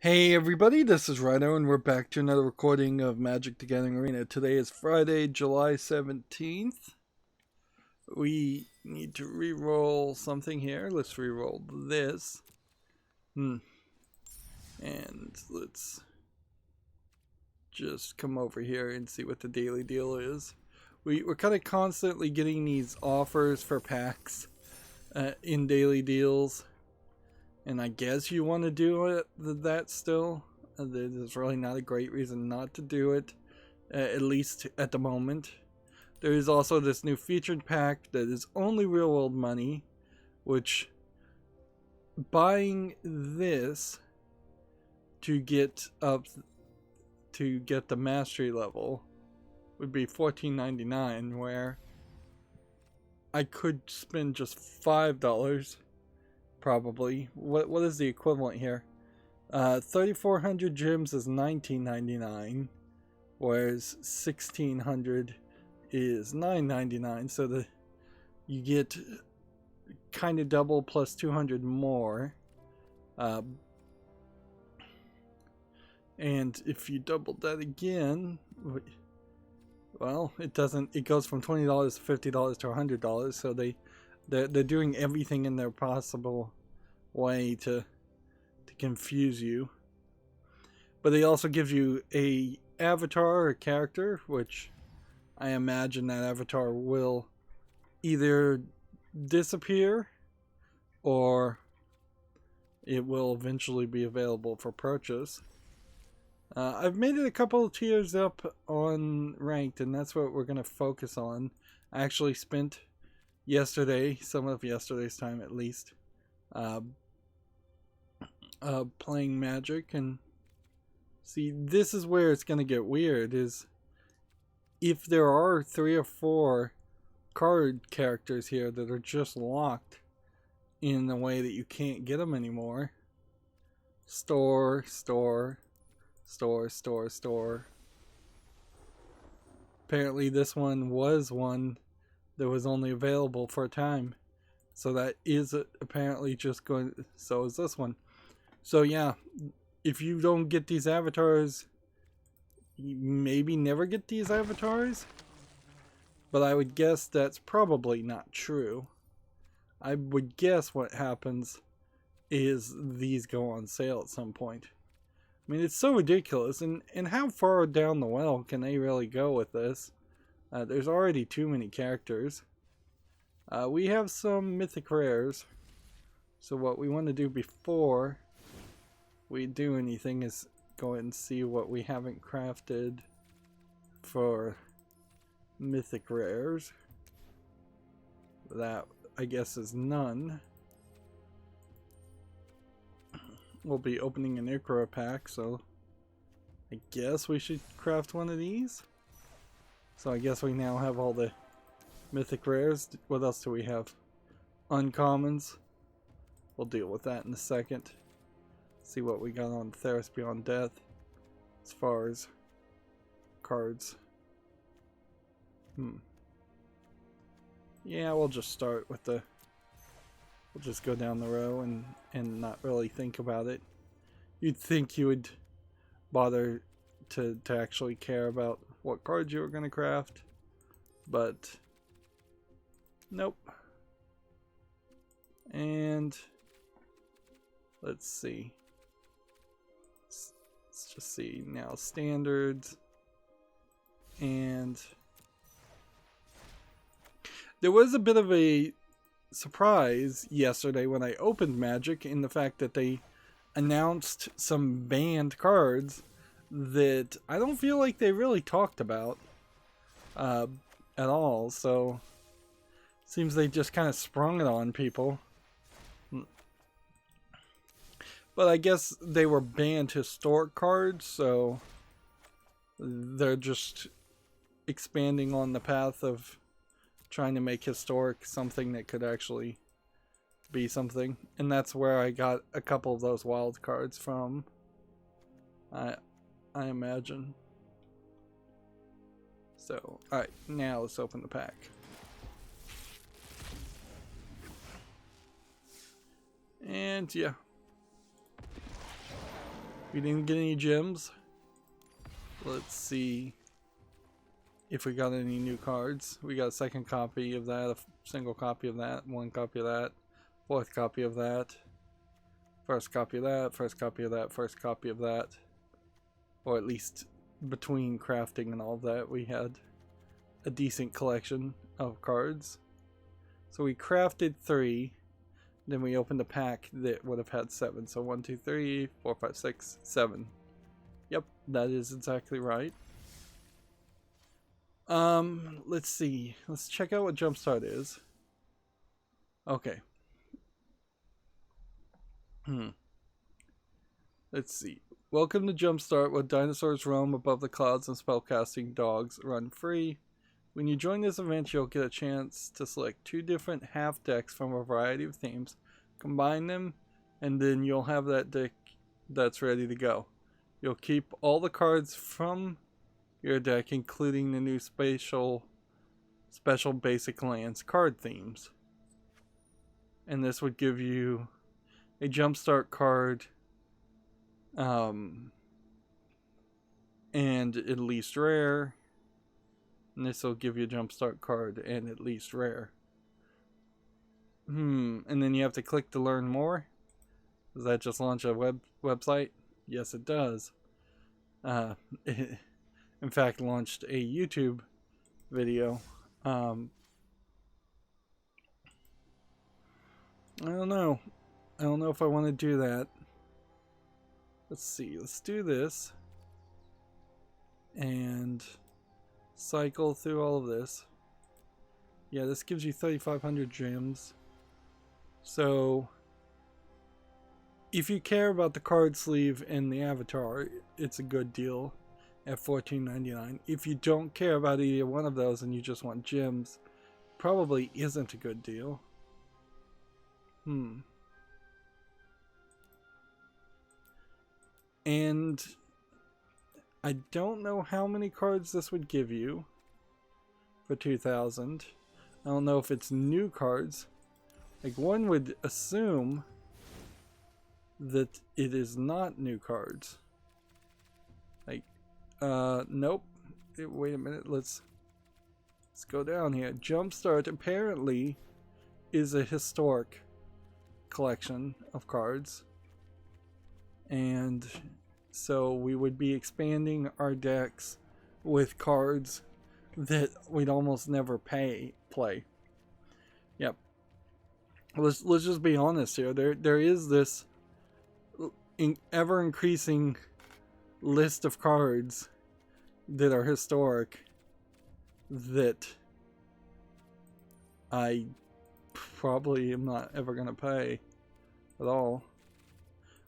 Hey everybody, this is Rydo and we're back to another recording of Magic the Gathering Arena. Today is Friday, July 17th. We need to re-roll something here. Let's re-roll this. And let's just come over here and see what the daily deal is. We're kind of constantly getting these offers for packs in daily deals. And I guess you want to do that still. There's really not a great reason not to do it, at least at the moment. There is also this new featured pack that is only real world money, which buying this to get the mastery level would be $14.99, where I could spend just $5. Probably. What is the equivalent here? 3,400 gems is $19.99, whereas 1,600 is $9.99. So you get kind of double plus 200 more. And if you doubled that again, well, it doesn't. It goes from $20 to $50 to $100. So they're doing everything in their possible way to confuse you. But they also give you a avatar or a character, which I imagine that avatar will either disappear or it will eventually be available for purchase. I've made it a couple of tiers up on ranked, and that's what we're going to focus on. I actually spent yesterday, some of yesterday's time at least, playing Magic. And see, this is where it's going to get weird, is if there are 3 or 4 card characters here that are just locked in the way that you can't get them anymore. Store. Apparently this one was one that was only available for a time. So that is apparently just going, so is this one. So yeah, if you don't get these avatars, you maybe never get these avatars. But I would guess that's probably not true. I would guess what happens is these go on sale at some point. I mean, it's so ridiculous. And how far down the well can they really go with this? There's already too many characters. We have some mythic rares. So what we want to do before we do anything is go ahead and see what we haven't crafted for mythic rares. That, I guess, is none. We'll be opening an Ikra pack, so I guess we should craft one of these. So I guess we now have all the mythic rares. What else do we have? Uncommons. We'll deal with that in a second. See what we got on Theros Beyond Death as far as cards. Yeah, we'll just start with the... We'll just go down the row and not really think about it. You'd think you would bother to actually care about what cards you were going to craft, but nope. And let's see. Let's just see now, standards. And there was a bit of a surprise yesterday when I opened Magic in the fact that they announced some banned cards that I don't feel like they really talked about at all. So seems they just kind of sprung it on people. But I guess they were banned historic cards, so they're just expanding on the path of trying to make historic something that could actually be something. And that's where I got a couple of those wild cards from, I imagine. So, alright, now let's open the pack. And yeah. We didn't get any gems. Let's see if we got any new cards. We got a second copy of that, a single copy of that, one copy of that, fourth copy of that, first copy of that, first copy of that, first copy of that. Or at least between crafting and all of that, we had a decent collection of cards. So we crafted 3, then we opened a pack that would have had 7. So 1, 2, 3, 4, 5, 6, 7. Yep, that is exactly right. Let's see. Let's check out what Jumpstart is. Okay. Let's see. Welcome to Jumpstart, where dinosaurs roam above the clouds and spellcasting dogs run free. When you join this event, you'll get a chance to select 2 different half decks from a variety of themes, combine them, and then you'll have that deck that's ready to go. You'll keep all the cards from your deck, including the new special basic lands card themes. And this would give you a Jumpstart card and at least rare. And this will give you a Jumpstart card and at least rare. And then you have to click to learn more. Does that just launch a website? Yes, it does. It, in fact, launched a YouTube video. I don't know. I don't know if I want to do that. Let's see. Let's do this. And cycle through all of this. Yeah, this gives you 3,500 gems. So if you care about the card sleeve and the avatar, it's a good deal at $14.99. If you don't care about either one of those and you just want gems, probably isn't a good deal. And I don't know how many cards this would give you for 2,000. I don't know if it's new cards. Like, one would assume that it is not new cards. Like, nope. Wait a minute. Let's go down here. Jumpstart apparently is a historic collection of cards. And so we would be expanding our decks with cards that we'd almost never play. Yep. Let's just be honest here. There is this ever increasing list of cards that are historic that I probably am not ever going to pay at all.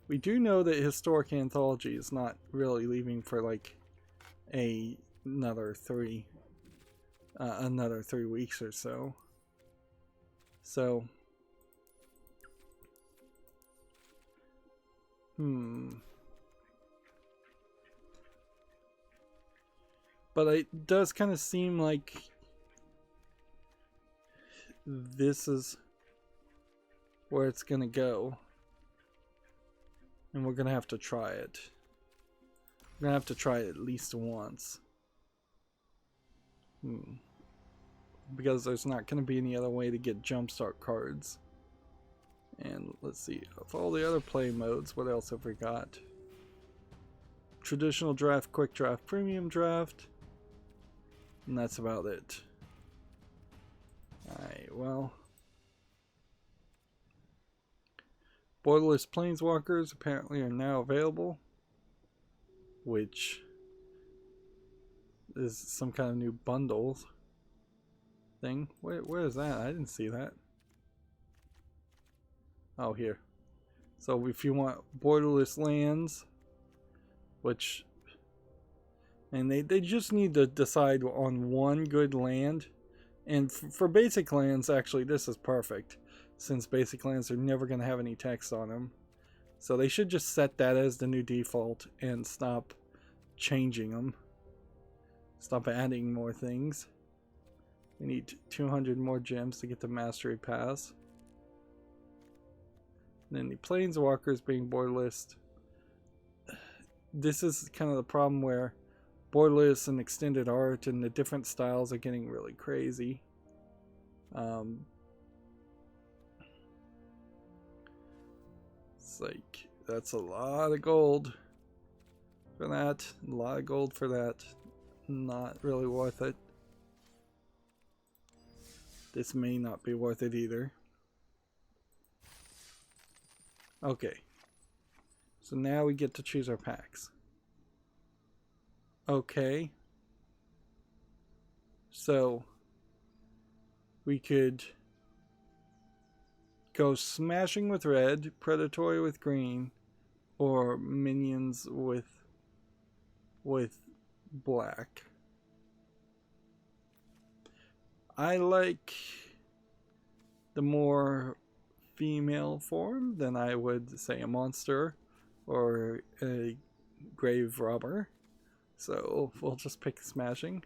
We do know that Historic Anthology is not really leaving for like another 3 weeks or so. So, but it does kind of seem like this is where it's gonna go. And we're gonna have to try it. We're gonna have to try it at least once. Because there's not gonna be any other way to get Jumpstart cards. And let's see, of all the other play modes, what else have we got? Traditional draft, quick draft, premium draft. And that's about it. Alright, well. Borderless Planeswalkers apparently are now available, which is some kind of new bundles thing. Where is that? I didn't see that. Oh, here. So if you want borderless lands, which, and they just need to decide on one good land. And for basic lands, actually, this is perfect, since basic lands are never going to have any text on them. So they should just set that as the new default and stop changing them. Stop adding more things. We need 200 more gems to get the Mastery Pass. And then the Planeswalkers being borderless this is kind of the problem where borderless and extended art and the different styles are getting really crazy. It's like, that's a lot of gold for that. A lot of gold for that. Not really worth it. This may not be worth it either. Okay. So now we get to choose our packs. Okay. So we could go smashing with red, predatory with green, or minions with black. I like the more female form than I would say a monster or a grave robber. So we'll just pick smashing.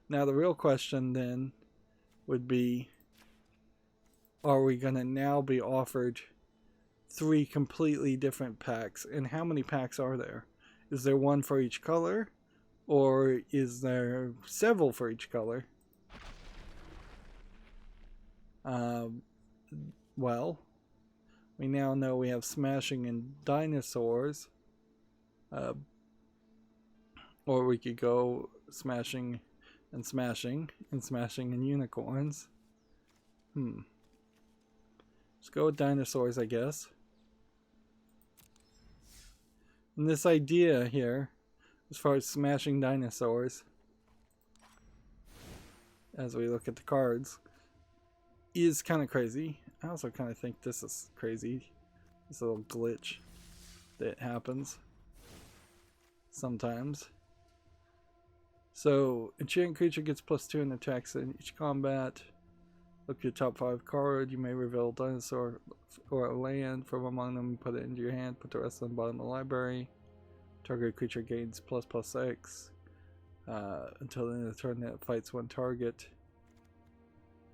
Now the real question then would be, are we going to now be offered 3 completely different packs? And how many packs are there? Is there one for each color? Or is there several for each color? Well, we now know we have smashing and dinosaurs. Or we could go smashing and smashing and unicorns. Let's go with dinosaurs, I guess. And this idea here, as far as smashing dinosaurs, as we look at the cards, is kind of crazy. I also kind of think this is crazy. This little glitch that happens sometimes. So, enchanted creature gets +2 in attacks in each combat. Look at your top 5 card. You may reveal a dinosaur or a land from among them. Put it into your hand. Put the rest on the bottom of the library. Target creature gains ++X until the end of the turn that it fights one target.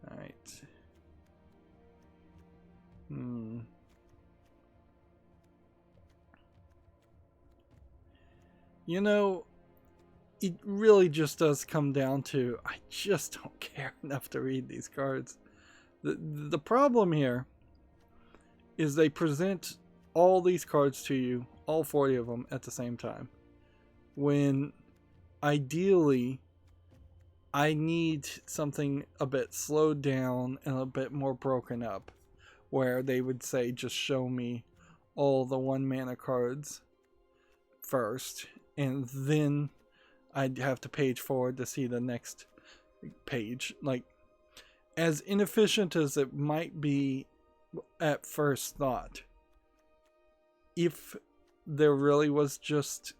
Alright. You know, it really just does come down to, I just don't care enough to read these cards. The problem here is they present all these cards to you, all 40 of them, at the same time. When ideally, I need something a bit slowed down and a bit more broken up, where they would say, just show me all the 1 mana cards first, and then I'd have to page forward to see the next page. Like, as inefficient as it might be at first thought, if there really was just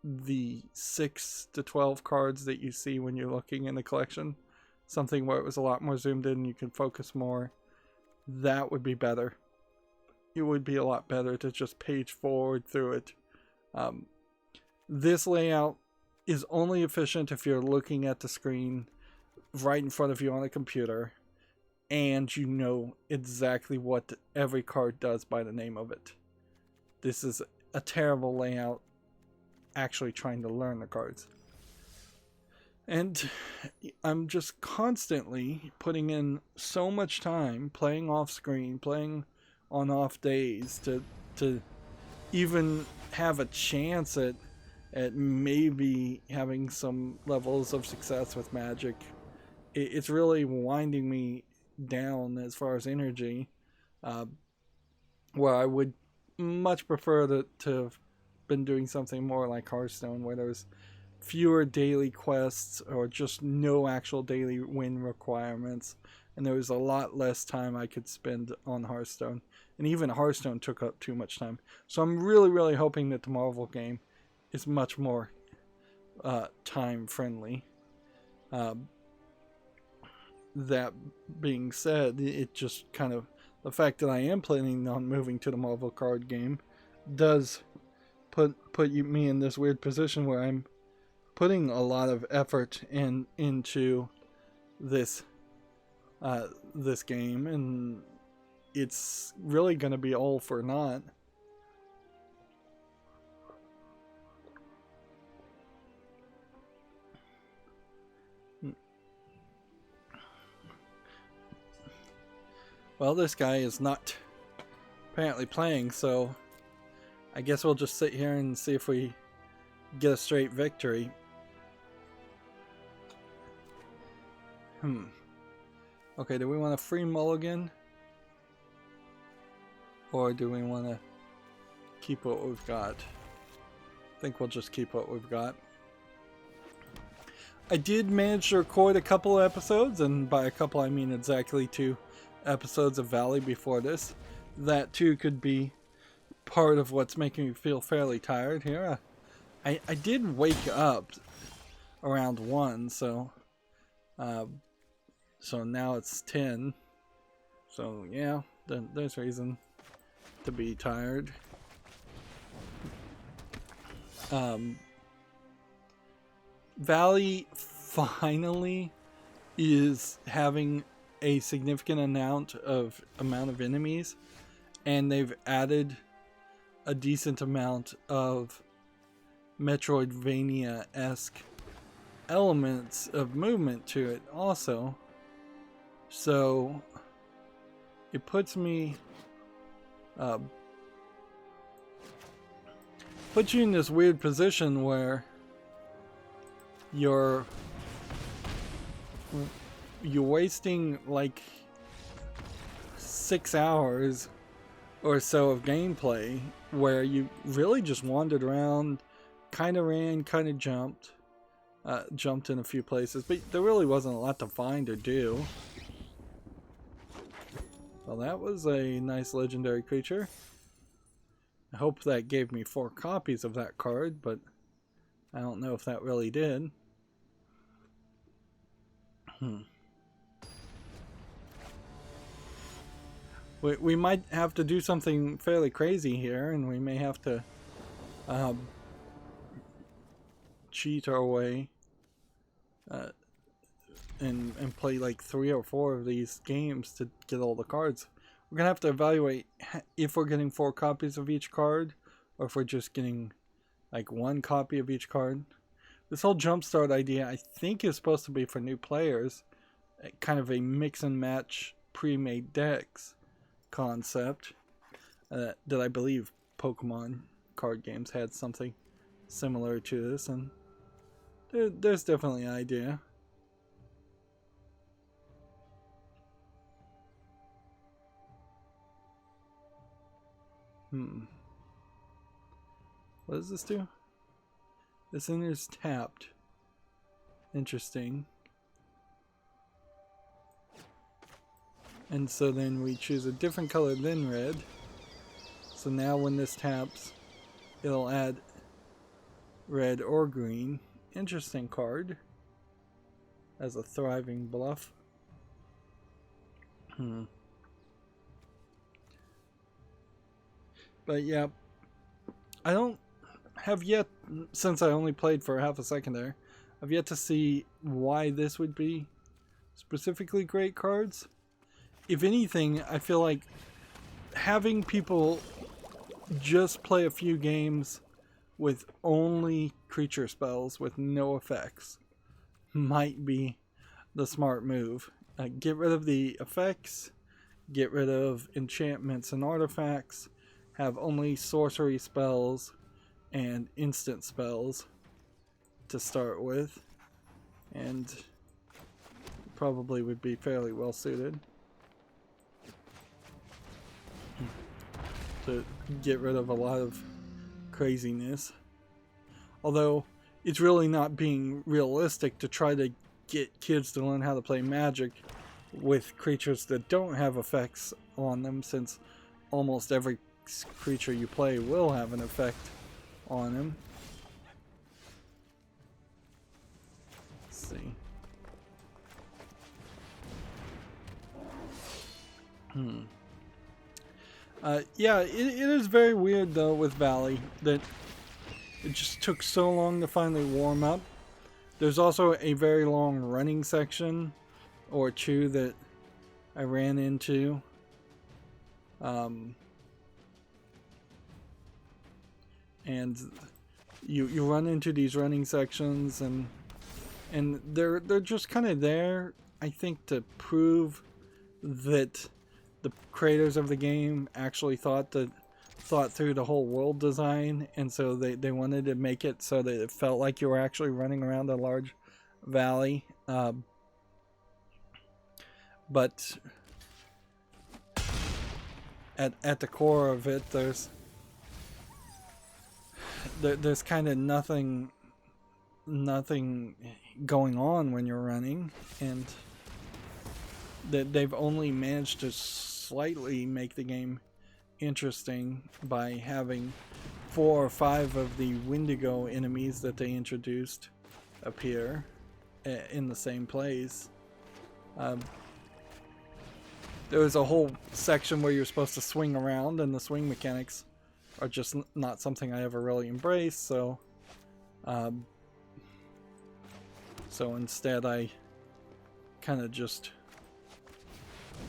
the 6 to 12 cards that you see when you're looking in the collection, something where it was a lot more zoomed in and you can focus more, that would be better. It would be a lot better to just page forward through it. This layout is only efficient if you're looking at the screen right in front of you on a computer and you know exactly what every card does by the name of it. This is a terrible layout actually trying to learn the cards. And I'm just constantly putting in so much time playing off screen, playing on off days to even have a chance at maybe having some levels of success with Magic. It's really winding me down as far as energy, where I would much prefer to have been doing something more like Hearthstone, where there's fewer daily quests or just no actual daily win requirements, and there was a lot less time I could spend on Hearthstone, and even Hearthstone took up too much time. So I'm really hoping that the Marvel game is much more time friendly. That being said, it just kind of, the fact that I am planning on moving to the Marvel card game does put me in this weird position where I'm putting a lot of effort into this this game, and it's really going to be all for naught. Well, this guy is not apparently playing, so I guess we'll just sit here and see if we get a straight victory. Okay, do we want a free mulligan? Or do we want to keep what we've got? I think we'll just keep what we've got. I did manage to record a couple of episodes, and by a couple I mean exactly 2 episodes of Valley before this. That too could be part of what's making me feel fairly tired here. I did wake up around 1, so now it's 10. So yeah, there's reason to be tired. Valley finally is having a significant amount of enemies, and they've added a decent amount of Metroidvania-esque elements of movement to it also. So it puts me puts you in this weird position where you're wasting like 6 hours or so of gameplay where you really just wandered around, kind of ran, kind of jumped in a few places, but there really wasn't a lot to find or do. Well, that was a nice legendary creature. I hope that gave me 4 copies of that card, but I don't know if that really did. We might have to do something fairly crazy here, and we may have to cheat our way and play like 3 or 4 of these games to get all the cards. We're gonna have to evaluate if we're getting 4 copies of each card, or if we're just getting like 1 copy of each card. This whole jumpstart idea, I think, is supposed to be for new players, kind of a mix and match pre-made decks concept that I believe Pokemon card games had something similar to this, and there's definitely an idea. What does this do? This enters tapped. Interesting. And so then we choose a different color than red. So now when this taps, it'll add red or green. Interesting card. As a thriving bluff. But yeah, I don't have yet, since I only played for half a second there, I've yet to see why this would be specifically great cards. If anything, I feel like having people just play a few games with only creature spells with no effects might be the smart move. Get rid of the effects, get rid of enchantments and artifacts, have only sorcery spells and instant spells to start with, and probably would be fairly well suited to get rid of a lot of craziness. Although it's really not being realistic to try to get kids to learn how to play Magic with creatures that don't have effects on them, since almost every creature you play will have an effect on him. Let's see. Yeah, it is very weird though with Valley that it just took so long to finally warm up. There's also a very long running section or 2 that I ran into. And you run into these running sections, and they're just kind of there, I think, to prove that the creators of the game actually thought through the whole world design, and so they wanted to make it so that it felt like you were actually running around a large valley. But at the core of it, there's kind of nothing going on when you're running, and that they've only managed to slightly make the game interesting by having 4 or 5 of the Wendigo enemies that they introduced appear in the same place. There was a whole section where you're supposed to swing around, and the swing mechanics are just not something I ever really embraced, so instead I kind of just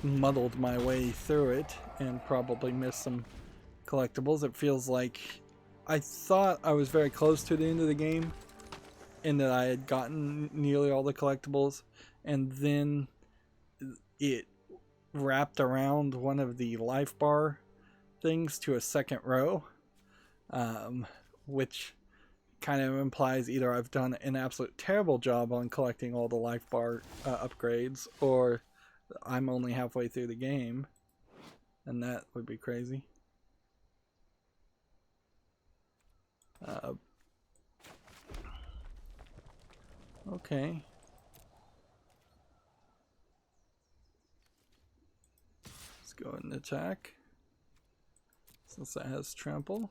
muddled my way through it and probably missed some collectibles. It feels like I thought I was very close to the end of the game and that I had gotten nearly all the collectibles, and then it wrapped around one of the life bar things to a second row, which kind of implies either I've done an absolute terrible job on collecting all the life bar upgrades, or I'm only halfway through the game, and that would be crazy. Okay. Let's go ahead and attack, since that has trample.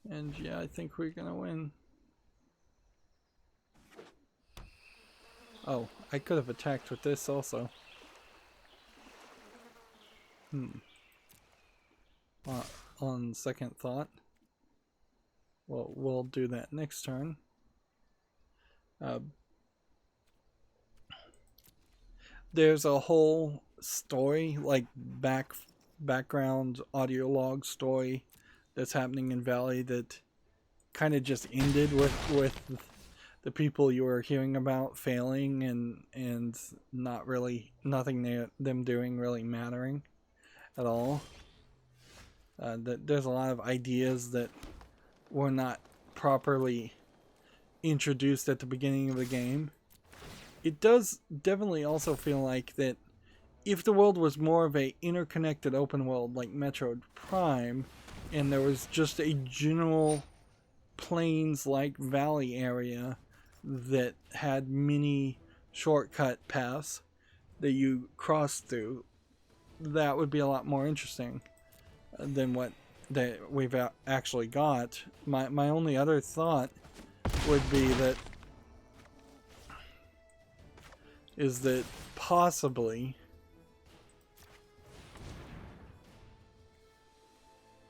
And yeah, I think we're gonna win. Oh, I could have attacked with this also. On second thought. Well, we'll do that next turn. There's a whole story, like background audio log story that's happening in Valley that kind of just ended with the people you were hearing about failing and not really nothing them doing really mattering at all. There's a lot of ideas that were not properly introduced at the beginning of the game. It does definitely also feel like that if the world was more of a interconnected open world like Metroid Prime, and there was just a general plains-like valley area that had many shortcut paths that you crossed through, that would be a lot more interesting than what we've actually got. My only other thought would be that possibly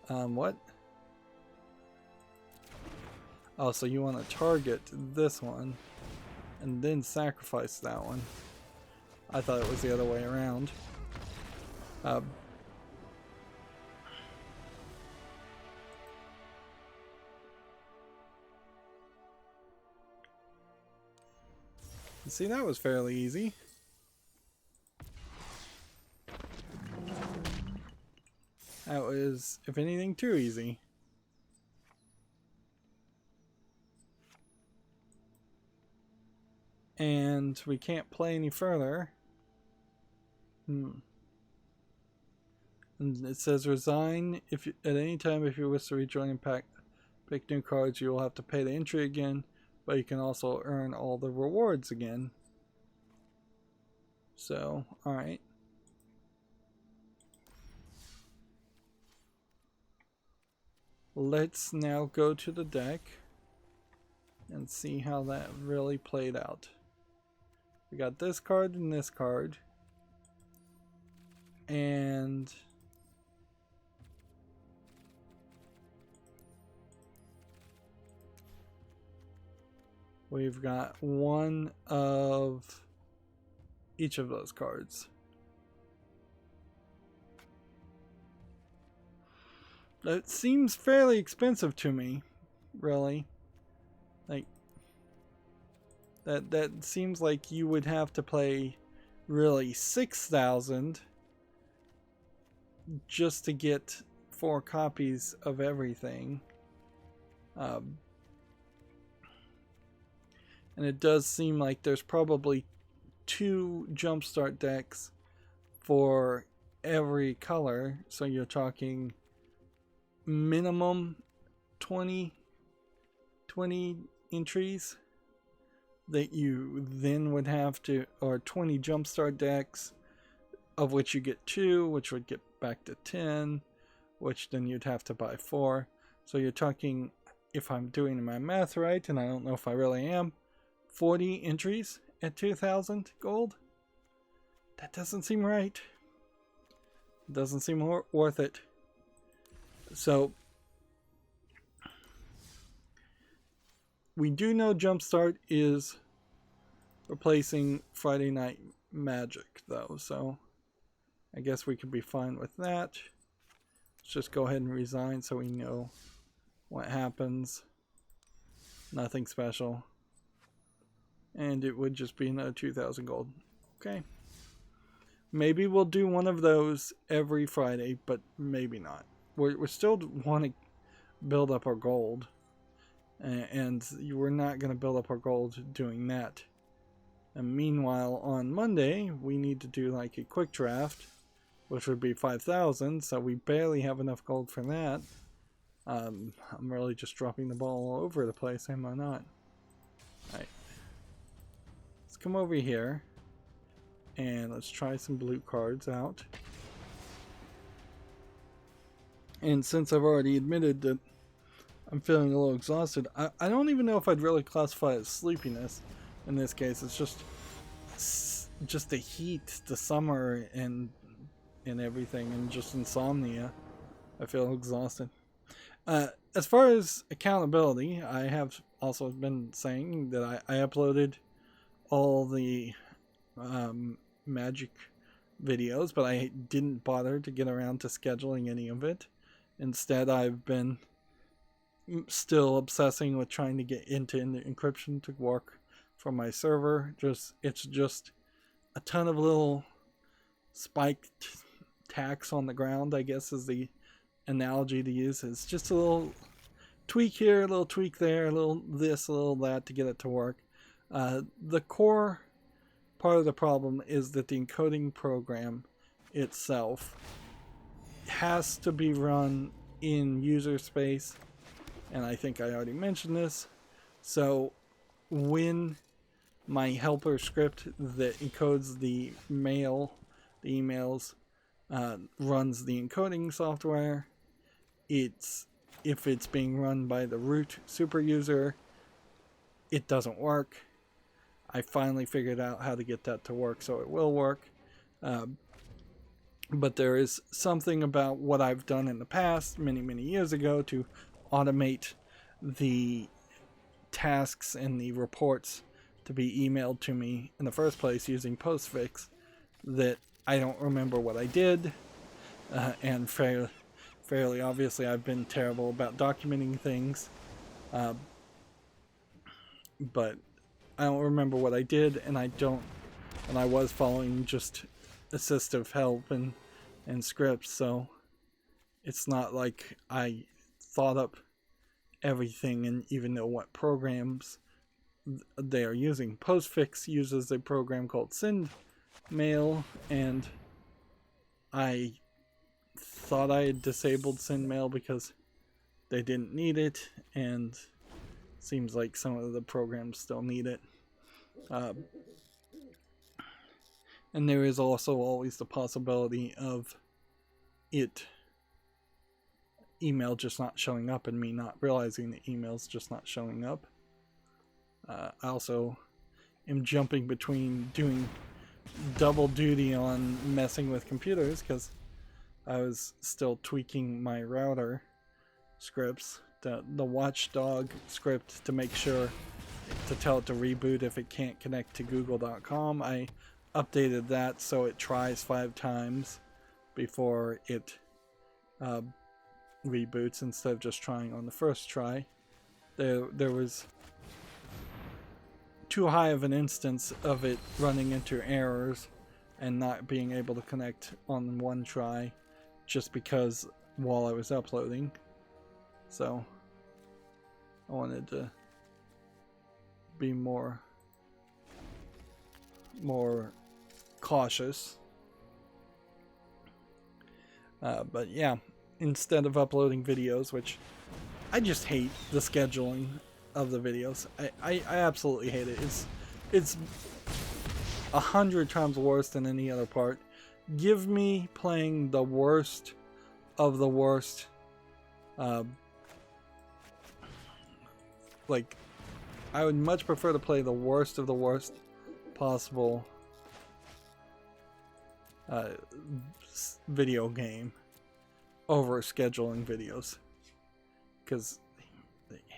what? Oh, so you want to target this one and then sacrifice that one. I thought it was the other way around. See, that was fairly easy. That was, if anything, too easy. And we can't play any further. And it says resign if you, at any time if you wish to rejoin and pick new cards. You will have to pay the entry again, but you can also earn all the rewards again. So, alright. Let's now go to the deck and see how that really played out. We got this card and this card. And we've got one of each of those cards. That seems fairly expensive to me, really. Like, that seems like you would have to play really 6,000 just to get 4 copies of everything. And it does seem like there's probably 2 jumpstart decks for every color, so you're talking minimum 20 entries that you then would have to, or 20 jumpstart decks, of which you get 2, which would get back to 10, which then you'd have to buy 4. So you're talking, if I'm doing my math right, and I don't know if I really am, 40 entries at 2,000 gold? That doesn't seem right. It doesn't seem worth it. So we do know Jumpstart is replacing Friday Night Magic, though, so I guess we could be fine with that. Let's just go ahead and resign so we know what happens. Nothing special. And it would just be another 2,000 gold. Okay. Maybe we'll do one of those every Friday, but maybe not. We still want to build up our gold. And we're not going to build up our gold doing that. And meanwhile, on Monday, we need to do like a quick draft, which would be 5,000, so we barely have enough gold for that. I'm really just dropping the ball all over the place, am I not? Alright. Let's come over here, and let's try some blue cards out. And since I've already admitted that I'm feeling a little exhausted, I don't even know if I'd really classify it as sleepiness in this case. It's just the heat, the summer, and everything, and just insomnia. I feel exhausted. As far as accountability, I have also been saying that I uploaded all the magic videos, but I didn't bother to get around to scheduling any of it. Instead, I've been still obsessing with trying to get into encryption to work from my server. It's just a ton of little spiked tacks on the ground, I guess is the analogy to use. It's just a little tweak here, a little tweak there, a little this, a little that to get it to work. The core part of the problem is that the encoding program itself has to be run in user space, and I think I already mentioned this. So when my helper script that encodes the emails, runs the encoding software, if it's being run by the root super user, it doesn't work. I finally figured out how to get that to work, so it will work. But there is something about what I've done in the past, many years ago, to automate the tasks and the reports to be emailed to me in the first place using postfix, that I don't remember what I did, and fairly obviously I've been terrible about documenting things, but I don't remember what I did, and I was following just assistive help and scripts, so it's not like I thought up everything and even know what programs they are using. Postfix uses a program called SendMail, and I thought I had disabled SendMail because they didn't need it, and seems like some of the programs still need it. And there is also always the possibility of email just not showing up and me not realizing the email's just not showing up. I also am jumping between doing double duty on messing with computers because I was still tweaking my router scripts, the watchdog script to make sure to tell it to reboot if it can't connect to google.com. I updated that so it tries 5 times before it reboots instead of just trying on the first try. there was too high of an instance of it running into errors and not being able to connect on one try just because while I was uploading. So I wanted to be more cautious. But yeah, instead of uploading videos, which I just hate the scheduling of the videos. I absolutely hate it. It's 100 times worse than any other part. Give me playing the worst of the worst. Like, I would much prefer to play the worst of the worst possible video game over scheduling videos, because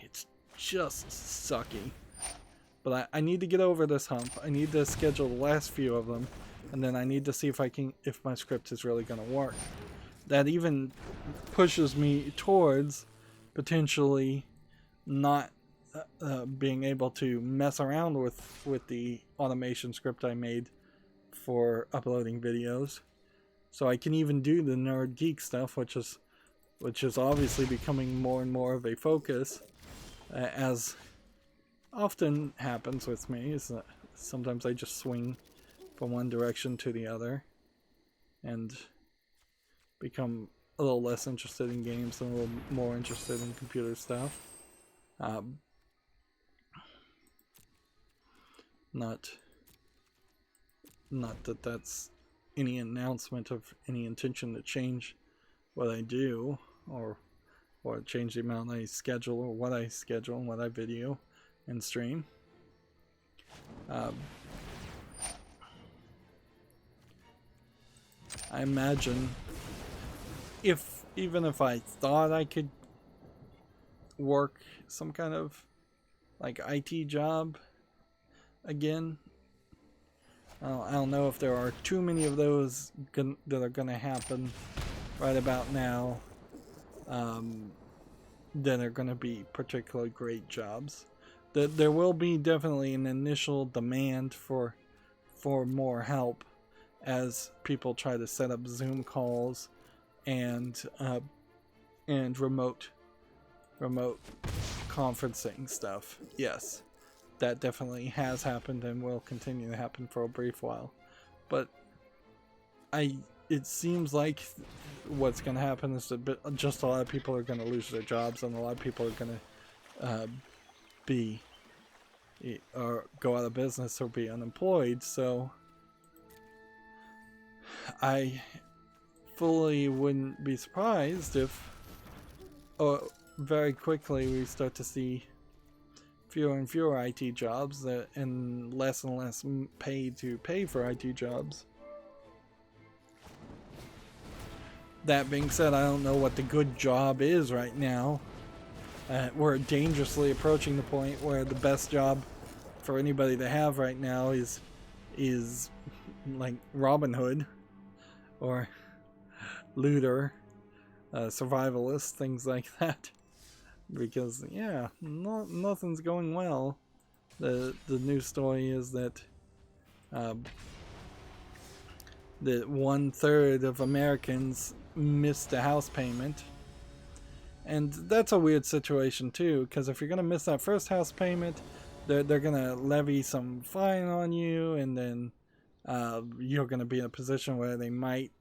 it's just sucky. But I need to get over this hump. I need to schedule the last few of them, and then I need to see if my script is really going to work. That even pushes me towards potentially not being able to mess around with the automation script I made for uploading videos. So I can even do the nerd geek stuff, which is obviously becoming more and more of a focus, as often happens with me. Is that sometimes I just swing from one direction to the other and become a little less interested in games and a little more interested in computer stuff. Not that that's any announcement of any intention to change what I do, or change the amount I schedule, or what I schedule and what I video and stream. I imagine even if I thought I could work some kind of like IT job again, I don't know if there are too many of those that are going to happen right about now that are going to be particularly great jobs. There will be definitely an initial demand for more help as people try to set up Zoom calls and remote conferencing stuff. Yes, that definitely has happened and will continue to happen for a brief while. But it seems like what's going to happen is just a lot of people are going to lose their jobs, and a lot of people are going to go out of business or be unemployed. So I fully wouldn't be surprised if very quickly we start to see fewer and fewer IT jobs and less pay to pay for IT jobs. That being said, I don't know what the good job is right now. We're dangerously approaching the point where the best job for anybody to have right now is like Robin Hood or looter, survivalist, things like that. Because yeah, nothing's going well. The news story is that that 1/3 of Americans missed a house payment, and that's a weird situation too. Because if you're gonna miss that first house payment, they're gonna levy some fine on you, and then you're gonna be in a position where they might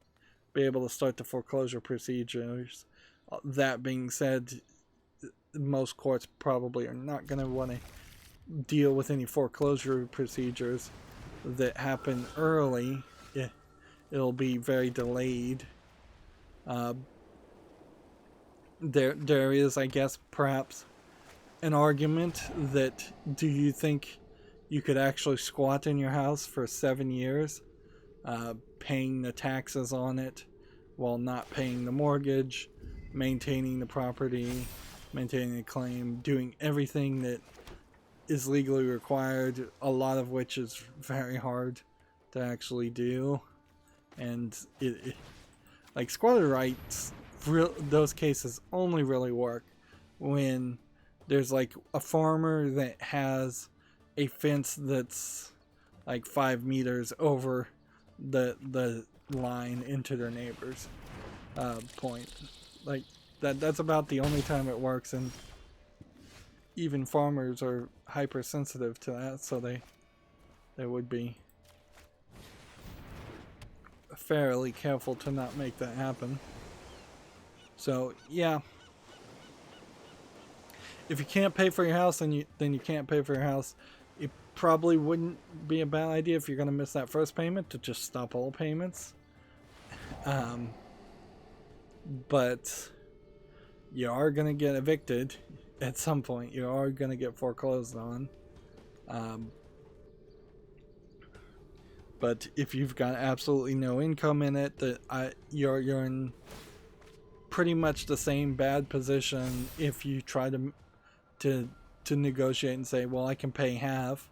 be able to start the foreclosure procedures. That being said, most courts probably are not going to want to deal with any foreclosure procedures that happen early. It'll be very delayed. There is, I guess, perhaps an argument that, do you think you could actually squat in your house for 7 years, paying the taxes on it while not paying the mortgage, maintaining the property, maintaining the claim, doing everything that is legally required, a lot of which is very hard to actually do? And like squatter rights, those cases only really work when there's like a farmer that has a fence that's like 5 meters over the line into their neighbor's point. Like that's about the only time it works, and even farmers are hypersensitive to that, so they would be fairly careful to not make that happen. So yeah, if you can't pay for your house, then you can't pay for your house. It probably wouldn't be a bad idea if you're going to miss that first payment to just stop all payments. But you are going to get evicted at some point. You are going to get foreclosed on. But if you've got absolutely no income in it, you're in pretty much the same bad position if you try to negotiate and say, well, I can pay half.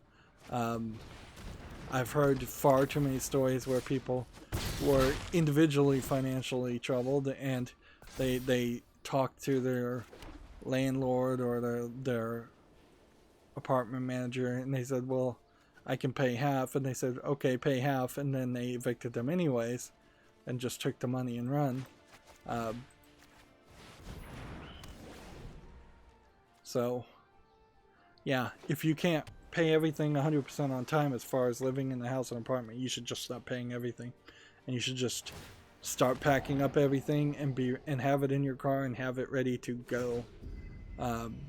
I've heard far too many stories where people were individually financially troubled, and they talked to their landlord or their apartment manager, and they said, well, I can pay half, and they said, okay, pay half, and then they evicted them anyways and just took the money and run. So yeah, if you can't pay everything 100% on time as far as living in the house and apartment, you should just stop paying everything, and you should just start packing up everything and have it in your car and have it ready to go,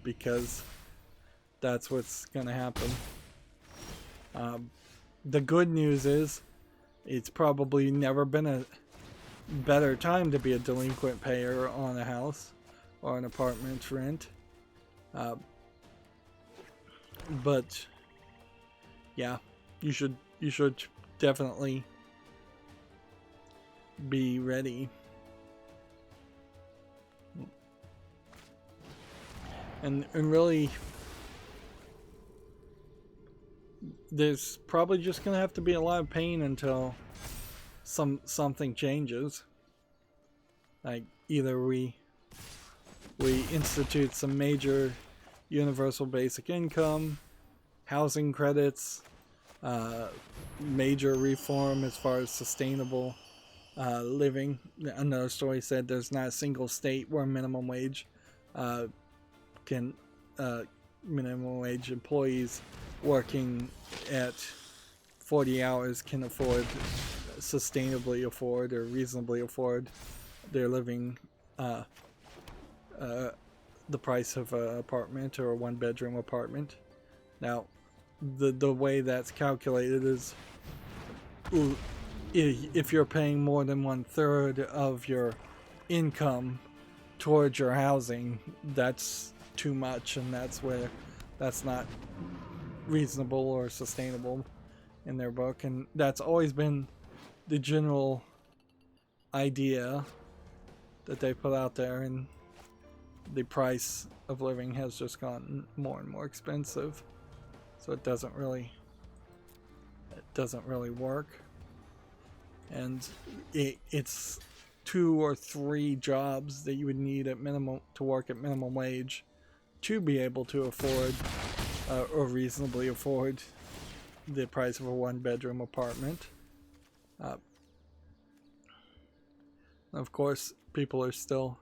because that's what's gonna happen. The good news is it's probably never been a better time to be a delinquent payer on a house or an apartment rent. But yeah, you should definitely be ready. And really, there's probably just gonna have to be a lot of pain until something changes. Like either we institute some major universal basic income, housing credits, major reform as far as sustainable living. Another story said there's not a single state where minimum wage minimum wage employees working at 40 hours can sustainably afford or reasonably afford their living, the price of an apartment or a 1-bedroom apartment. Now, the way that's calculated is if you're paying more than 1/3 of your income towards your housing, that's too much, and that's not reasonable or sustainable in their book. And that's always been the general idea that they put out there, and the price of living has just gotten more and more expensive, so it doesn't really work. And it's 2 or 3 jobs that you would need at minimum to work at minimum wage to be able to afford or reasonably afford the price of a 1-bedroom apartment. Of course, people are still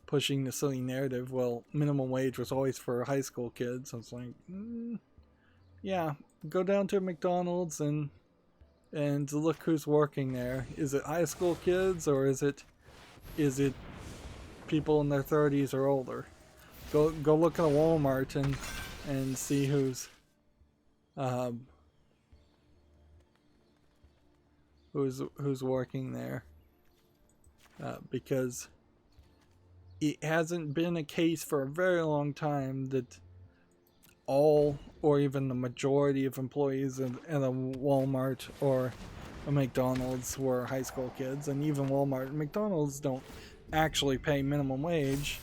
pushing the silly narrative, well, minimum wage was always for high school kids. I was like, yeah, go down to McDonald's and look who's working there. Is it high school kids, or is it people in their 30s or older? Go look at a Walmart and see who's working there, because it hasn't been a case for a very long time that all or even the majority of employees in a Walmart or a McDonald's were high school kids. And even Walmart and McDonald's don't actually pay minimum wage.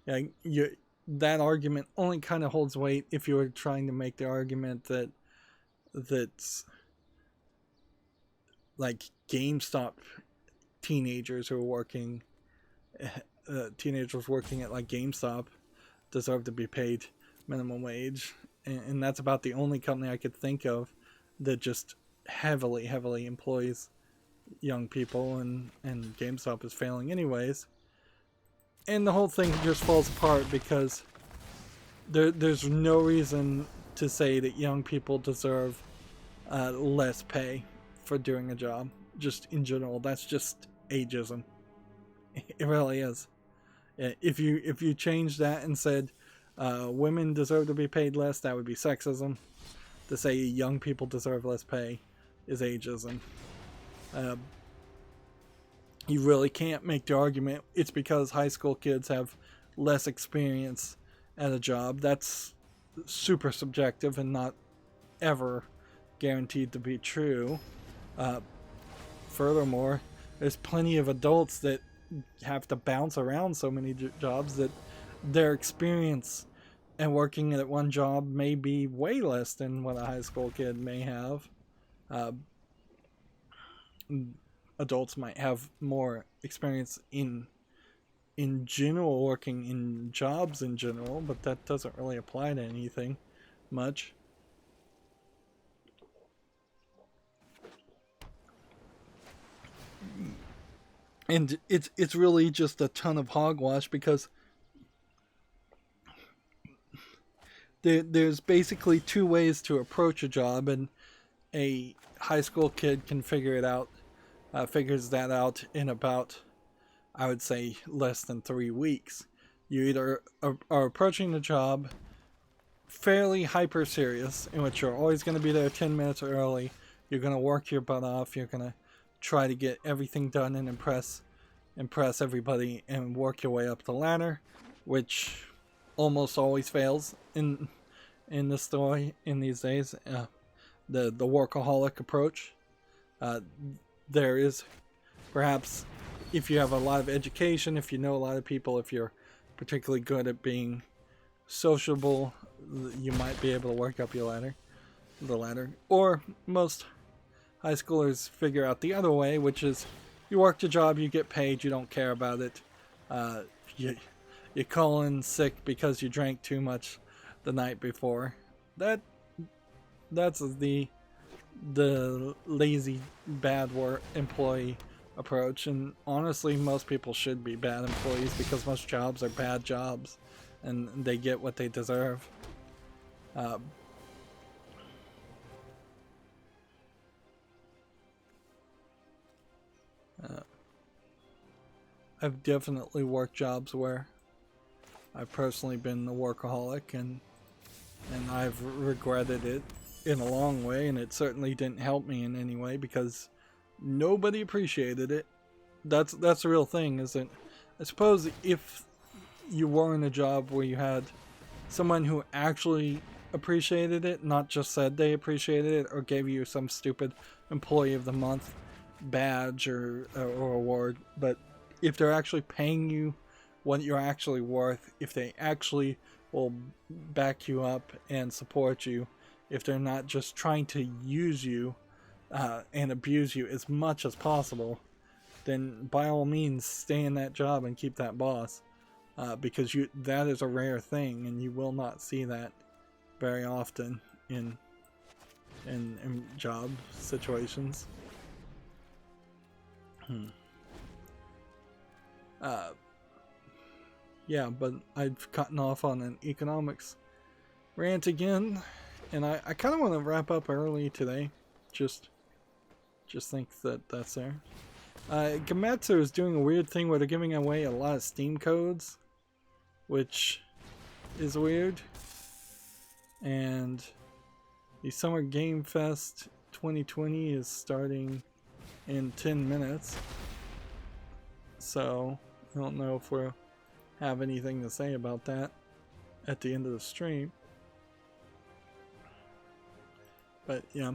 That argument only kind of holds weight if you were trying to make the argument that's like GameStop teenagers who are working teenagers working at like GameStop deserve to be paid minimum wage, and that's about the only company I could think of that just heavily employs young people, and GameStop is failing anyways. And the whole thing just falls apart because there's no reason to say that young people deserve less pay for doing a job. Just in general, that's just ageism. It really is. If you change that and said women deserve to be paid less, that would be sexism. To say young people deserve less pay is ageism. You really can't make the argument it's because high school kids have less experience at a job. That's super subjective and not ever guaranteed to be true. Furthermore, there's plenty of adults that have to bounce around so many jobs that their experience and working at one job may be way less than what a high school kid may have. Adults might have more experience in general, working in jobs in general, but that doesn't really apply to anything much. And it's really just a ton of hogwash because there's basically two ways to approach a job, and a high school kid can figures that out in about, I would say, less than 3 weeks. You either are approaching the job fairly hyper serious, in which you're always going to be there 10 minutes early, you're going to work your butt off, you're going to try to get everything done and impress everybody and work your way up the ladder, which almost always fails in the story in these days. The workaholic approach. There is perhaps, if you have a lot of education, if you know a lot of people, if you're particularly good at being sociable, you might be able to work up the ladder. Or most high schoolers figure out the other way, which is you work the job, you get paid, you don't care about it. You call in sick because you drank too much the night before. That's the lazy bad work employee approach, and honestly most people should be bad employees because most jobs are bad jobs and they get what they deserve. I've definitely worked jobs where I've personally been the workaholic, and I've regretted it in a long way, and it certainly didn't help me in any way because nobody appreciated it. That's the real thing, isn't it? I suppose if you were in a job where you had someone who actually appreciated it, not just said they appreciated it or gave you some stupid employee of the month badge or award, but if they're actually paying you what you're actually worth, if they actually will back you up and support you, if they're not just trying to use you and abuse you as much as possible, then by all means stay in that job and keep that boss, because that is a rare thing, and you will not see that very often in job situations. Yeah, but I've gotten off on an economics rant again, and I kind of want to wrap up early today. Just think that's there. Gametsu is doing a weird thing where they're giving away a lot of Steam codes, which is weird. And the Summer Game Fest 2020 is starting in 10 minutes. So I don't know if we'll have anything to say about that at the end of the stream. But yeah.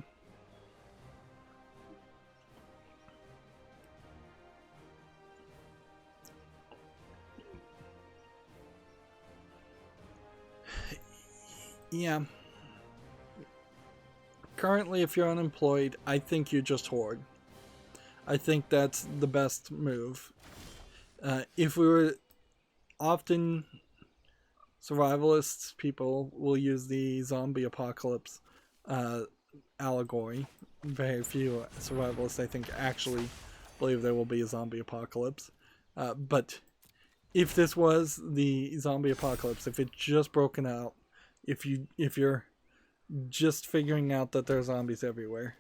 Yeah. Currently, if you're unemployed, I think you just hoard. I think that's the best move. If we were often survivalists, people will use the zombie apocalypse allegory. Very few survivalists, I think, actually believe there will be a zombie apocalypse. But if this was the zombie apocalypse, if it just broken out, if you're just figuring out that there are zombies everywhere,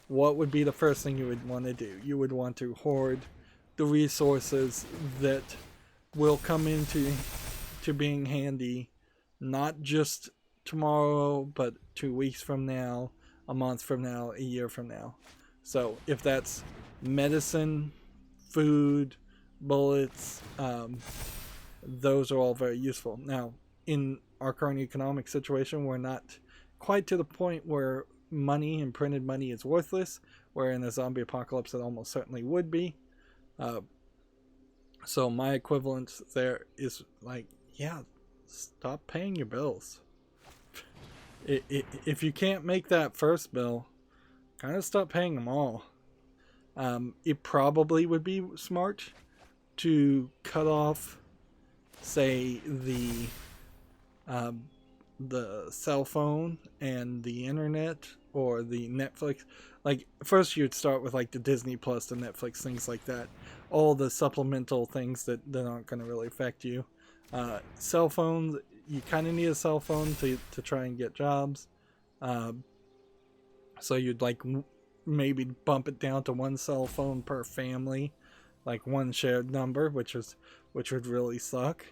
what would be the first thing you would want to do? You would want to hoard the resources that will come into being handy, not just tomorrow, but 2 weeks from now, a month from now, a year from now. So if that's medicine, food, bullets, those are all very useful. Now, in our current economic situation, we're not quite to the point where money and printed money is worthless, where in a zombie apocalypse it almost certainly would be. So my equivalent there is like, yeah, stop paying your bills. If you can't make that first bill, kind of stop paying them all. It probably would be smart to cut off, say, the cell phone and the internet or the Netflix. Like, first you'd start with like the Disney Plus, the Netflix, things like that. All the supplemental things that aren't going to really affect you. Cell phones, you kind of need a cell phone to try and get jobs. So you'd like maybe bump it down to one cell phone per family, like one shared number, which would really suck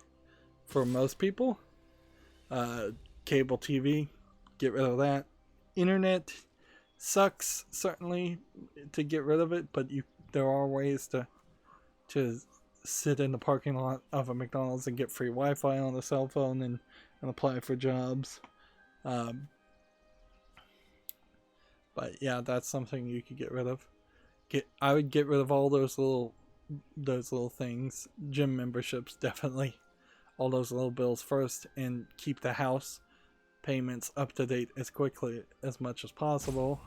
for most people. Cable TV, get rid of that. Internet sucks, certainly, to get rid of it, but there are ways to sit in the parking lot of a McDonald's and get free Wi-Fi on the cell phone and apply for jobs. But yeah, that's something you could get rid of. I would get rid of all those little things. Gym memberships, definitely. All those little bills first, and keep the house payments up to date as quickly as much as possible.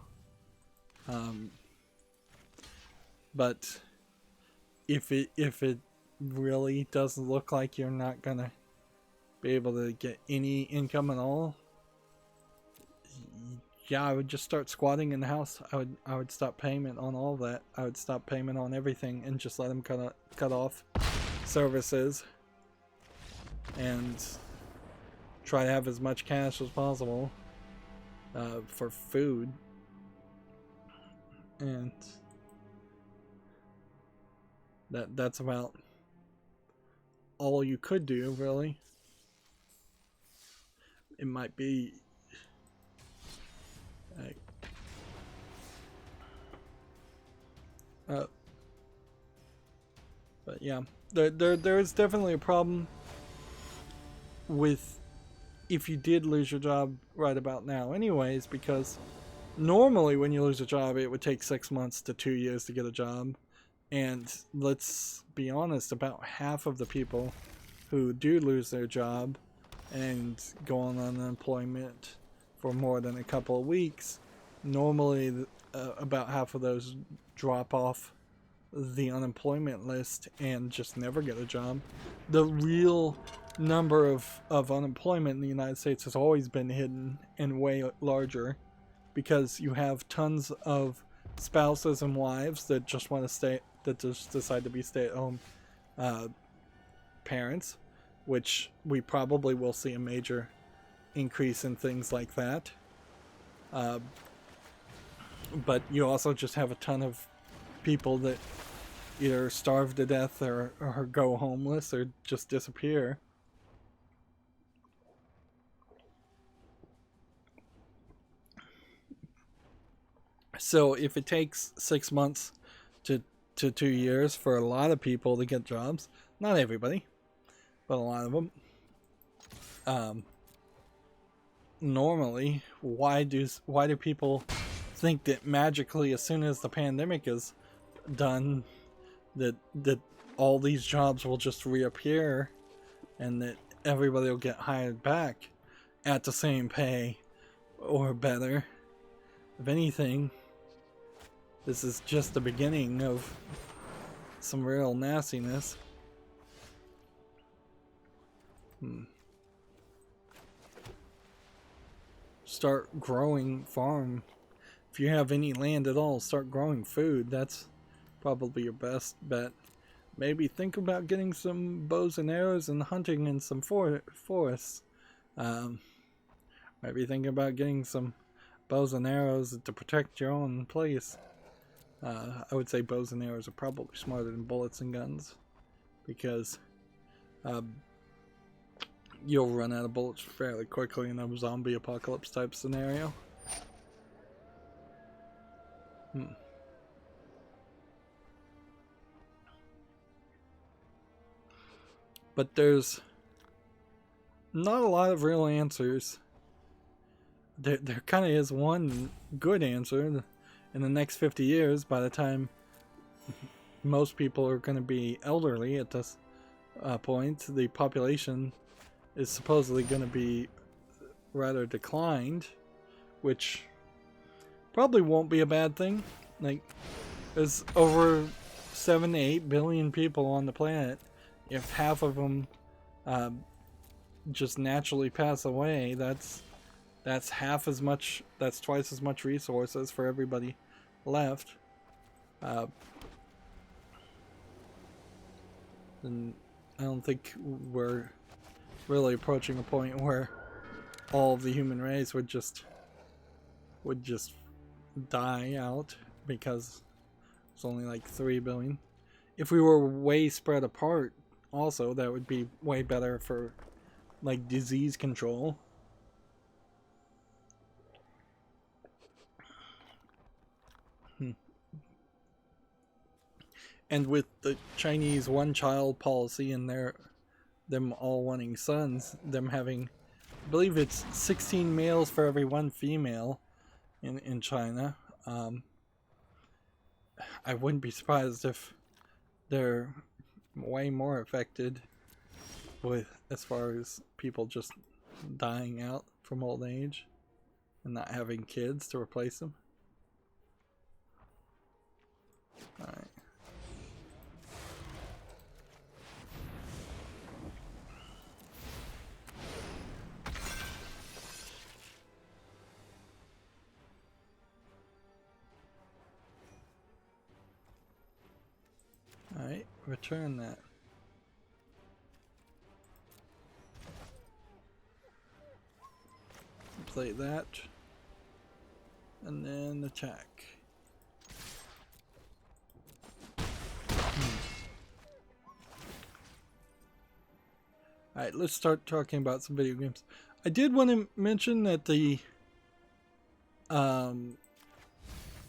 But if it really doesn't look like you're not gonna be able to get any income at all, yeah, I would just start squatting in the house. I would stop payment on all of that. I would stop payment on everything and just let them cut off services and try to have as much cash as possible for food. And that's about all you could do, really. It might be but yeah, there is definitely a problem with if you did lose your job right about now anyways, because normally when you lose a job it would take 6 months to 2 years to get a job, and let's be honest, about half of the people who do lose their job and go on unemployment for more than a couple of weeks, normally about half of those drop off the unemployment list and just never get a job. The real number of unemployment in the United States has always been hidden and way larger, because you have tons of spouses and wives that just decide to be stay-at-home parents, which we probably will see a major increase in things like that. But you also just have a ton of people that either starve to death or go homeless or just disappear. So if it takes 6 months to 2 years for a lot of people to get jobs, not everybody, but a lot of them, normally, why do people think that magically, as soon as the pandemic is done, that all these jobs will just reappear and that everybody will get hired back at the same pay or better? If anything, this is just the beginning of some real nastiness. Start growing farm. If you have any land at all, start growing food. That's probably your best bet. Maybe think about getting some bows and arrows and hunting in some forests. Maybe think about getting some bows and arrows to protect your own place. I would say bows and arrows are probably smarter than bullets and guns, because you'll run out of bullets fairly quickly in a zombie apocalypse type scenario. But there's not a lot of real answers. There kind of is one good answer. In the next 50 years, by the time most people are going to be elderly at this point, the population is supposedly going to be rather declined, which probably won't be a bad thing. Like, there's over 7 to 8 billion people on the planet. If half of them just naturally pass away, that's half as much, that's twice as much resources for everybody left. And I don't think we're really approaching a point where all of the human race would just die out because it's only like 3 billion. If we were way spread apart, also, that would be way better for like disease control. And with the Chinese one-child policy and them all wanting sons, them having, I believe it's 16 males for every 1 female in China. I wouldn't be surprised if they're way more affected with, as far as people just dying out from old age and not having kids to replace them. Alright. Alright, return that. Play that. And then attack. Alright, let's start talking about some video games. I did want to mention that the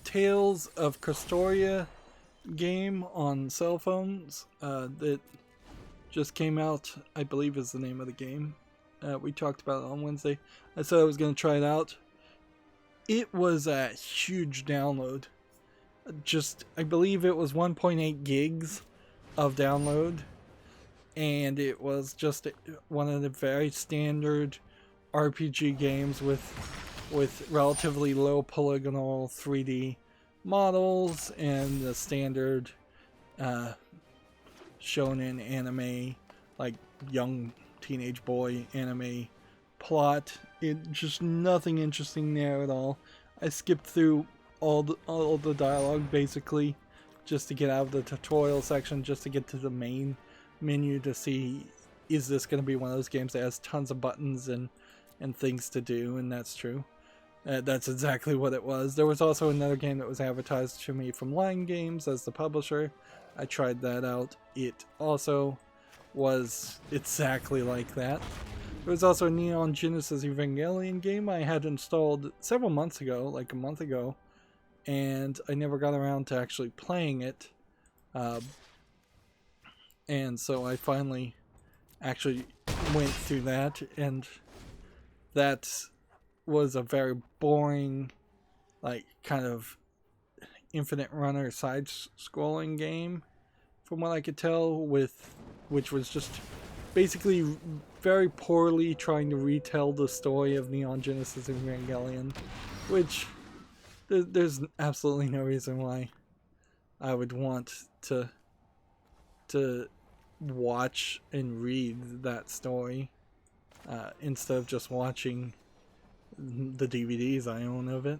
Tales of Castoria game on cell phones that just came out, I believe is the name of the game. We talked about it on Wednesday. I said I was going to try it out. It was a huge download. I believe it was 1.8 gigs of download. And it was just one of the very standard RPG games with relatively low polygonal 3D models and the standard shonen anime, like young teenage boy anime plot. It just nothing interesting there at all. I skipped through all the dialogue basically just to get out of the tutorial section, just to get to the main menu to see, is this going to be one of those games that has tons of buttons and things to do? And that's true. That's exactly what it was. There was also another game that was advertised to me from Line Games as the publisher. I tried that out. It also was exactly like that. There was also a Neon Genesis Evangelion game I had installed several months ago, like a month ago, and I never got around to actually playing it. And so I finally actually went through that, and that was a very boring, like, kind of infinite runner side-scrolling game, from what I could tell, which was just basically very poorly trying to retell the story of Neon Genesis Evangelion, which there's absolutely no reason why I would want to watch and read that story. instead of just watching the DVDs I own of it.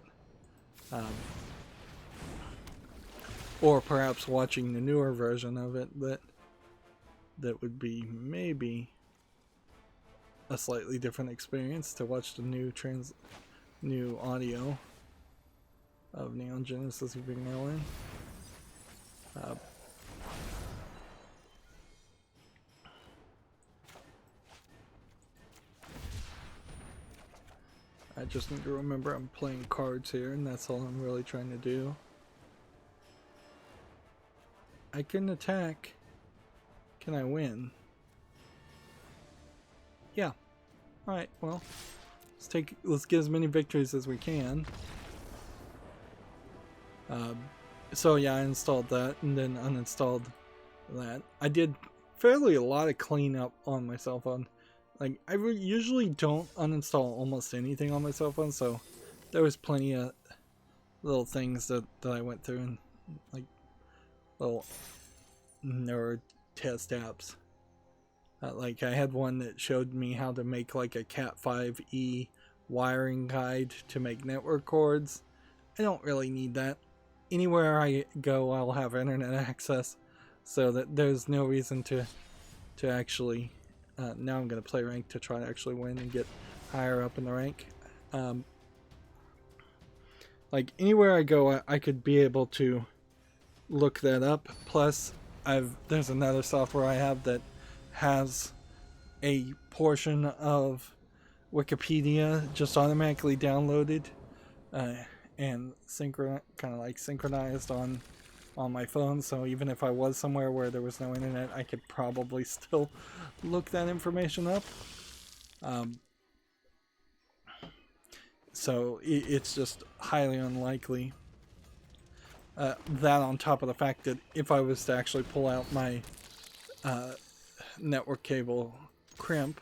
Or perhaps watching the newer version of it that would be maybe a slightly different experience to watch the new audio of Neon Genesis Evangelion. I just need to remember I'm playing cards here, and that's all I'm really trying to do. I can attack. Can I win? Yeah. Alright, well, let's get as many victories as we can. So yeah, I installed that and then uninstalled that. I did fairly a lot of cleanup on my cell phone. Like, I usually don't uninstall almost anything on my cell phone, so there was plenty of little things that I went through, and like little nerd test apps. Like, I had one that showed me how to make like a Cat5e wiring guide to make network cords. I don't really need that. Anywhere I go, I'll have internet access, so that there's no reason to actually. Now I'm going to play rank to try to actually win and get higher up in the rank. Like, anywhere I go, I could be able to look that up. Plus, there's another software I have that has a portion of Wikipedia just automatically downloaded and kind of like synchronized on my phone, so even if I was somewhere where there was no internet, I could probably still look that information up. So it's just highly unlikely. That on top of the fact that if I was to actually pull out my network cable crimp,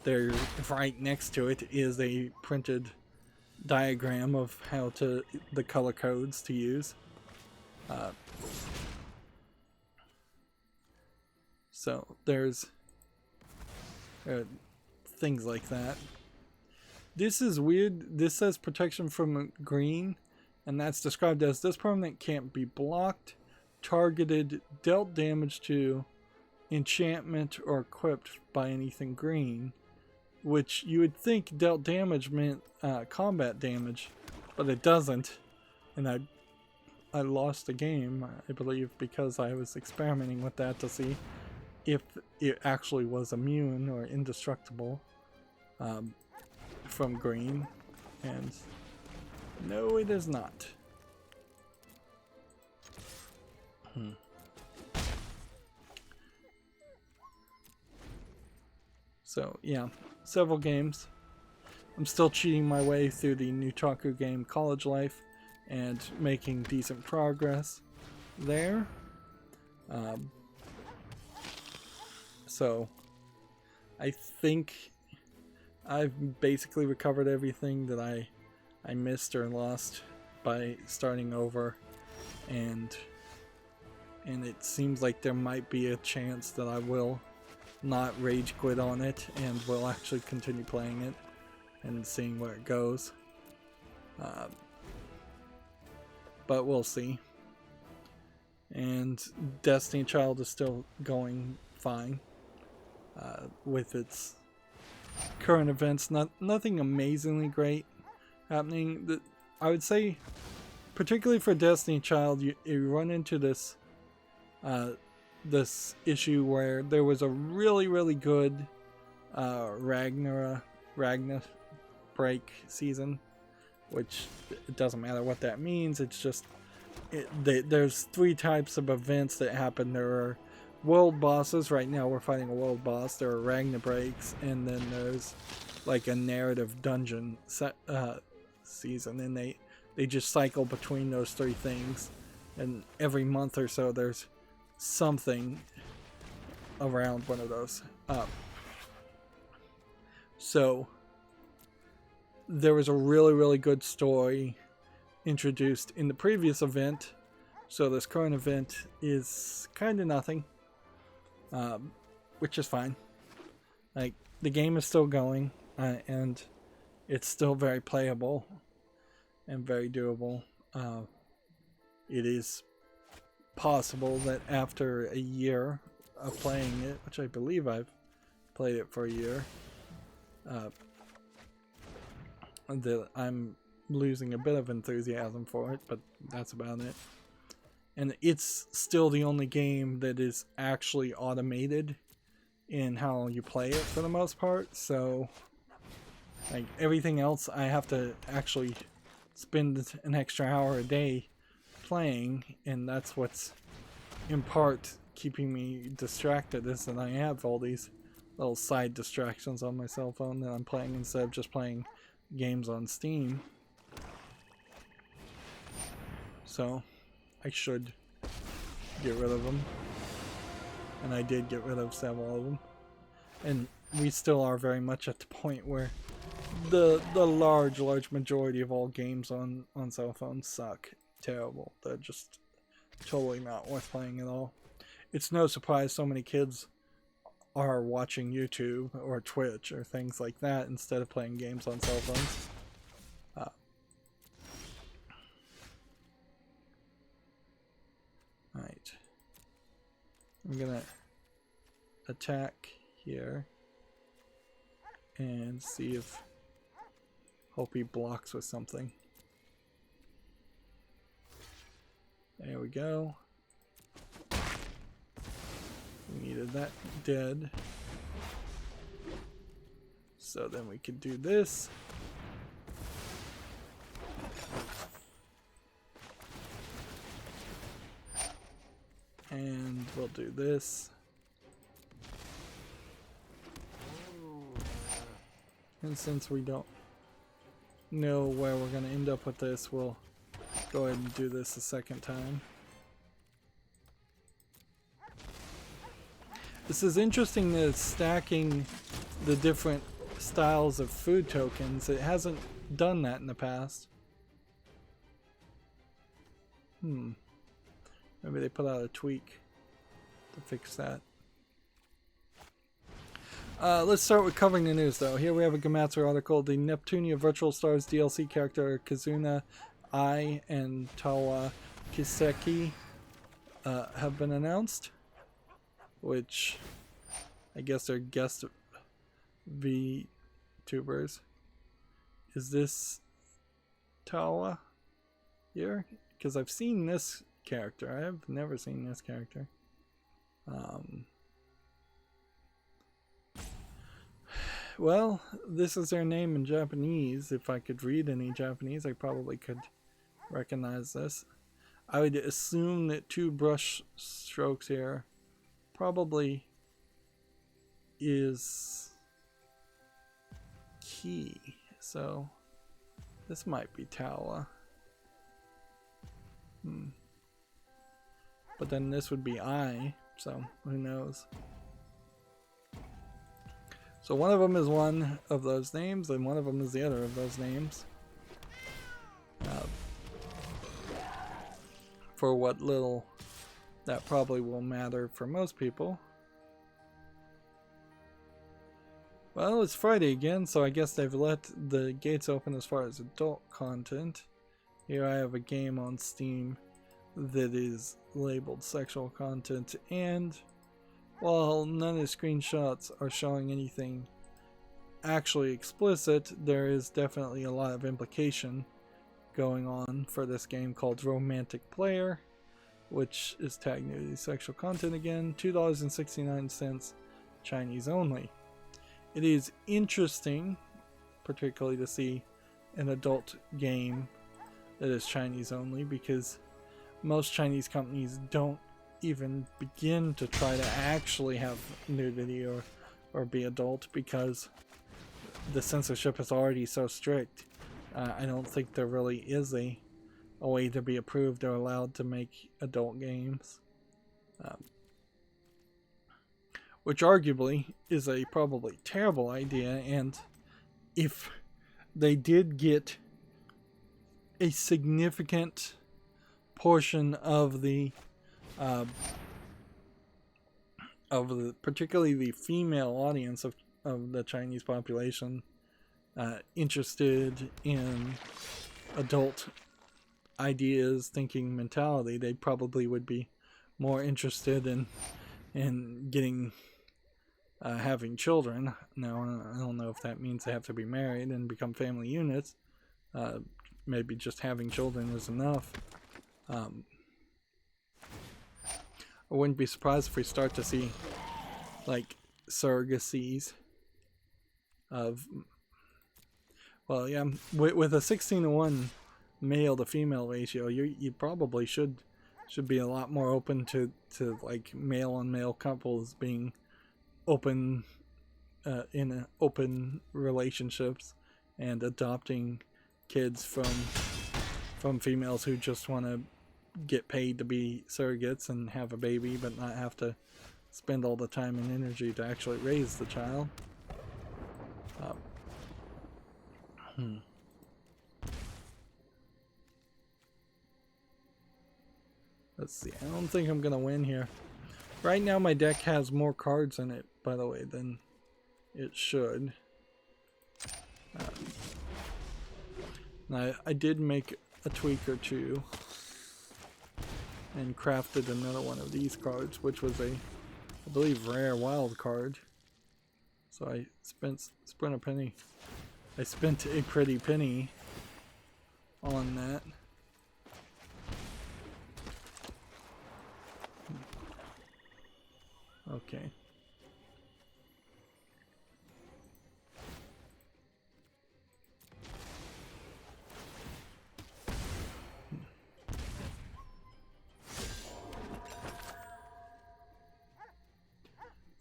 there right next to it is a printed diagram of the color codes to use. So there's things like that. This is weird. This says protection from green, and that's described as this permanent can't be blocked, targeted, dealt damage to, enchantment, or equipped by anything green, which you would think dealt damage meant combat damage, but it doesn't. And I lost the game, I believe, because I was experimenting with that to see if it actually was immune or indestructible from green, and no, it is not. So yeah, several games. I'm still cheating my way through the Nutaku game College Life and making decent progress there. So I think I've basically recovered everything that I missed or lost by starting over, and it seems like there might be a chance that I will not rage quit on it and will actually continue playing it and seeing where it goes. But we'll see. And Destiny Child is still going fine with its current events. Nothing amazingly great happening. I would say, particularly for Destiny Child, you run into this this issue where there was a really good Ragnar break season, which it doesn't matter what that means. It's just there's 3 types of events that happen. There are world bosses. Right now we're fighting a world boss. There are Ragnar breaks, and then there's like a narrative dungeon season, and they just cycle between those 3 things, and every month or so there's something around one of those. So there was a really good story introduced in the previous event, so this current event is kind of nothing, which is fine. Like, the game is still going, and it's still very playable and very doable. It is possible that after a year of playing it, which I believe I've played it for a year, that I'm losing a bit of enthusiasm for it, but that's about it. And it's still the only game that is actually automated in how you play it for the most part, so like everything else I have to actually spend an extra hour a day playing, and that's what's in part keeping me distracted, is that I have all these little side distractions on my cell phone that I'm playing instead of just playing games on Steam. So I should get rid of them, and I did get rid of several of them, and we still are very much at the point where the large majority of all games on cell phones suck. Terrible. They're just totally not worth playing at all. It's no surprise so many kids are watching YouTube or Twitch or things like that instead of playing games on cell phones. Right. I'm gonna attack here and see if hope he blocks with something. There we go. We needed that dead. So then we could do this. And we'll do this. And since we don't know where we're going to end up with this, we'll go ahead and do this a second time. This is interesting that it's stacking the different styles of food tokens. It hasn't done that in the past. Maybe they put out a tweak to fix that. Let's start with covering the news, though. Here we have a Gematsu article. The Neptunia Virtual Stars DLC character Kazuna Ai and Tawa Kiseki have been announced, which I guess they're guest VTubers. Is this Tawa here? Because I've seen this character. I've never seen this character. Well, this is their name in Japanese. If I could read any Japanese, I probably could recognize this. I would assume that 2 brush strokes here probably is key. So this might be Tawa. But then this would be I, so who knows. So one of them is one of those names, and one of them is the other of those names. For what little that probably will matter for most people. Well, it's Friday again, so I guess they've let the gates open as far as adult content. Here I have a game on Steam that is labeled sexual content, and while none of the screenshots are showing anything actually explicit, there is definitely a lot of implication going on for this game called Romantic Player, which is tagged nudity sexual content again, $2.69, Chinese only. It is interesting, particularly to see an adult game that is Chinese only, because most Chinese companies don't even begin to try to actually have nudity or be adult, because the censorship is already so strict. I don't think there really is a way to be approved or allowed to make adult games, which arguably is a probably terrible idea. And if they did get a significant portion of the particularly the female audience of of the Chinese population interested in adult ideas, thinking mentality, they probably would be more interested in getting having children. Now, I don't know if that means they have to be married and become family units. Maybe just having children is enough. I wouldn't be surprised if we start to see like surrogacies of, well, yeah, with a 16:1 male to female ratio, you probably should be a lot more open to like male on male couples being open in open relationships and adopting kids from females who just want to get paid to be surrogates and have a baby but not have to spend all the time and energy to actually raise the child. Let's see, I don't think I'm gonna win here. Right now my deck has more cards in it, by the way, than it should. Now, I did make a tweak or two and crafted another one of these cards, which was a, I believe, rare wild card. So I spent a penny. I spent a pretty penny on that. Okay.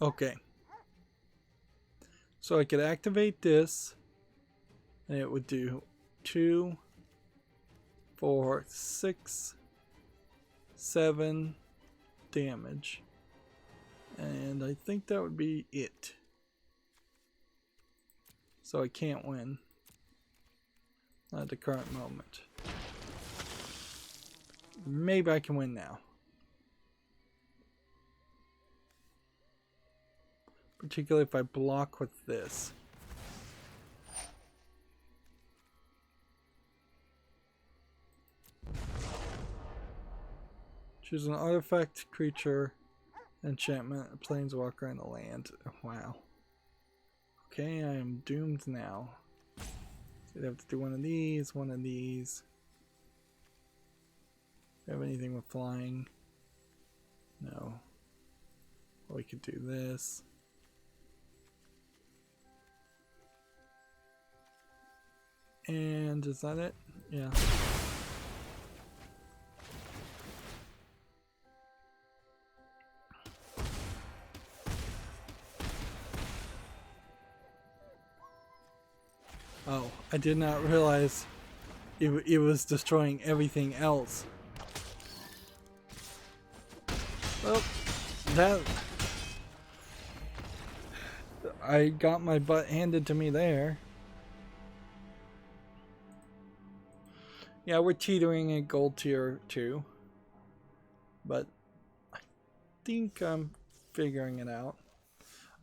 Okay. So I could activate this, and it would do 2, 4, 6, 7 damage. And I think that would be it. So I can't win. Not at the current moment. Maybe I can win now. Particularly if I block with this. Choose an artifact, creature, enchantment, a planeswalker, and a land. Wow. Okay, I am doomed now. So I'd have to do one of these, one of these. Do you have anything with flying? No. Well, we could do this. And is that it? Yeah. Oh, I did not realize it was destroying everything else. Well, that... I got my butt handed to me there. Yeah, we're teetering at gold tier 2. But I think I'm figuring it out.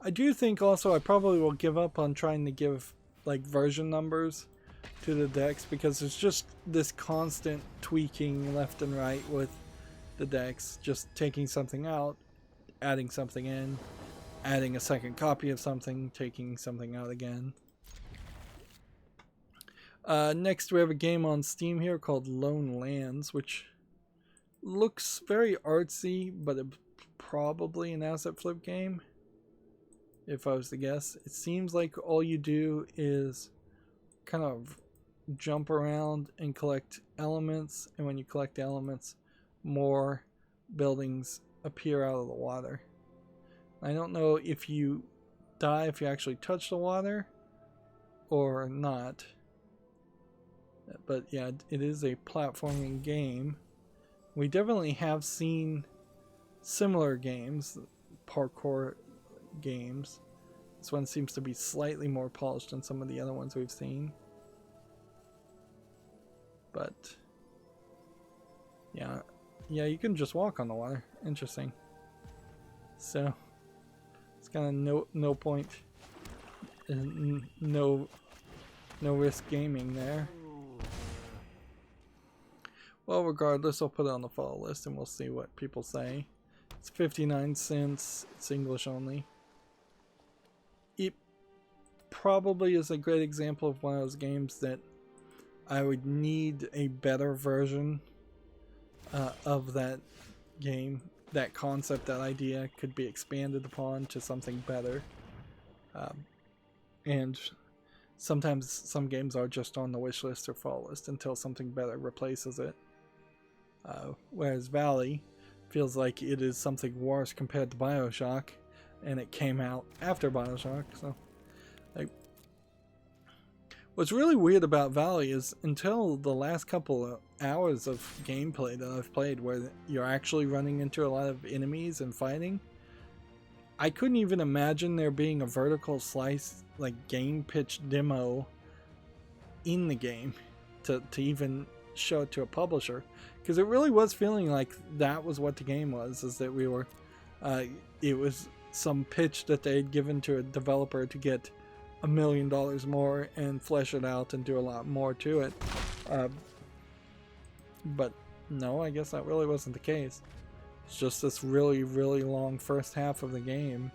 I do think also I probably will give up on trying to give like version numbers to the decks, because it's just this constant tweaking left and right with the decks, just taking something out, adding something in, adding a second copy of something, taking something out again. Next we have a game on Steam here called Lone Lands, which looks very artsy, but it's probably an asset flip game, if I was to guess. It seems like all you do is kind of jump around and collect elements, and when you collect elements, more buildings appear out of the water. I don't know if you die if you actually touch the water or not, but yeah, it is a platforming game. We definitely have seen similar games, parkour games. This one seems to be slightly more polished than some of the other ones we've seen. But yeah, you can just walk on the water. Interesting. So it's kind of no point no risk gaming there. Well, regardless, I'll put it on the follow list and we'll see what people say. It's 59 cents. It's English only. It probably is a great example of one of those games that I would need a better version of that game. That concept, that idea could be expanded upon to something better. And sometimes some games are just on the wish list or follow list until something better replaces it. Whereas Valley feels like it is something worse compared to BioShock, and it came out after BioShock. So, like, what's really weird about Valley is until the last couple of hours of gameplay that I've played, where you're actually running into a lot of enemies and fighting, I couldn't even imagine there being a vertical slice, like, game pitch demo in the game to even show it to a publisher, because it really was feeling like that was what the game was, is that we were it was some pitch that they had given to a developer to get $1 million more and flesh it out and do a lot more to it, but no, I guess that really wasn't the case. It's just this really long first half of the game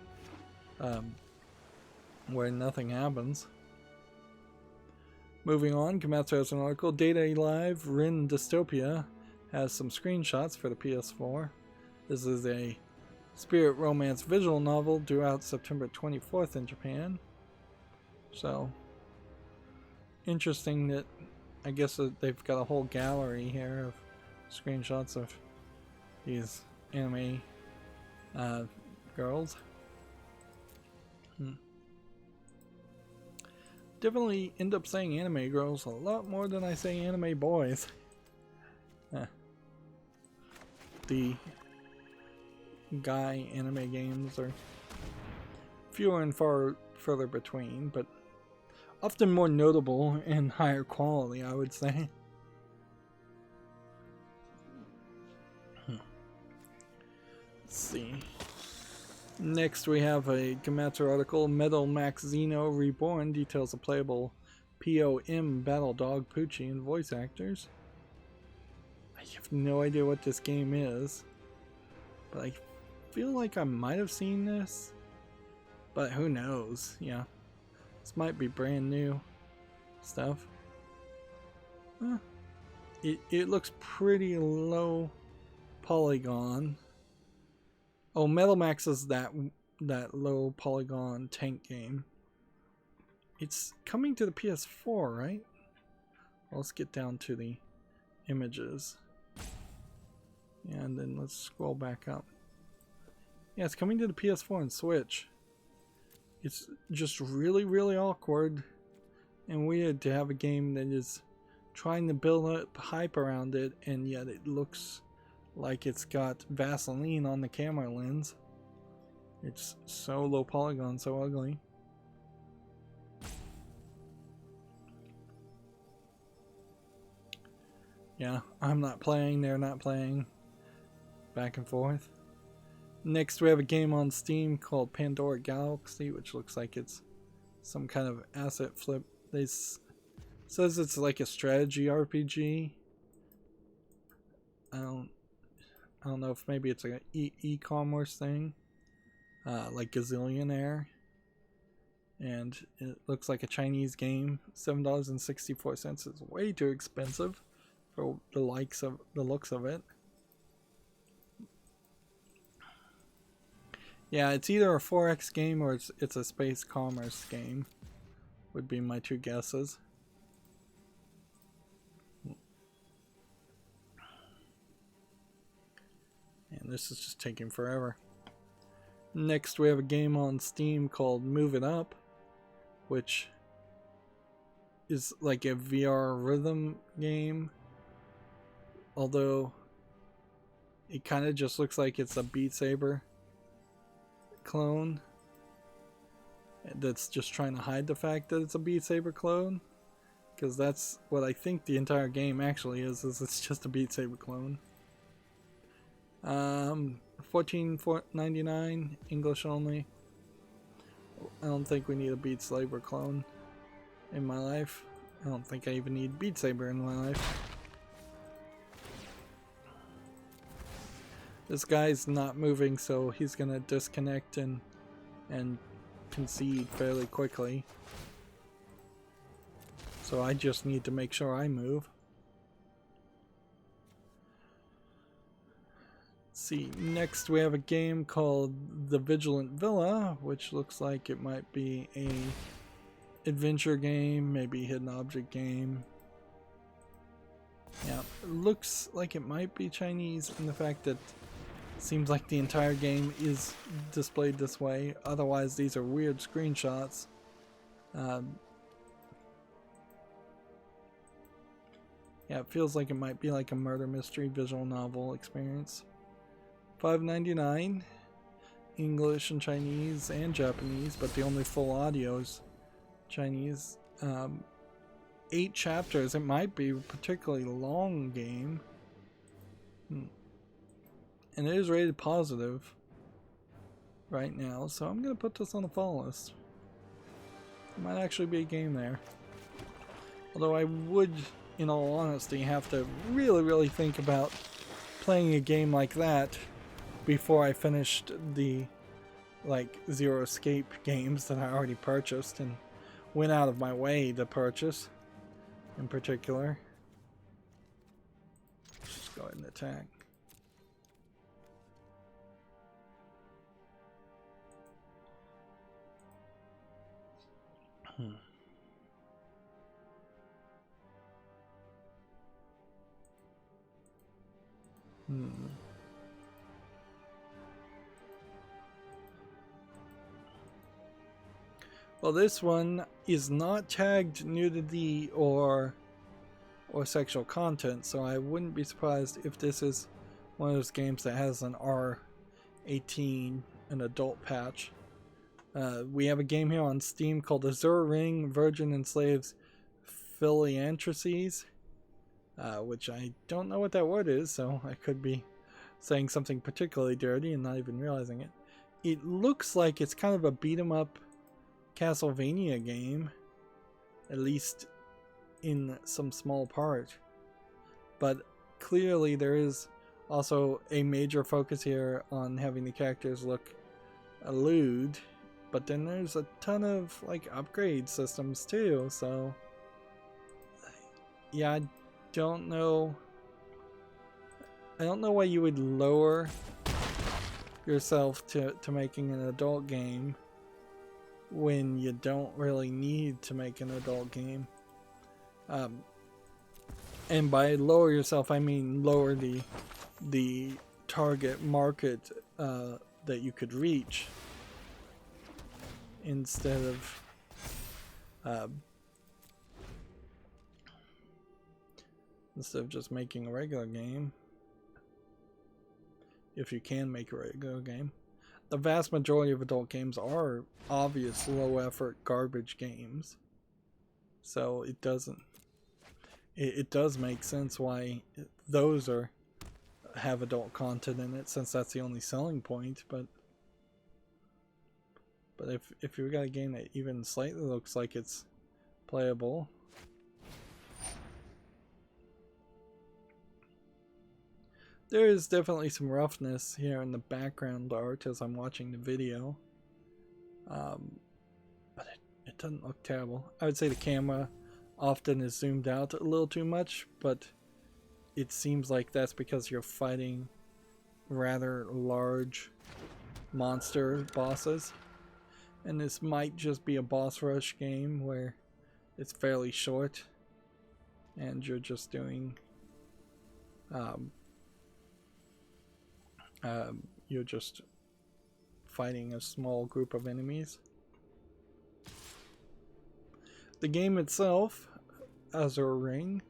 where nothing happens. Moving on, Komatsu has an article. Data Live Rin Dystopia has some screenshots for the PS4. This is a spirit romance visual novel due out September 24th in Japan. So, interesting that I guess that they've got a whole gallery here of screenshots of these anime girls. Definitely end up saying anime girls a lot more than I say anime boys. The guy anime games are fewer and far further between, but often more notable and higher quality, I would say. Let's see. Next we have a Komatsu article. Metal Max Xeno Reborn details a playable POM battle dog Poochie and voice actors. I have no idea what this game is, but I feel like I might have seen this, but who knows. Yeah, this might be brand new stuff. It looks pretty low polygon. Oh, Metal Max is that low polygon tank game. It's coming to the PS4, right? Well, let's get down to the images. And then let's scroll back up. Yeah, it's coming to the PS4 and Switch. It's just really awkward and weird to have a game that is trying to build up hype around it, and yet it looks like it's got Vaseline on the camera lens. It's so low polygon, so ugly. Yeah, I'm not playing, they're not playing. Back and forth. Next we have a game on Steam called Pandora Galaxy, which looks like it's some kind of asset flip. This says it's like a strategy RPG. I don't know if maybe it's like an e-commerce thing, like Gazillionaire, and it looks like a Chinese game. $7.64 is way too expensive for the looks of it. Yeah, it's either a 4X game or it's a space commerce game, would be my two guesses. And this is just taking forever. Next we have a game on Steam called Move It Up, which is like a VR rhythm game, although it kind of just looks like it's a Beat Saber clone that's just trying to hide the fact that it's a Beat Saber clone, because that's what I think the entire game actually is it's just a Beat Saber clone. $14.99 English only. I don't think we need a Beat Saber clone in my life. I don't think I even need Beat Saber in my life. This guy's not moving, so he's gonna disconnect and concede fairly quickly. So I just need to make sure I move. Let's see, next we have a game called The Vigilant Villa, which looks like it might be a adventure game, maybe hidden object game. Yeah, it looks like it might be Chinese in the fact that it seems like the entire game is displayed this way. Otherwise, these are weird screenshots. Yeah, it feels like it might be like a murder mystery visual novel experience. $5.99, English and Chinese and Japanese, but the only full audio is Chinese. 8 chapters. It might be a particularly long game. And it is rated positive right now, so I'm going to put this on the follow list. There might actually be a game there. Although I would, in all honesty, have to really think about playing a game like that before I finished the Zero Escape games that I already purchased and went out of my way to purchase in particular. Let's just go ahead and attack. Well, this one is not tagged nudity or sexual content, so I wouldn't be surprised if this is one of those games that has an R18, an adult patch. We have a game here on Steam called Azure Ring Virgin Enslaves Philianthropes, which I don't know what that word is, so I could be saying something particularly dirty and not even realizing it. It looks like it's kind of a beat-em-up Castlevania game, at least in some small part. But clearly there is also a major focus here on having the characters look lewd, but then there's a ton of upgrade systems too, so yeah, I don't know why you would lower yourself to making an adult game when you don't really need to make an adult game. And by lower yourself, I mean lower the target market that you could reach, instead of just making a regular game. If you can make a regular game. The vast majority of adult games are obvious low effort garbage games. So it does make sense why those have adult content in it, since that's the only selling point, but if you've got a game that even slightly looks like it's playable, there is definitely some roughness here in the background art as I'm watching the video. But it doesn't look terrible. I would say the camera often is zoomed out a little too much, but it seems like that's because you're fighting rather large monster bosses. And this might just be a boss rush game where it's fairly short and you're just doing you're just fighting a small group of enemies. The game itself, Azure Ring,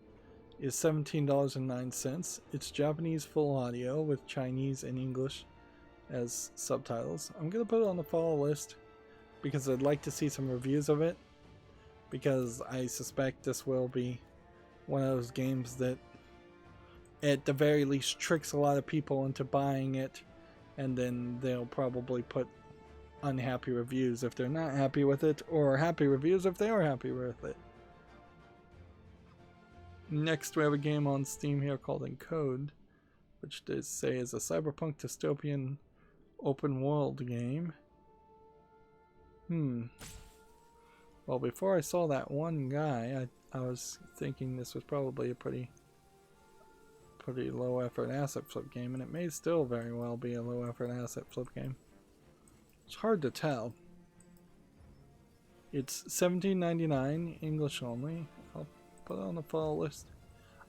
is $17.09. It's Japanese full audio with Chinese and English as subtitles. I'm going to put it on the follow list because I'd like to see some reviews of it, because I suspect this will be one of those games that at the very least tricks a lot of people into buying it, and then they'll probably put unhappy reviews if they're not happy with it, or happy reviews if they are happy with it. Next, we have a game on Steam here called Encode, which they say is a cyberpunk dystopian open world game. Well, before I saw that one guy, I was thinking this was probably a pretty low effort asset flip game, and it may still very well be a low effort asset flip game. It's hard to tell. It's $17.99, English only. I'll put it on the follow list.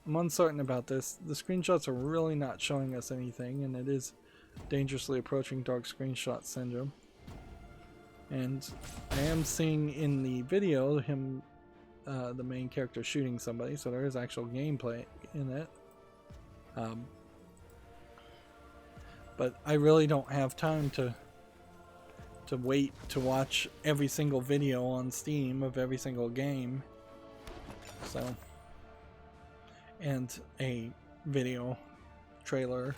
I'm uncertain about this. The screenshots are really not showing us anything, and it is dangerously approaching dark screenshot syndrome. And I am seeing in the video him, the main character, shooting somebody, so there is actual gameplay in it. But I really don't have time to wait to watch every single video on Steam of every single game. So, and a video trailer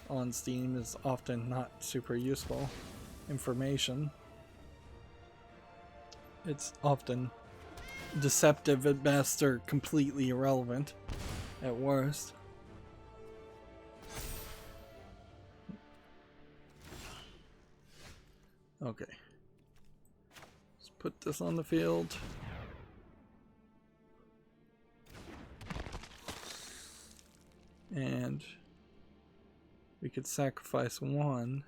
on Steam is often not super useful information. It's often deceptive at best or completely irrelevant at worst. Okay. Let's put this on the field. And we could sacrifice one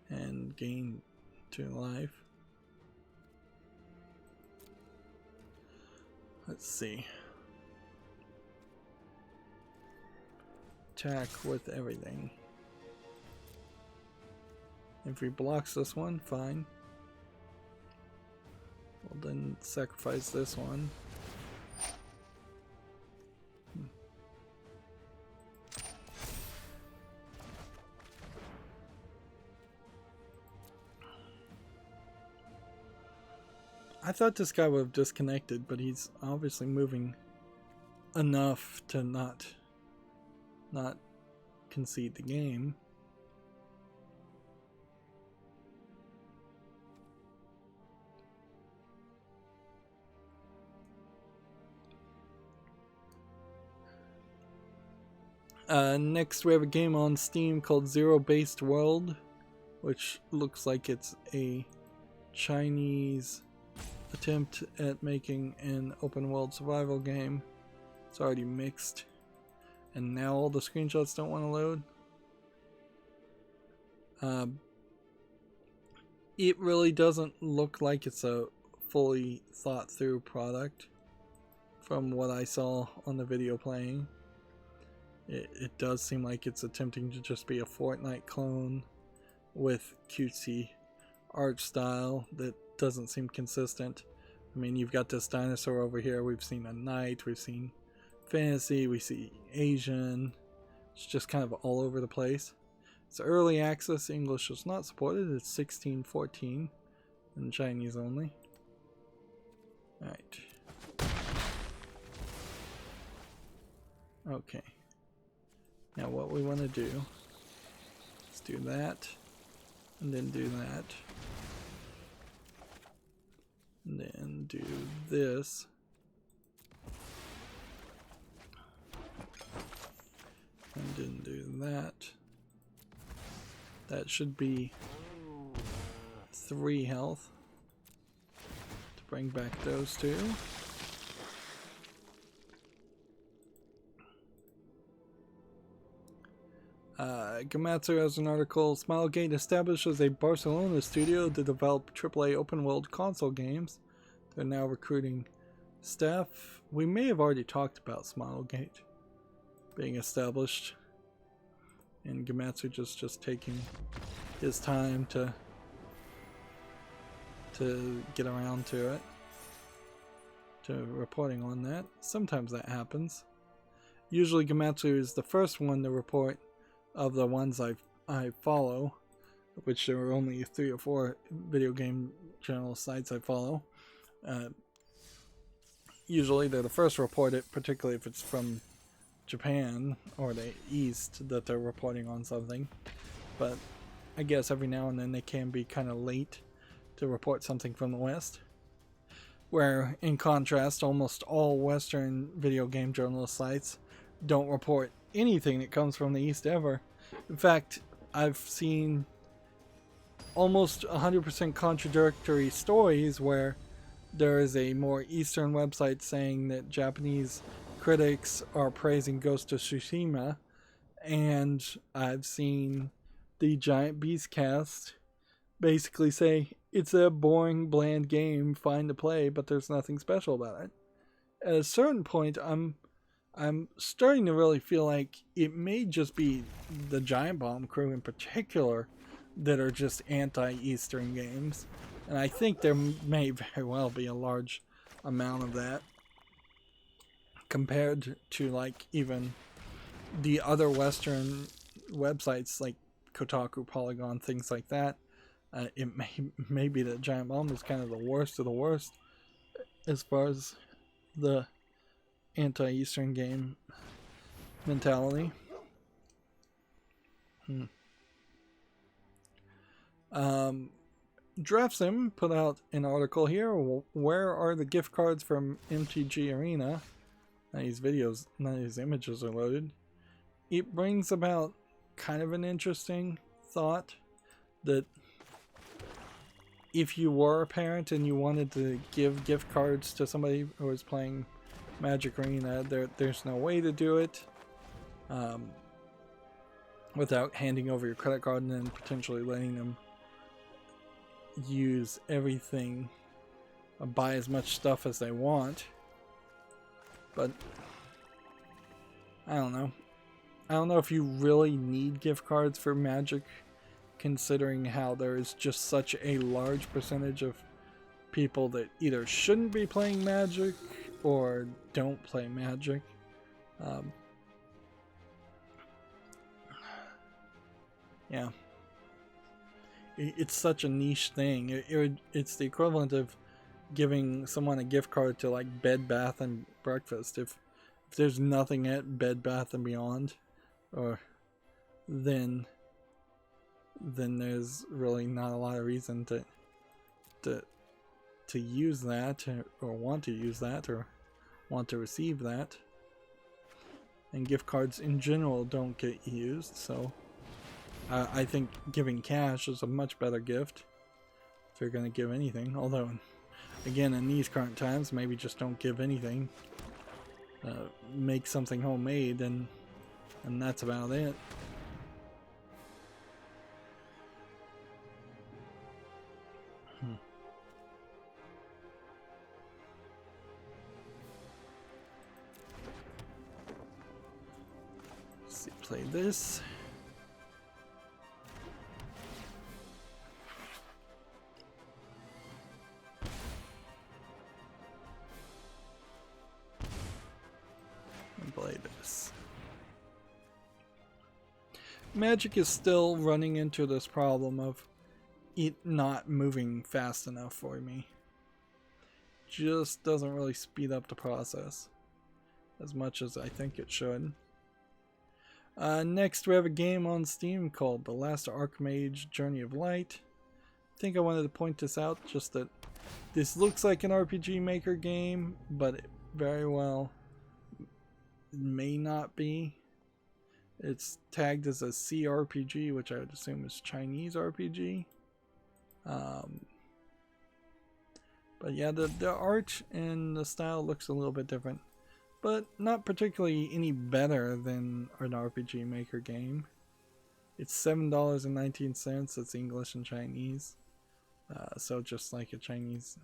and gain 2 life. Let's see. Attack with everything. If he blocks this one, fine. We'll then sacrifice this one. I thought this guy would have disconnected, but he's obviously moving enough to not concede the game. Next we have a game on Steam called Zero Based World, which looks like it's a Chinese attempt at making an open world survival game. It's already mixed, and now all the screenshots don't want to load. It really doesn't look like it's a fully thought through product from what I saw on the video playing. It does seem like it's attempting to just be a Fortnite clone with cutesy art style that doesn't seem consistent. I mean, you've got this dinosaur over here. We've seen a knight, we've seen fantasy, we see Asian. It's just kind of all over the place. It's early access. English is not supported. It's 1614 and Chinese only. Alright. Okay. Now what we want to do is do that, and then do that, and then do this, and then do that. That should be 3 health to bring back those 2. Gamatsu has an article. Smilegate establishes a Barcelona studio to develop AAA open world console games. They're now recruiting staff. We may have already talked about Smilegate being established, and Gamatsu just taking his time to get around to it, to reporting on that. Sometimes that happens. Usually Gamatsu is the first one to report of the ones I follow, which there are only 3 or 4 video game channel sites I follow. Usually they're the first to report it, particularly if it's from Japan or the East that they're reporting on something. But I guess every now and then they can be kind of late to report something from the West. Where, in contrast, almost all Western video game journalist sites don't report anything that comes from the East ever. In fact, I've seen almost 100% contradictory stories where there is a more Eastern website saying that Japanese critics are praising Ghost of Tsushima, and I've seen the Giant Beast cast basically say it's a boring, bland game, fine to play, but there's nothing special about it. At a certain point, I'm starting to really feel like it may just be the Giant Bomb crew in particular that are just anti-Eastern games. And I think there may very well be a large amount of that compared to like even the other Western websites like Kotaku, Polygon, things like that. It may be that Giant Bomb is kind of the worst of the worst as far as the anti-Eastern game mentality. DraftSim put out an article here. Where are the gift cards from MTG Arena? None of these videos, none of these images are loaded. It brings about kind of an interesting thought that if you were a parent and you wanted to give gift cards to somebody who was playing Magic Arena, there's no way to do it without handing over your credit card and then potentially letting them use everything, buy as much stuff as they want. But I don't know. I don't know if you really need gift cards for Magic, considering how there is just such a large percentage of people that either shouldn't be playing Magic or don't play Magic. Yeah. It's such a niche thing. It's the equivalent of giving someone a gift card to like Bed Bath and Breakfast. If there's nothing at Bed Bath and Beyond, or then there's really not a lot of reason to use that or want to use that or want to receive that. And gift cards in general don't get used, so I think giving cash is a much better gift if you're going to give anything. Although, again, in these current times, maybe just don't give anything. Make something homemade, and that's about it. Let's see, play this. Play this. Magic is still running into this problem of it not moving fast enough for me. Just doesn't really speed up the process as much as I think it should. Next we have a game on Steam called The Last Archmage Journey of Light. I think I wanted to point this out, just that this looks like an RPG Maker game, but it very well may not be. It's tagged as a CRPG, which I would assume is Chinese RPG. But yeah, the art and the style looks a little bit different, but not particularly any better than an RPG Maker game. It's $7.19. It's English and Chinese, so just like a Chinese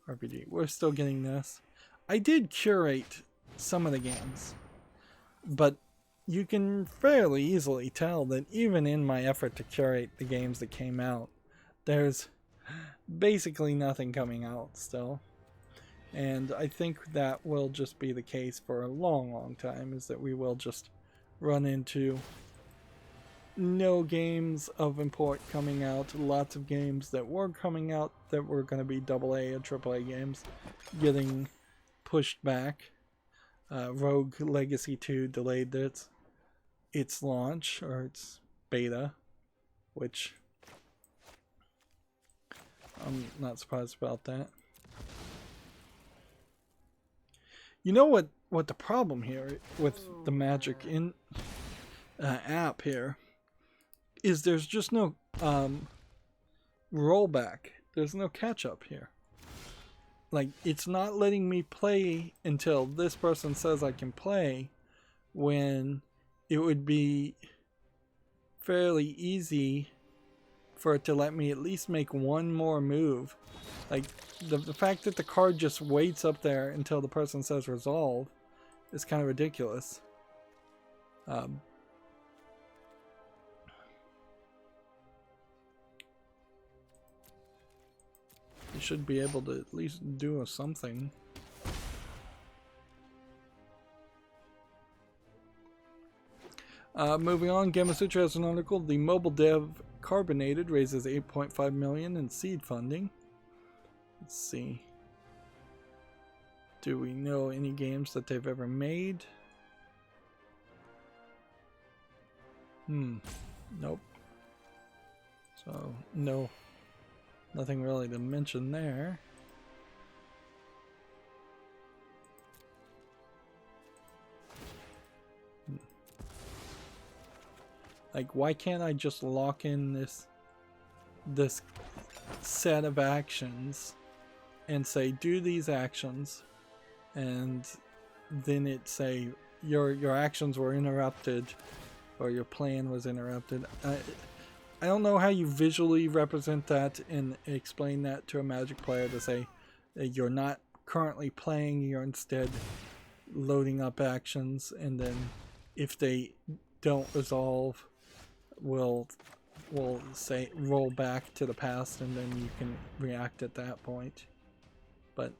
RPG. We're still getting this. I did curate some of the games, but you can fairly easily tell that even in my effort to curate the games that came out, there's basically nothing coming out still. And I think that will just be the case for a long time, is that we will just run into no games of import coming out. Lots of games that were coming out that were going to be AA and AAA games getting pushed back. Rogue Legacy 2 delayed its launch, or its beta, which I'm not surprised about that. You know what the problem here with the Magic in app here is there's just no rollback. There's no catch up here. Like, it's not letting me play until this person says I can play, when it would be fairly easy for it to let me at least make one more move. Like, the fact that the card just waits up there until the person says resolve is kind of ridiculous. You should be able to at least do something. Moving on, Gamasutra has an article. The mobile dev Carbonated raises $8.5 million in seed funding. Let's see. Do we know any games that they've ever made? Nope. So, no. Nothing really to mention there. Like, why can't I just lock in this set of actions and say do these actions, and then it say your actions were interrupted or your plan was interrupted? I don't know how you visually represent that and explain that to a Magic player, to say you're not currently playing, you're instead loading up actions, and then if they don't resolve, we'll say roll back to the past, and then you can react at that point. But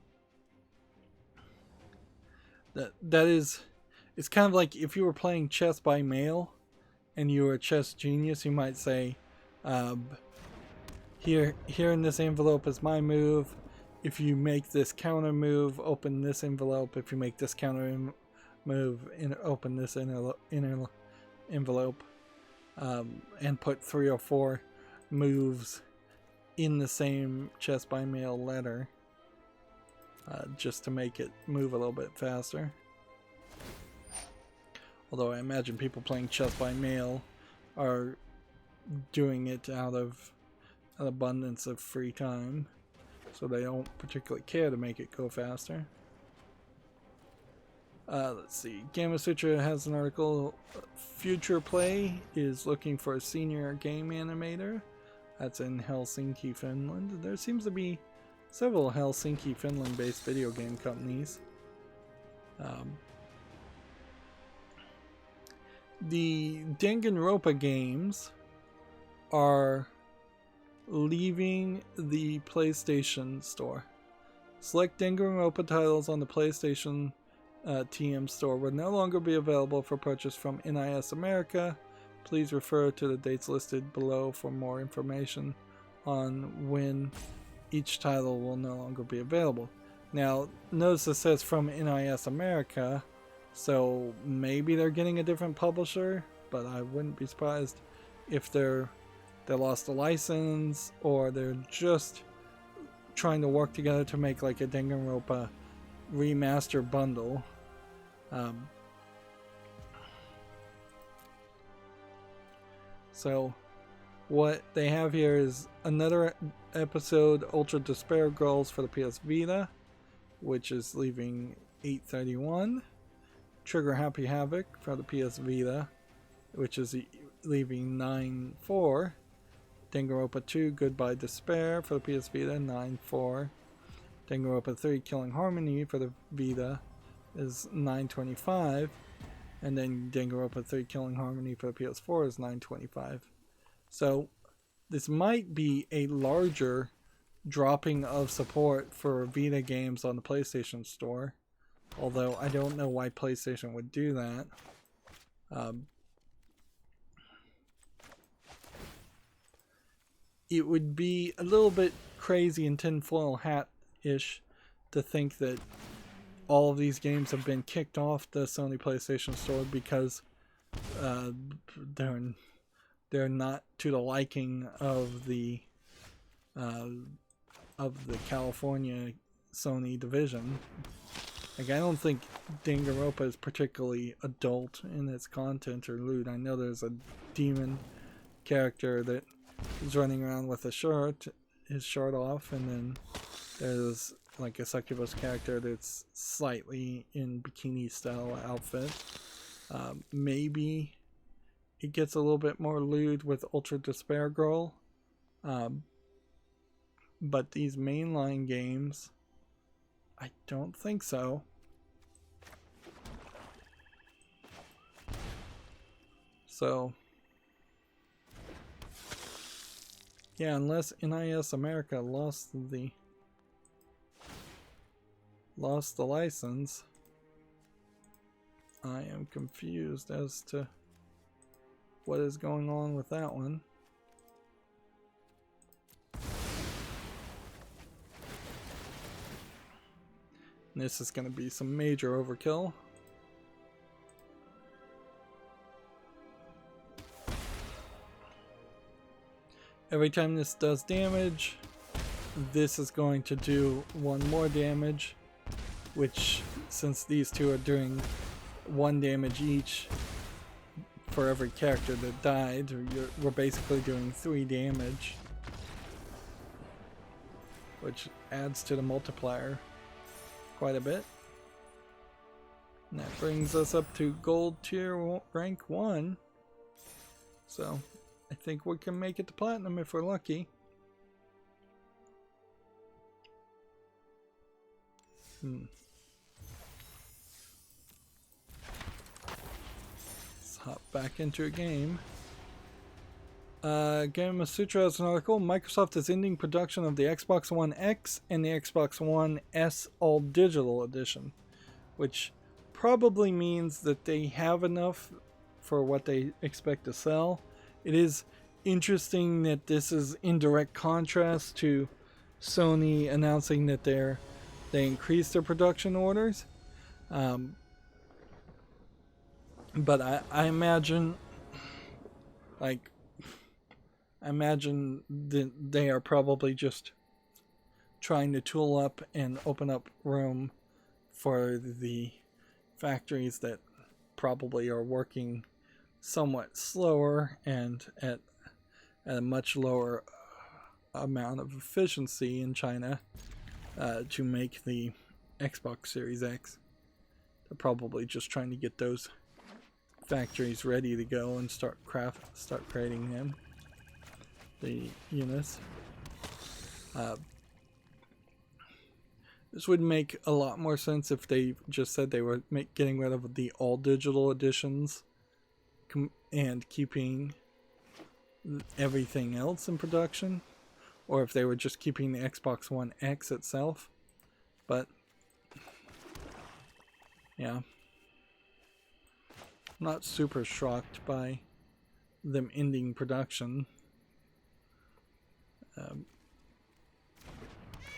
that is, it's kind of like if you were playing chess by mail and you were a chess genius, you might say, here in this envelope is my move. If you make this counter move, open this envelope. If you make this counter move, open this inner envelope. And put 3 or 4 moves in the same chess by mail letter, just to make it move a little bit faster. Although I imagine people playing chess by mail are doing it out of an abundance of free time, so they don't particularly care to make it go faster. Let's see. Gamasutra has an article. Future Play is looking for a senior game animator. That's in Helsinki, Finland. There seems to be several Helsinki, Finland-based video game companies. The Danganronpa games are leaving the PlayStation Store. Select Danganronpa titles on the PlayStation TM Store will no longer be available for purchase from NIS America. Please refer to the dates listed below for more information on when each title will no longer be available. Now, notice it says from NIS America, so maybe they're getting a different publisher, but I wouldn't be surprised if they lost a license, or they're just trying to work together to make like a Danganronpa remaster bundle. So what they have here is another episode, Ultra Despair Girls, for the PS Vita, which is leaving 8/31. Trigger Happy Havoc for the PS Vita, which is leaving 9/4. Danganronpa 2 Goodbye Despair for the PS Vita, 9/4. Danganronpa 3 Killing Harmony for the Vita is 9/25. And then Danganronpa 3 Killing Harmony for the PS4 is 9/25. So this might be a larger dropping of support for Vita games on the PlayStation Store. Although I don't know why PlayStation would do that. It would be a little bit crazy and tinfoil hat-ish to think that all of these games have been kicked off the Sony PlayStation Store because they're they're not to the liking of the California Sony division. Like, I don't think Danganronpa is particularly adult in its content or lewd. I know there's a demon character that is running around with his shirt off, and then there's like a succubus character that's slightly in bikini style outfit. Maybe it gets a little bit more lewd with Ultra Despair Girl. But these mainline games, I don't think so. So, yeah, unless NIS America lost the license, I am confused as to what is going on with that one. This is going to be some major overkill. Every time this does damage, this is going to do 1 more damage, which, since these two are doing 1 damage each for every character that died, we're basically doing 3 damage, which adds to the multiplier quite a bit. And that brings us up to gold tier rank 1. So I think we can make it to platinum if we're lucky. Let's hop back into a game. Game Sutra has an article. Microsoft is ending production of the Xbox One X and the Xbox One S All Digital Edition, which probably means that they have enough for what they expect to sell. It is interesting that this is in direct contrast to Sony announcing that they increased their production orders. But I imagine, like, that they are probably just trying to tool up and open up room for the factories that probably are working somewhat slower and at a much lower amount of efficiency in China to make the Xbox Series X. They're probably just trying to get those factories ready to go and start creating them. The units. This would make a lot more sense if they just said they were getting rid of the all digital editions and keeping everything else in production, or if they were just keeping the Xbox One X itself. But yeah, I'm not super shocked by them ending production.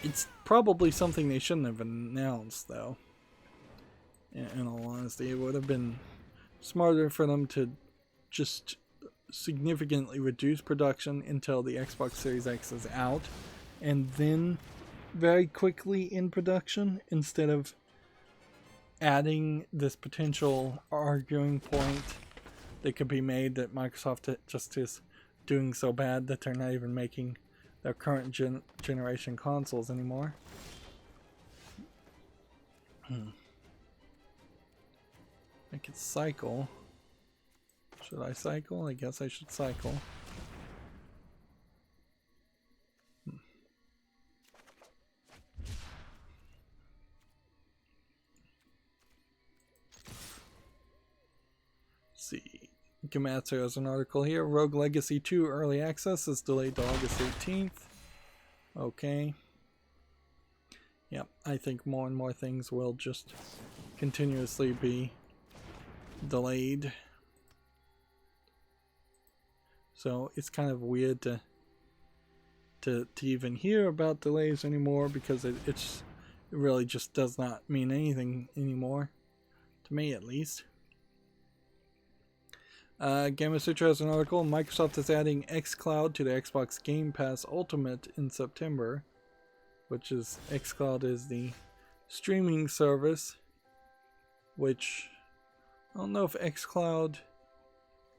It's probably something they shouldn't have announced, though. In all honesty, it would have been smarter for them to just significantly reduce production until the Xbox Series X is out, and then very quickly in production, instead of adding this potential arguing point that could be made that Microsoft just is doing so bad that they're not even making their current generation consoles anymore. I could cycle. Should I cycle? I guess I should cycle. See. Gamatsu has an article here. Rogue Legacy 2 Early Access is delayed to August 18th. Okay. Yep, I think more and more things will just continuously be delayed. So it's kind of weird to even hear about delays anymore, because it really just does not mean anything anymore, to me at least. Gamma Sutra has an article. Microsoft is adding xCloud to the Xbox Game Pass Ultimate in September, which is xCloud is the streaming service, which I don't know if xCloud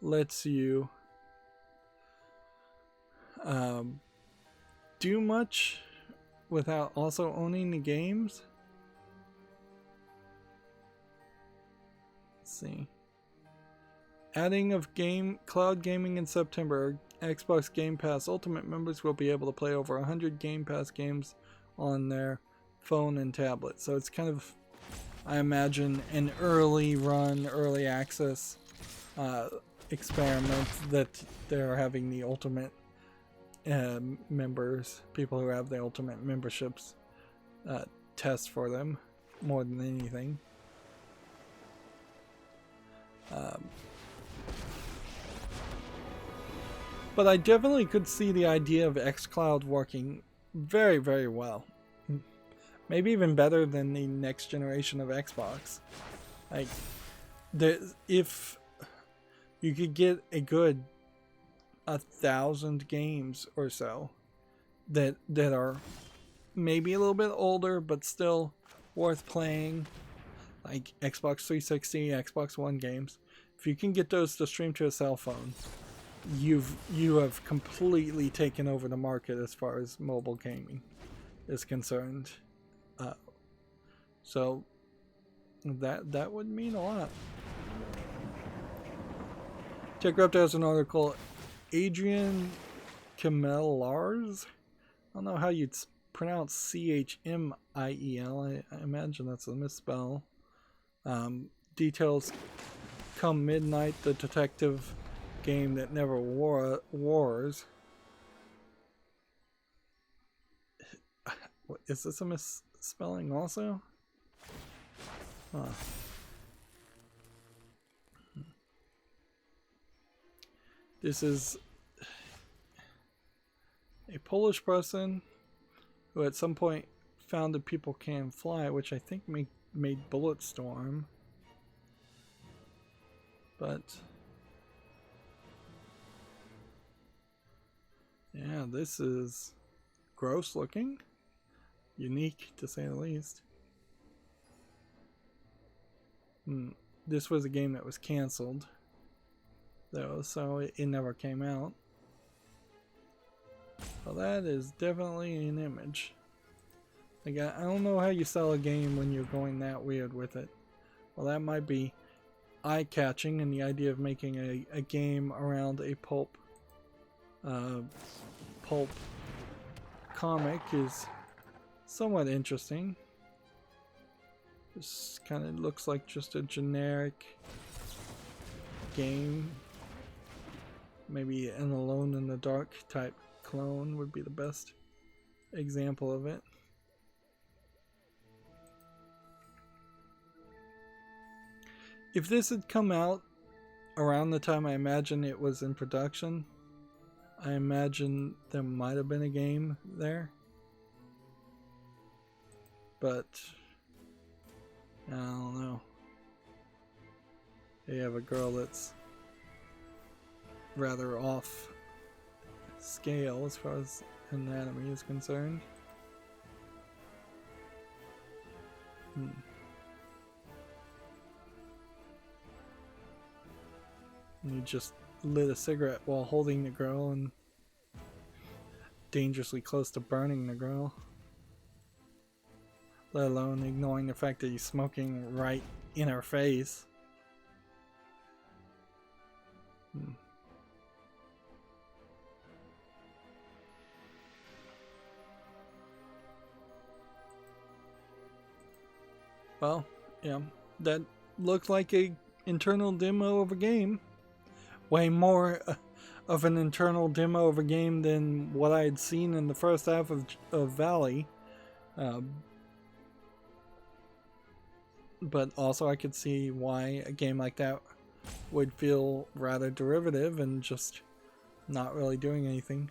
lets you do much without also owning the games. Let's see. Adding of cloud gaming in September, Xbox Game Pass Ultimate members will be able to play over 100 Game Pass games on their phone and tablet. So it's kind of, I imagine, an early run, early access experiment that they're having the Ultimate members, people who have the Ultimate memberships, test for them more than anything. But I definitely could see the idea of xCloud working very, very well. Maybe even better than the next generation of Xbox. Like, if you could get a good 1,000 games or so that are maybe a little bit older but still worth playing, like Xbox 360, Xbox One games, if you can get those to stream to a cell phone, you have completely taken over the market as far as mobile gaming is concerned. So that would mean a lot. TechRaptor has an article. Adrian Camellars, I don't know how you'd pronounce CHMIEL. I imagine that's a misspell. Details come midnight. The detective game that never wars. What, is this a misspelling also? Huh. This is a Polish person who at some point founded People Can Fly, which I think made Bulletstorm. But yeah, this is gross looking, unique to say the least. This was a game that was canceled though, so it never came out. Well, that is definitely an image. Like, I don't know how you sell a game when you're going that weird with it. Well, that might be eye-catching, and the idea of making a game around a pulp comic is somewhat interesting. This kind of looks like just a generic game. Maybe an Alone in the Dark type clone would be the best example of it. If this had come out around the time I imagine it was in production, I imagine there might have been a game there. But I don't know. You have a girl that's rather off scale as far as anatomy is concerned. And he just lit a cigarette while holding the girl and dangerously close to burning the girl. Let alone ignoring the fact that he's smoking right in her face. Well, yeah, that looked like a internal demo of a game. Way more of an internal demo of a game than what I had seen in the first half of Valley. But also I could see why a game like that would feel rather derivative and just not really doing anything.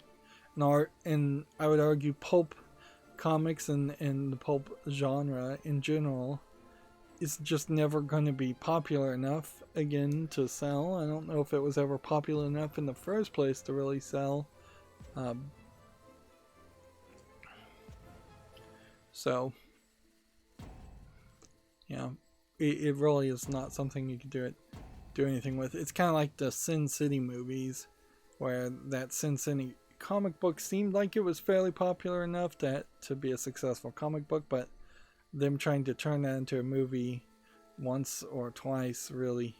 And I would argue pulp comics and the pulp genre in general it's just never going to be popular enough again to sell. I don't know if it was ever popular enough in the first place to really sell. So, yeah, it really is not something you can do anything with. It's kind of like the Sin City movies, where that Sin City comic book seemed like it was fairly popular enough to be a successful comic book, but them trying to turn that into a movie once or twice really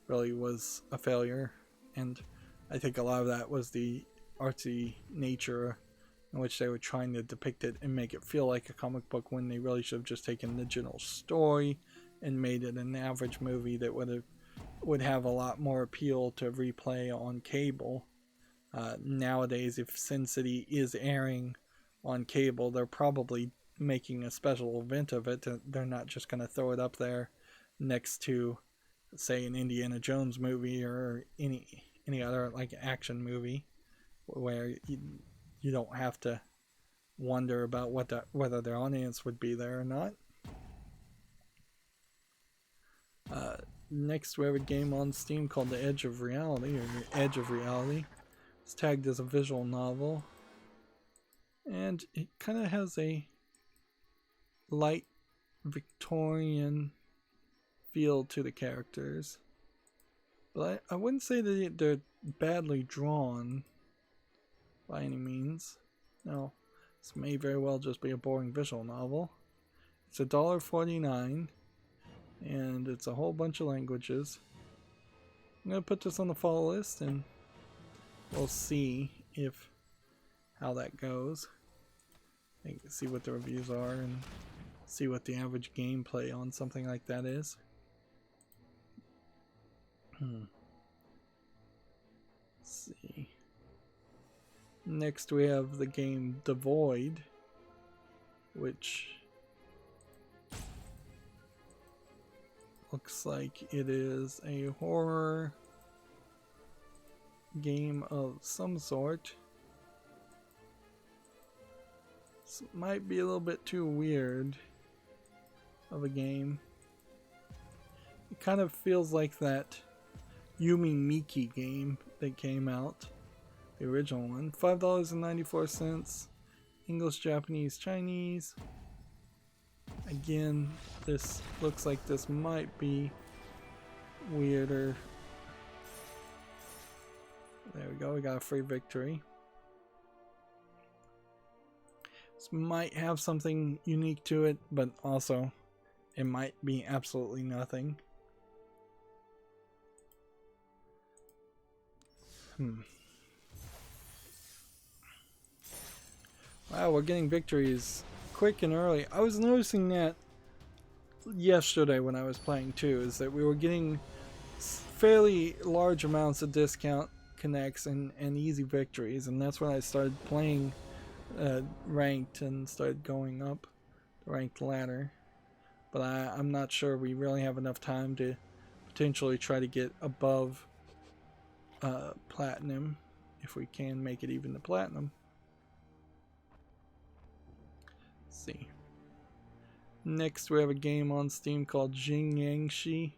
was a failure. And I think a lot of that was the artsy nature in which they were trying to depict it and make it feel like a comic book, when they really should have just taken the general story and made it an average movie that would have a lot more appeal to replay on cable. Nowadays, if Sin City is airing on cable, they're probably making a special event of it. They're not just going to throw it up there next to, say, an Indiana Jones movie or any other like action movie, where you don't have to wonder about whether their audience would be there or not. Next, we have a game on Steam called The Edge of Reality, or The Edge of Reality. It's tagged as a visual novel, and it kind of has a light Victorian feel to the characters, but I wouldn't say that they're badly drawn by any means. No, this may very well just be a boring visual novel. It's $1.49, and it's a whole bunch of languages. I'm going to put this on the fall list, and we'll see how that goes. I can see what the reviews are and see what the average gameplay on something like that is. Let's see. Next we have the game Devoid, which looks like it is a horror game of some sort. This might be a little bit too weird of a game. It kind of feels like that Yumi Miki game that came out, the original one. $5.94, English, Japanese, Chinese. Again, this looks like this might be weirder. There we go, we got a free victory. This might have something unique to it, but also it might be absolutely nothing. Wow, we're getting victories quick and early. I was noticing that yesterday when I was playing too, is that we were getting fairly large amounts of discount connects and easy victories, and that's when I started playing ranked and started going up the ranked ladder. But I'm not sure we really have enough time to potentially try to get above platinum, if we can make it even to platinum. Let's see. Next we have a game on Steam called Jiangshi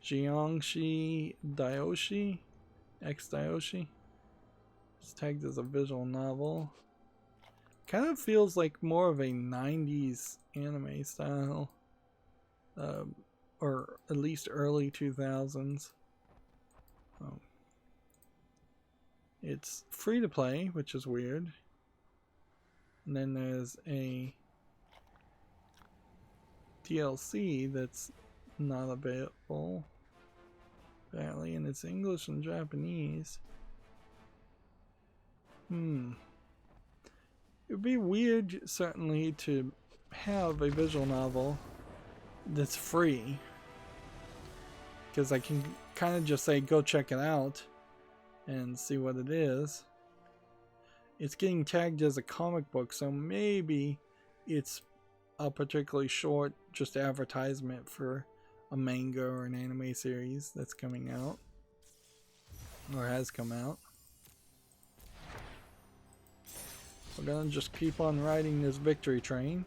Daioshi X Daioshi. It's tagged as a visual novel. Kind of feels like more of a 90s anime style, or at least early 2000s. It's free to play, which is weird. And then there's a DLC that's not available, apparently, and it's English and Japanese. It would be weird, certainly, to have a visual novel that's free, because I can kind of just say go check it out and see what it is. It's getting tagged as a comic book, so maybe it's a particularly short just advertisement for a manga or an anime series that's coming out or has come out. We're gonna just keep on riding this victory train.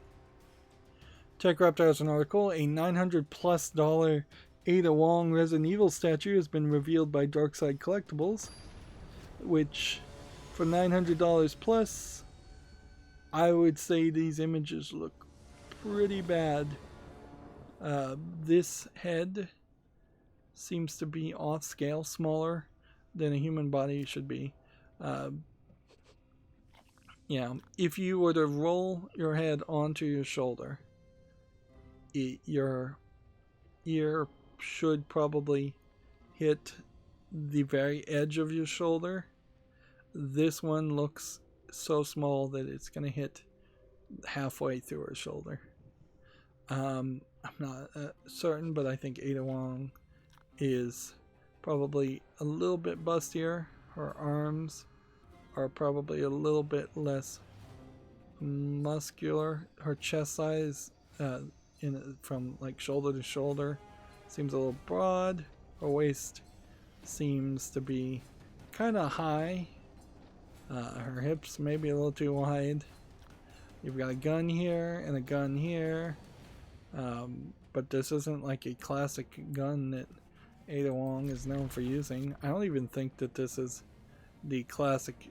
TechRaptor has an article. A $900+ Ada Wong Resident Evil statue has been revealed by Darkside Collectibles, which for $900 plus, I would say these images look pretty bad. This head seems to be off scale, smaller than a human body should be. Yeah, if you were to roll your head onto your shoulder, your ear should probably hit the very edge of your shoulder. This one looks so small that it's going to hit halfway through her shoulder. I'm not certain, but I think Ada Wong is probably a little bit bustier. Her arms are probably a little bit less muscular. Her chest size from like shoulder to shoulder seems a little broad. Her waist seems to be kind of high. Her hips maybe a little too wide. You've got a gun here and a gun here. But this isn't like a classic gun that Ada Wong is known for using. I don't even think that this is the classic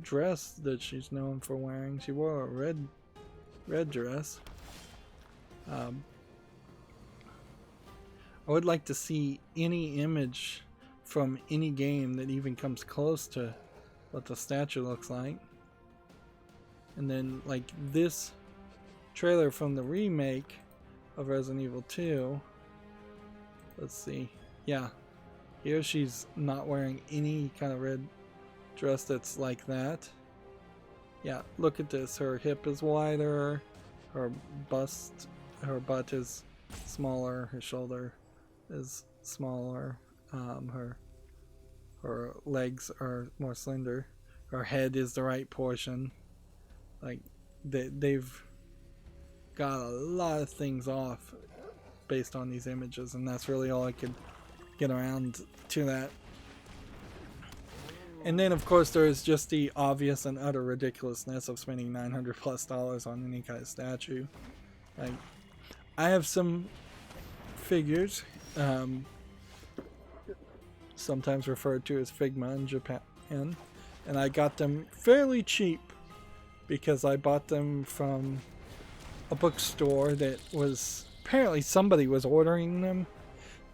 dress that she's known for wearing. She wore a red dress. I would like to see any image from any game that even comes close to what the statue looks like. And then like this trailer from the remake of Resident Evil 2. Let's see. Yeah. Here she's not wearing any kind of red dress that's like that. Yeah, look at this. Her hip is wider. Her butt is smaller. Her shoulder is smaller. Her legs are more slender. Her head is the right portion. Like they've got a lot of things off based on these images, and that's really all I could get around to that. And then of course there is just the obvious and utter ridiculousness of spending $900+ on any kind of statue. Like, I have some figures, sometimes referred to as Figma in Japan, and I got them fairly cheap because I bought them from a bookstore that was apparently somebody was ordering them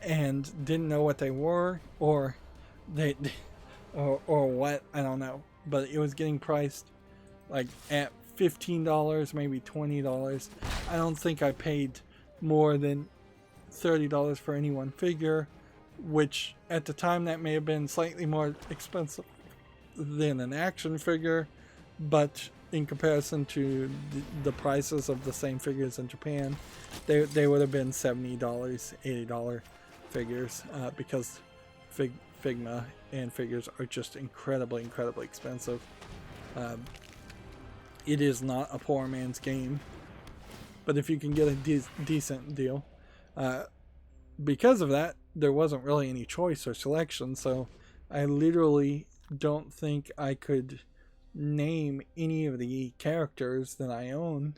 and didn't know what they were, or what, I don't know, but it was getting priced like at $15, maybe $20. I don't think I paid more than $30 for any one figure, which at the time that may have been slightly more expensive than an action figure, but in comparison to the prices of the same figures in Japan, they would have been $70, $80 figures, because Figma and figures are just incredibly expensive. It is not a poor man's game, but if you can get a decent deal, because of that, there wasn't really any choice or selection, so I literally don't think I could name any of the characters that I own.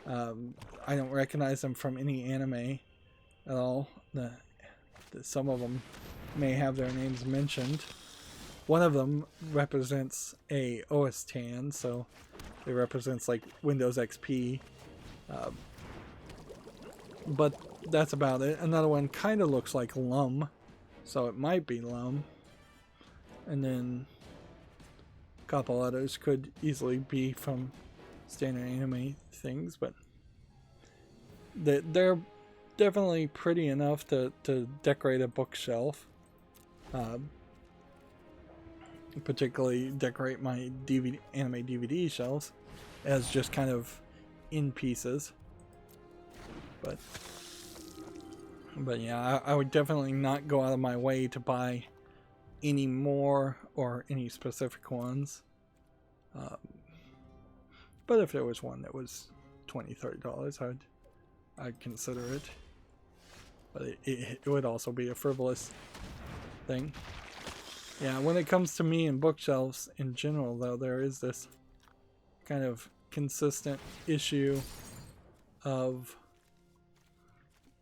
I don't recognize them from any anime at all. Some of them may have their names mentioned. One of them represents a OS X, so it represents like Windows XP. But that's about it. Another one kind of looks like Lum, so it might be Lum. And then a couple others could easily be from standard anime things, but they're definitely pretty enough to decorate a bookshelf. Particularly decorate my anime DVD shelves as just kind of in pieces. But yeah, I would definitely not go out of my way to buy any more or any specific ones. But if there was one that was $20-$30, I'd consider it. But it would also be a frivolous thing. Yeah, when it comes to me and bookshelves in general, though, there is this kind of consistent issue of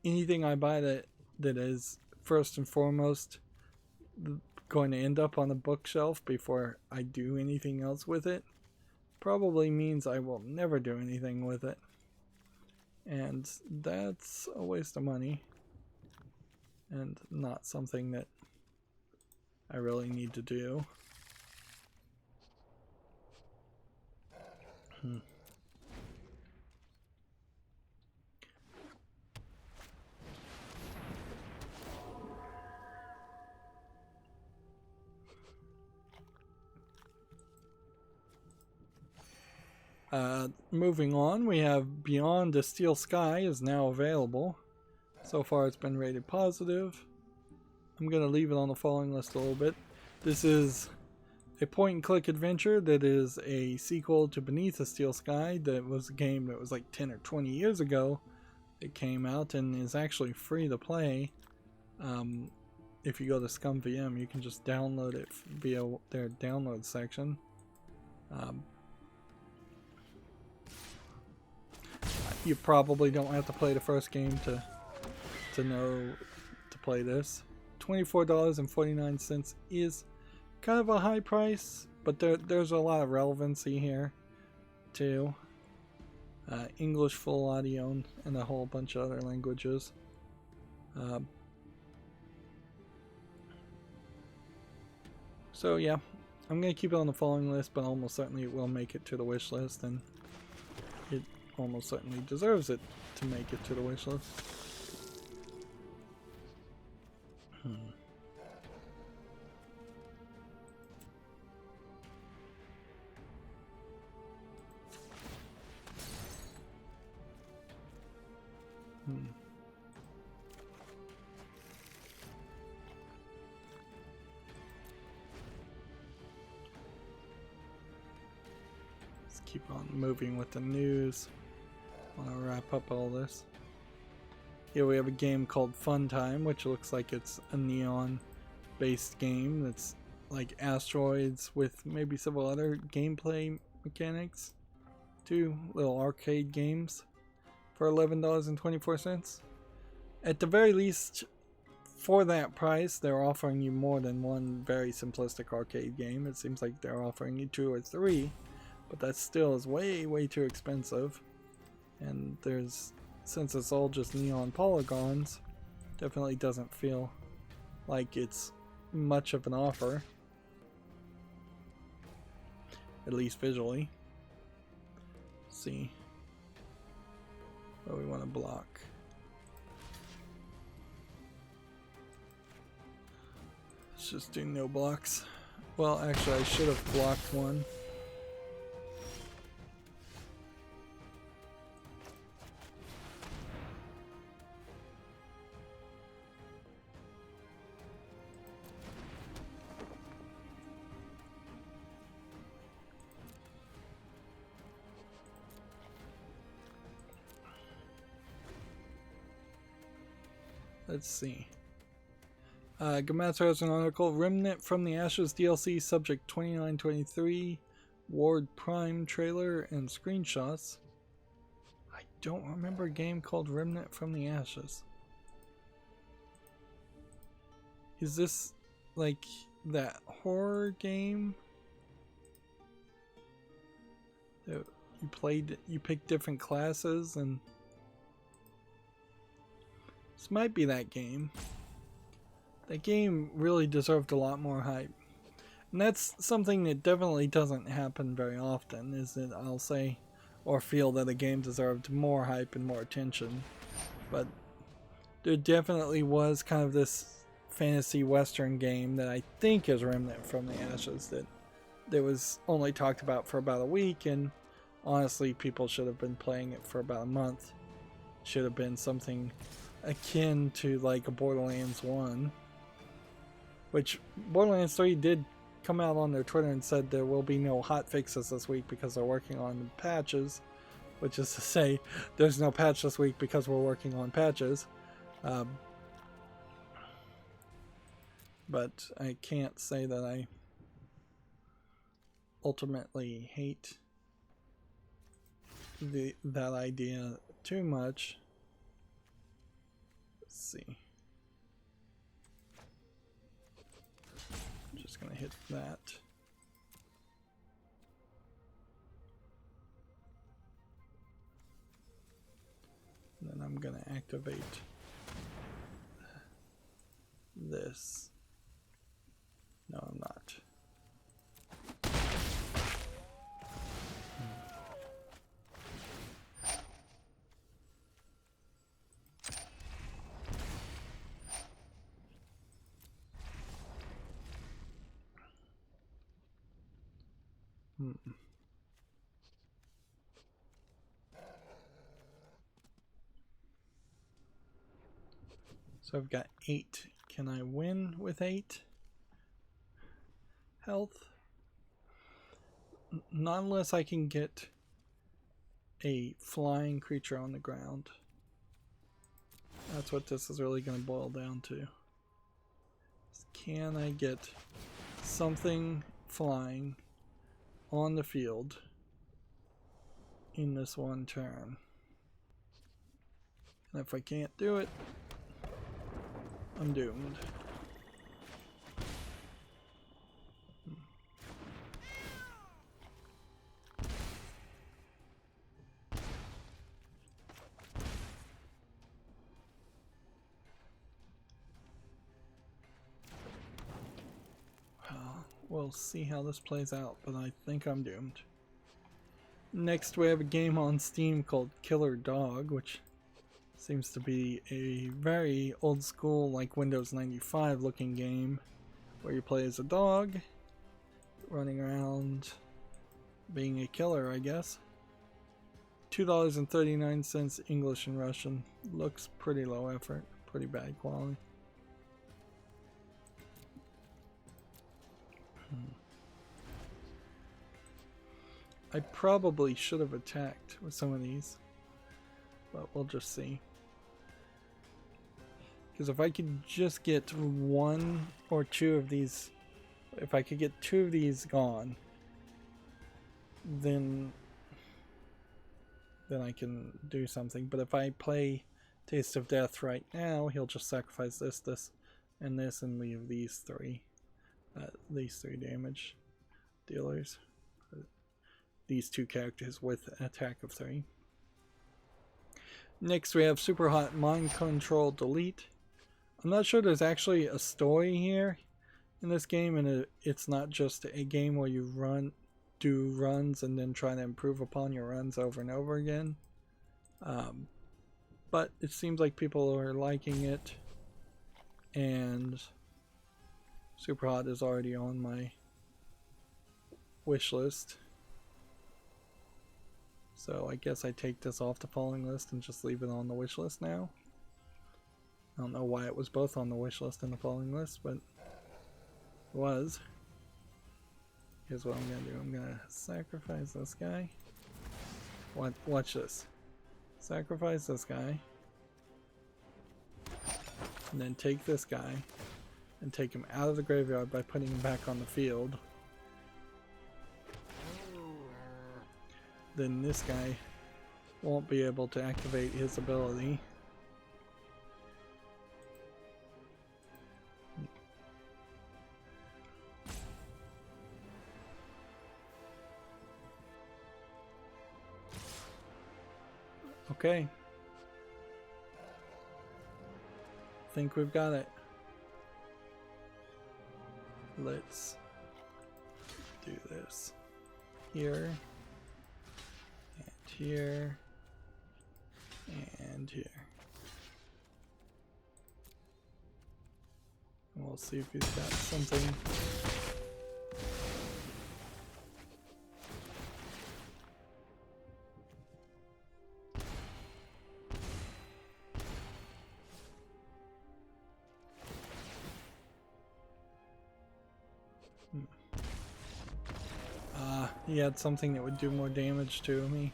anything I buy that is first and foremost going to end up on a bookshelf before I do anything else with it probably means I will never do anything with it. And that's a waste of money and not something that I really need to do. Moving on, we have Beyond the Steel Sky is now available. So far it's been rated positive. I'm going to leave it on the following list a little bit. This is a point-and-click adventure that is a sequel to Beneath the Steel Sky. That was a game that was like 10 or 20 years ago. It came out and is actually free to play. If you go to ScumVM, you can just download it via their download section. You probably don't have to play the first game to know to play this. $24.49 is kind of a high price, but there's a lot of relevancy here too. English full audio and a whole bunch of other languages. So yeah, I'm gonna keep it on the following list, but almost certainly it will make it to the wish list, and it almost certainly deserves it to make it to the wish list. Let's keep on moving with the news. I want to wrap up all this. Here we have a game called Fun Time, which looks like it's a neon based game that's like asteroids with maybe several other gameplay mechanics. 2 little arcade games for $11.24. At the very least, for that price, they're offering you more than one very simplistic arcade game. It seems like they're offering you 2 or 3, but that still is way too expensive. And since it's all just neon polygons, definitely doesn't feel like it's much of an offer, at least visually. Let's see what we want to block. Let's just do no blocks. Well, actually I should have blocked one. Let's see. Gamatsu has an article, Remnant from the Ashes DLC, subject 2923, Ward Prime trailer and screenshots. I don't remember a game called Remnant from the Ashes. Is this like that horror game that you pick different classes, and this might be that game. That game really deserved a lot more hype. And that's something that definitely doesn't happen very often, is that I'll say or feel that a game deserved more hype and more attention. But there definitely was kind of this fantasy western game that I think is Remnant from the Ashes that was only talked about for about a week, and honestly people should have been playing it for about a month. Should have been something akin to like a Borderlands 1. Which Borderlands 3 did come out on their Twitter and said there will be no hot fixes this week because they're working on patches. Which is to say, there's no patch this week because we're working on patches. But I can't say that I ultimately hate that idea too much. Let's see. I'm just gonna hit that. And then I'm gonna activate this. No, I'm not. So I've got 8. Can I win with 8 health? Not unless I can get a flying creature on the ground. That's what this is really going to boil down to. Can I get something flying on the field in this one turn? And if I can't do it, I'm doomed. We'll see how this plays out, but I think I'm doomed. Next we have a game on Steam called Killer Dog, which seems to be a very old school, like Windows 95 looking game, where you play as a dog, running around being a killer, I guess. $2.39 English and Russian. Looks pretty low effort, pretty bad quality. I probably should have attacked with some of these, but we'll just see. Because if I could just get 1 or 2 of these, if I could get 2 of these gone, then I can do something. But if I play Taste of Death right now, he'll just sacrifice this, this, and this, and leave these 3 damage dealers. These 2 characters with an attack of 3. Next we have Super Hot Mind Control Delete. I'm not sure there's actually a story here in this game, and it's not just a game where you do runs and then try to improve upon your runs over and over again. But it seems like people are liking it, and Super Hot is already on my wish list. So I guess I take this off the following list and just leave it on the wish list now. I don't know why it was both on the wish list and the following list, but it was. Here's what I'm going to do. I'm going to sacrifice this guy. Watch this. Sacrifice this guy. And then take this guy and take him out of the graveyard by putting him back on the field. Then this guy won't be able to activate his ability. Okay. Think we've got it. Let's do this here. Here and here. And we'll see if he's got something. He had something that would do more damage to me.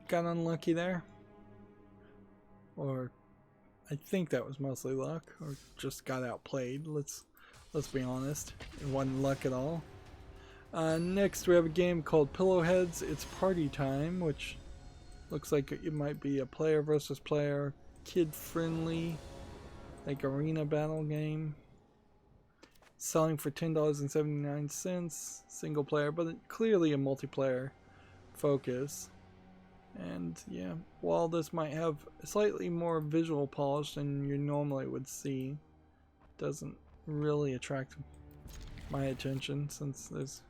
Got unlucky there, or I think that was mostly luck, or just got outplayed. Let's be honest, it wasn't luck at all. Next we have a game called Pillowheads. It's Party Time, which looks like it might be a player versus player, kid-friendly, like arena battle game. Selling for $10.79, single player, but clearly a multiplayer focus. And yeah, while this might have slightly more visual polish than you normally would see, it doesn't really attract my attention since there's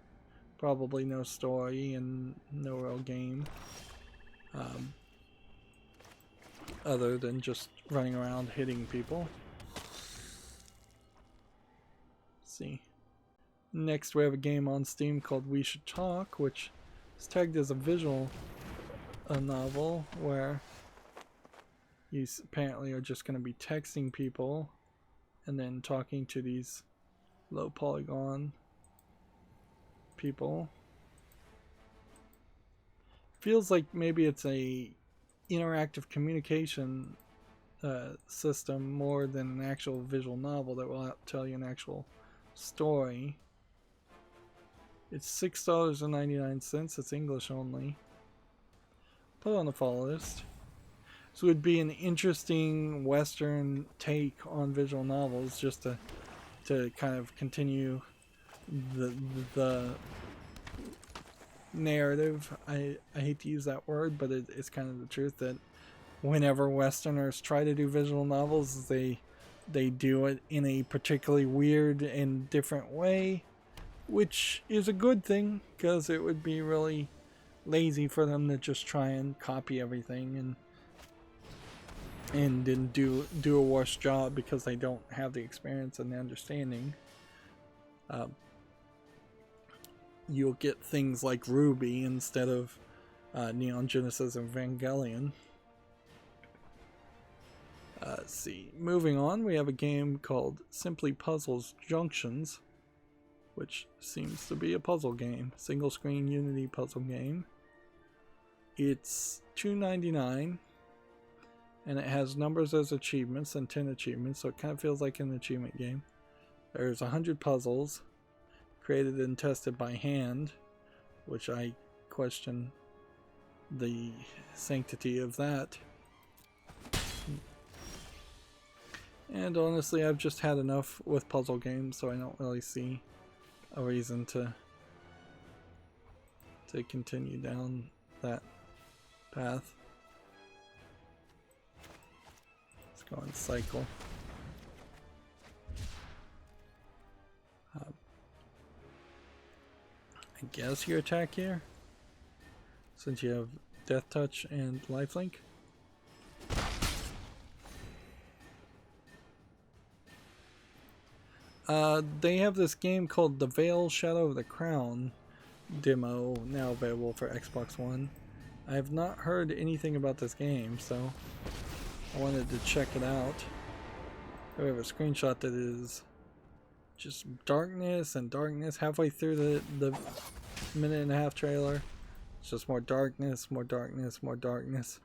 probably no story and no real game other than just running around hitting people. Let's see. Next we have a game on Steam called We Should Talk, which is tagged as a visual novel where you apparently are just going to be texting people and then talking to these low polygon people. Feels like maybe it's a interactive communication system more than an actual visual novel that will tell you an actual story. It's $6.99. It's English only. Put it on the follow list. So it would be an interesting Western take on visual novels, just to kind of continue the narrative. I hate to use that word, but it's kind of the truth that whenever Westerners try to do visual novels, they do it in a particularly weird and different way, which is a good thing because it would be really lazy for them to just try and copy everything and then do a worse job because they don't have the experience and the understanding. You'll get things like Ruby instead of Neon Genesis Evangelion. Let's see. Moving on, we have a game called Simply Puzzles Junctions, which seems to be a puzzle game. Single screen Unity puzzle game. It's $2.99 and it has numbers as achievements and 10 achievements, so it kind of feels like an achievement game. There's 100 puzzles created and tested by hand, which I question the sanctity of that. And honestly, I've just had enough with puzzle games, so I don't really see a reason to continue down that path. Let's go and cycle. I guess you attack here, since you have Death Touch and Lifelink. They have this game called The Veil Shadow of the Crown demo, now available for Xbox One. I have not heard anything about this game, so I wanted to check it out. We have a screenshot that is just darkness and darkness halfway through the minute and a half trailer. It's just more darkness, more darkness, more darkness,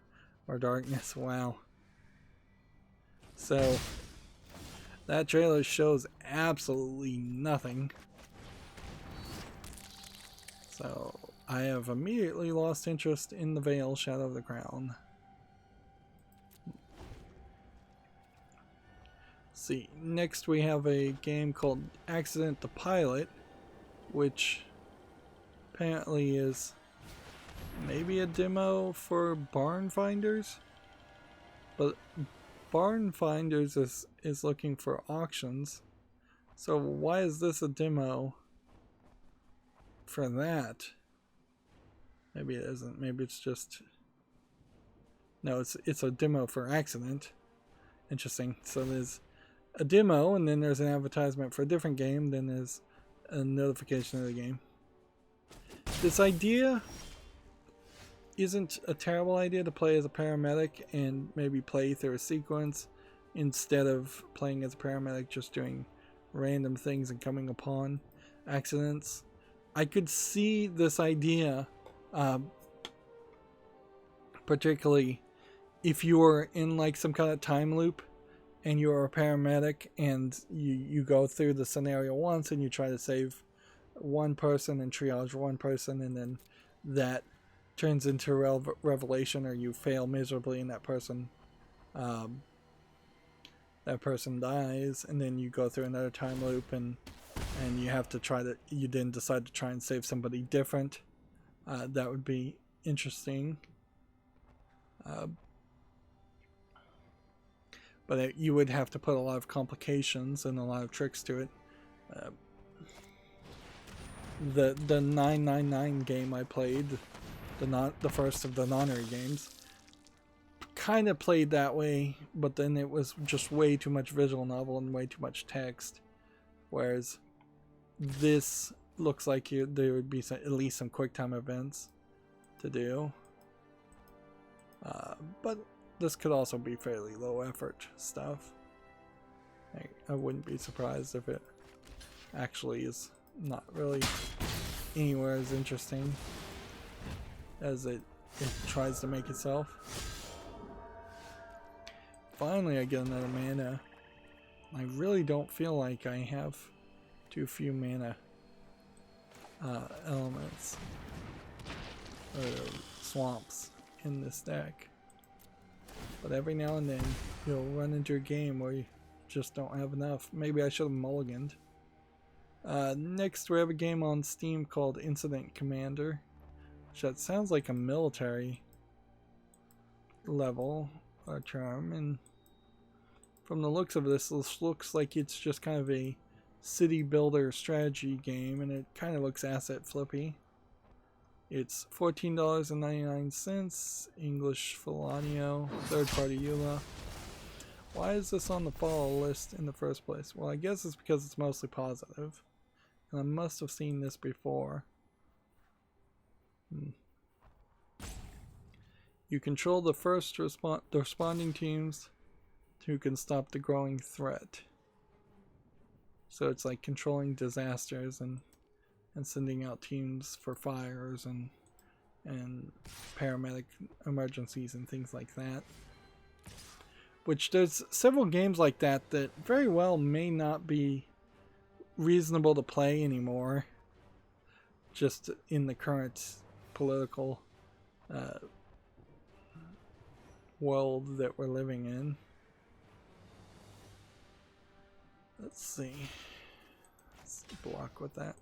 more darkness. Wow. So that trailer shows absolutely nothing. So I have immediately lost interest in The Veil Shadow of the Crown. Let's see, next we have a game called Accident the Pilot, which apparently is maybe a demo for Barn Finders, but Barn Finders is looking for auctions. So why is this a demo for that? Maybe it isn't. Maybe it's just... No, it's a demo for Accident. Interesting. So there's a demo, and then there's an advertisement for a different game, then there's a notification of the game. This idea isn't a terrible idea, to play as a paramedic and maybe play through a sequence instead of playing as a paramedic just doing random things and coming upon accidents. I could see this idea, particularly if you were in like some kind of time loop and you're a paramedic and you go through the scenario once and you try to save one person and triage one person, and then that turns into a revelation, or you fail miserably and that person dies, and then you go through another time loop, and you have to you then decide to try and save somebody different. That would be interesting. But you would have to put a lot of complications and a lot of tricks to it. The 999 game I played, the first of the nonary games, kind of played that way, but then it was just way too much visual novel and way too much text. Whereas this looks like there would be at least some quick time events to do. But this could also be fairly low effort stuff. I wouldn't be surprised if it actually is not really anywhere as interesting as it tries to make itself. Finally, I get another mana. I really don't feel like I have too few mana elements or swamps in this deck. But every now and then you'll run into a game where you just don't have enough. Maybe I should have mulliganed. Next we have a game on Steam called Incident Commander, which that sounds like a military level or term, and from the looks of this looks like it's just kind of a city builder strategy game, and it kind of looks asset flippy. It's $14.99, English full audio, third party EULA. Why is this on the follow list in the first place? Well, I guess it's because it's mostly positive, and I must have seen this before. You control the first responding teams who can stop the growing threat. So it's like controlling disasters and sending out teams for fires and paramedic emergencies and things like that. Which there's several games like that very well may not be reasonable to play anymore, just in the current political world that we're living in. Let's see. Let's block with that.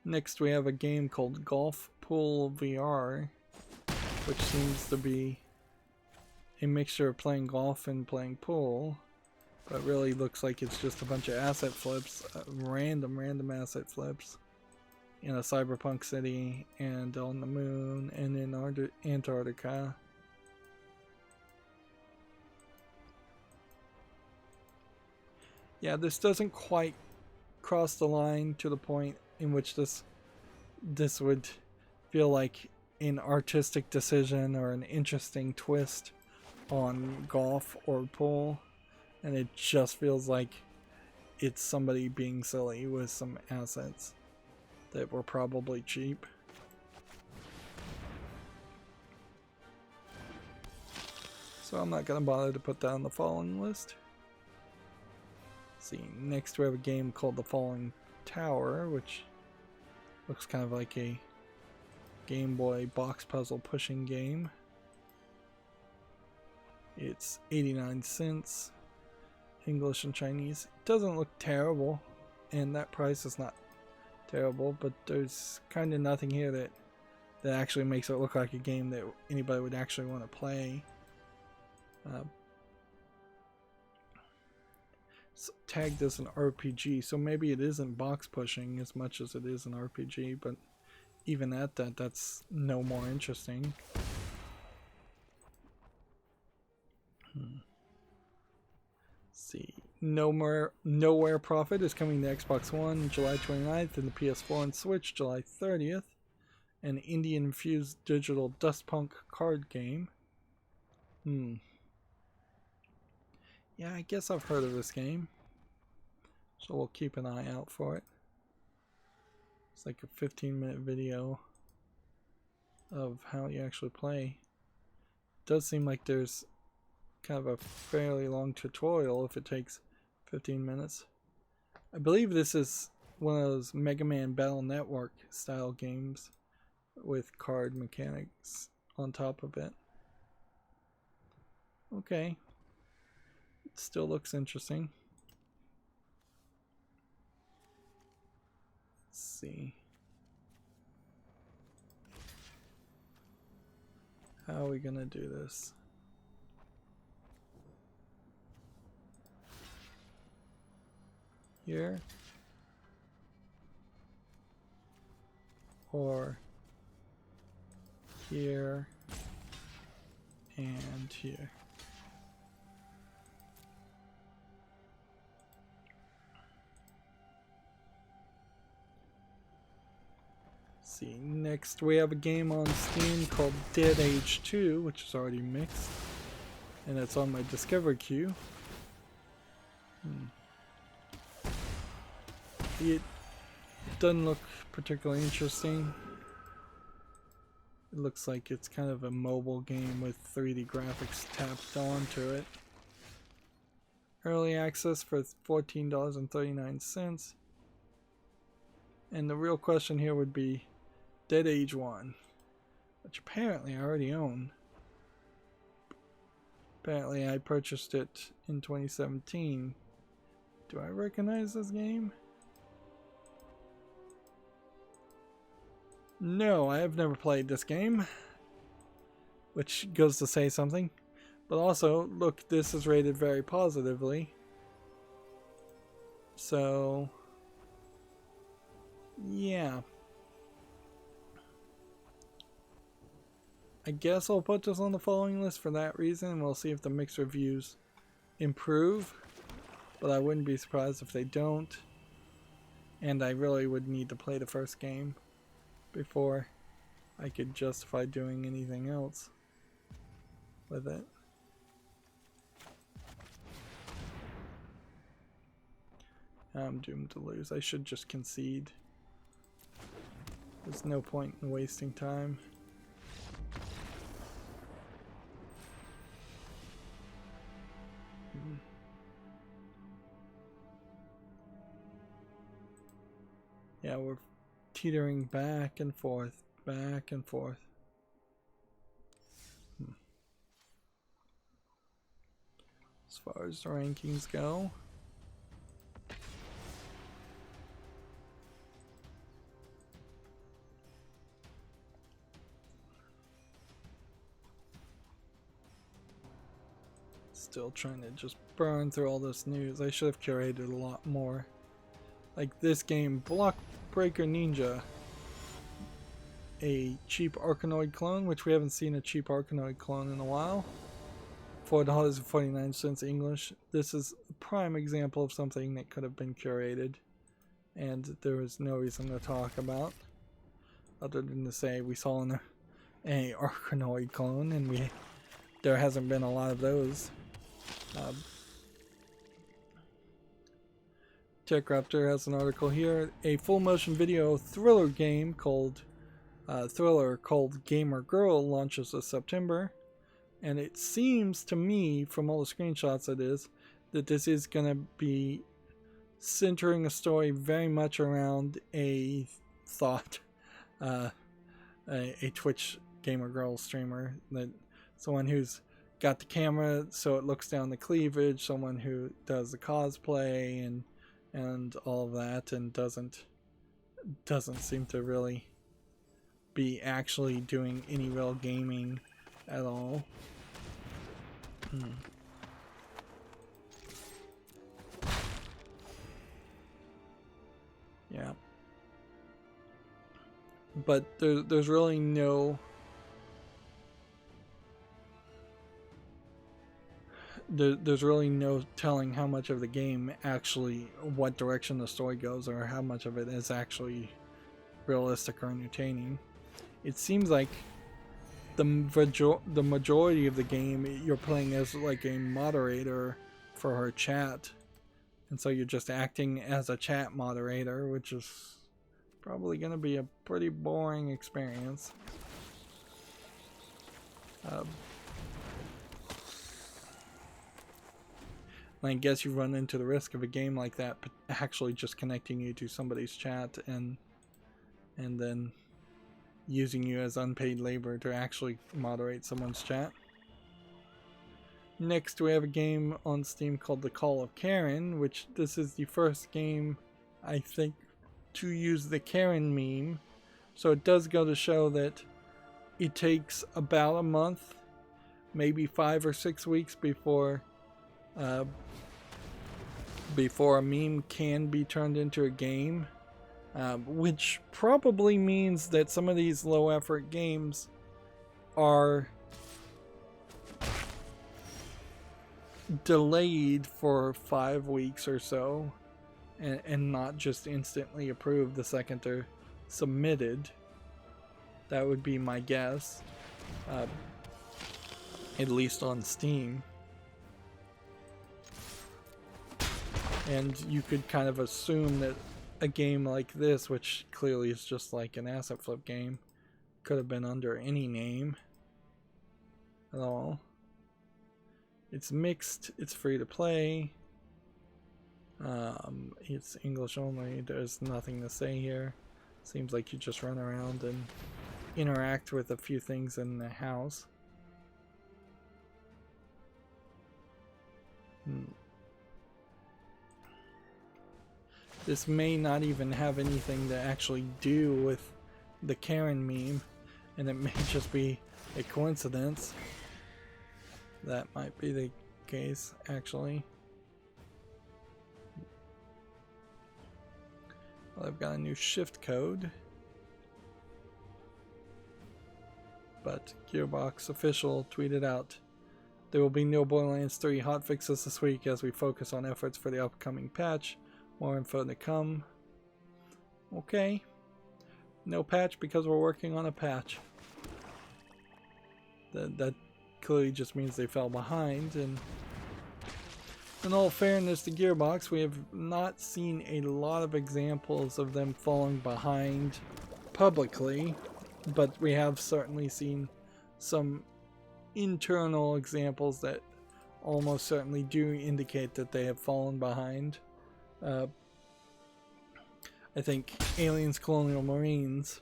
Next we have a game called Golf Pool VR, which seems to be a mixture of playing golf and playing pool, but really looks like it's just a bunch of asset flips, random asset flips in a cyberpunk city and on the moon and in Antarctica. Yeah, this doesn't quite cross the line to the point in which this would feel like an artistic decision or an interesting twist on golf or pool, and it just feels like it's somebody being silly with some assets that were probably cheap. So I'm not gonna bother to put that on the following list. Let's see, next we have a game called The Falling Tower, which looks kind of like a Game Boy box puzzle pushing game. It's 89 cents, English and Chinese. It doesn't look terrible, and that price is not terrible, but there's kind of nothing here that actually makes it look like a game that anybody would actually want to play. It's tagged as an RPG, so maybe it isn't box pushing as much as it is an RPG, but even at that, that's no more interesting. Let's see. Nowhere Profit is coming to Xbox One July 29th and the PS4 and Switch July 30th. An Indian-infused digital dustpunk card game. Yeah, I guess I've heard of this game, so we'll keep an eye out for it. It's like a 15-minute video of how you actually play. It does seem like there's kind of a fairly long tutorial if it takes 15 minutes. I believe this is one of those Mega Man Battle Network style games with card mechanics on top of it. Okay. It still looks interesting. Let's see. How are we gonna do this? Here? Or here and here? See, next we have a game on Steam called Dead Age 2, which is already mixed, and it's on my Discover queue. It doesn't look particularly interesting. It looks like it's kind of a mobile game with 3D graphics tapped onto it. Early access for $14.39. And the real question here would be Dead Age 1, which apparently I already own. Apparently I purchased it in 2017. Do I recognize this game? No, I have never played this game, which goes to say something. But also, look, this is rated very positively. So, yeah. I guess I'll put this on the following list for that reason. We'll see if the mixed reviews improve. But I wouldn't be surprised if they don't. And I really would need to play the first game before I could justify doing anything else with it. I'm doomed to lose. I should just concede. There's no point in wasting time. Yeah, we're teetering back and forth, back and forth. As far as the rankings go, still trying to just burn through all this news. I should have curated a lot more. Like this game, Block Breaker Ninja, a cheap Arkanoid clone, which we haven't seen a cheap Arkanoid clone in a while. $4.49 English. This is a prime example of something that could have been curated, and there was no reason to talk about, other than to say we saw an Arkanoid clone, and there hasn't been a lot of those. TechRaptor has an article here. A full motion video thriller game called Gamer Girl launches this September, and it seems to me from all the screenshots that this is going to be centering a story very much around a Twitch Gamer Girl streamer, that someone who's got the camera so it looks down the cleavage, someone who does the cosplay and all of that, and doesn't seem to really be actually doing any real gaming at all. Yeah, but there's really no there's really no telling how much of the game actually, what direction the story goes, or how much of it is actually realistic or entertaining. It seems like the majority of the game you're playing as like a moderator for her chat, and so you're just acting as a chat moderator, which is probably going to be a pretty boring experience. And I guess you run into the risk of a game like that actually just connecting you to somebody's chat and then using you as unpaid labor to actually moderate someone's chat. Next, we have a game on Steam called The Call of Karen, which this is the first game, I think, to use the Karen meme. So it does go to show that it takes about a month, maybe 5 or 6 weeks before a meme can be turned into a game. Which probably means that some of these low effort games are delayed for 5 weeks or so and not just instantly approved the second they're submitted. That would be my guess, at least on Steam. And you could kind of assume that a game like this, which clearly is just like an asset flip game, could have been under any name at all. It's mixed, it's free to play, it's English only, there's nothing to say here. Seems like you just run around and interact with a few things in the house. This may not even have anything to actually do with the Karen meme, and it may just be a coincidence. That might be the case, actually. Well, I've got a new shift code. But Gearbox official tweeted out, "There will be no Borderlands 3 hotfixes this week as we focus on efforts for the upcoming patch. More info to come." Okay. No patch because we're working on a patch. That clearly just means they fell behind, and in all fairness to Gearbox, we have not seen a lot of examples of them falling behind publicly, but we have certainly seen some internal examples that almost certainly do indicate that they have fallen behind. I think Aliens Colonial Marines,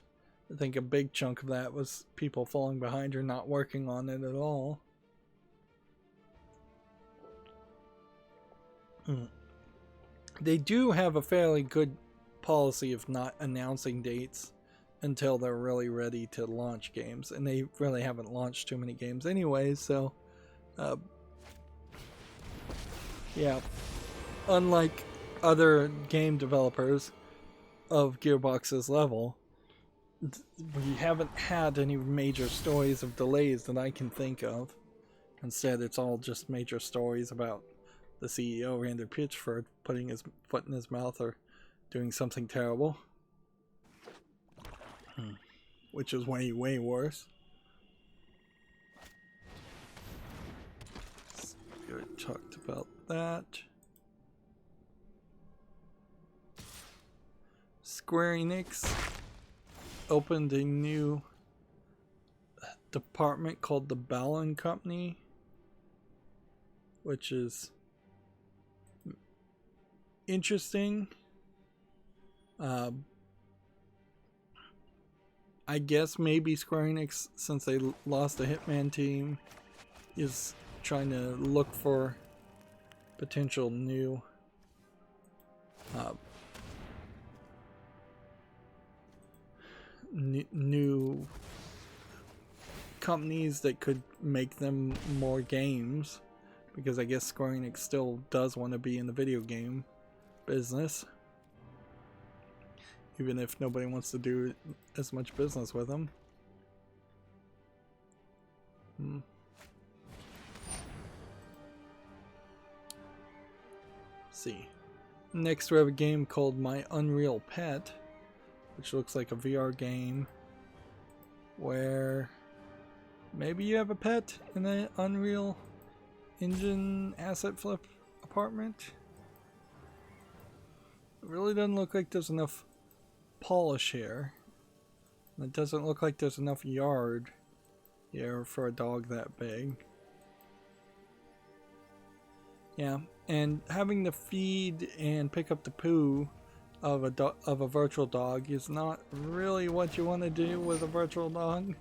I think a big chunk of that was people falling behind or not working on it at all. They do have a fairly good policy of not announcing dates until they're really ready to launch games, and they really haven't launched too many games anyway, so yeah, unlike other game developers of Gearbox's level, we haven't had any major stories of delays that I can think of. Instead, it's all just major stories about the CEO, Randy Pitchford, putting his foot in his mouth or doing something terrible. Which is way, way worse. We already talked about that. Square Enix opened a new department called the Ballon Company, which is interesting. I guess maybe Square Enix, since they lost the Hitman team, is trying to look for potential new new companies that could make them more games, because I guess Square Enix still does want to be in the video game business, even if nobody wants to do as much business with them. Let's see. Next we have a game called My Unreal Pet, which looks like a VR game where maybe you have a pet in an Unreal Engine asset flip apartment. It really doesn't look like there's enough polish here. It doesn't look like there's enough yard here for a dog that big. Yeah, And having to feed and pick up the poo of a virtual dog is not really what you want to do with a virtual dog.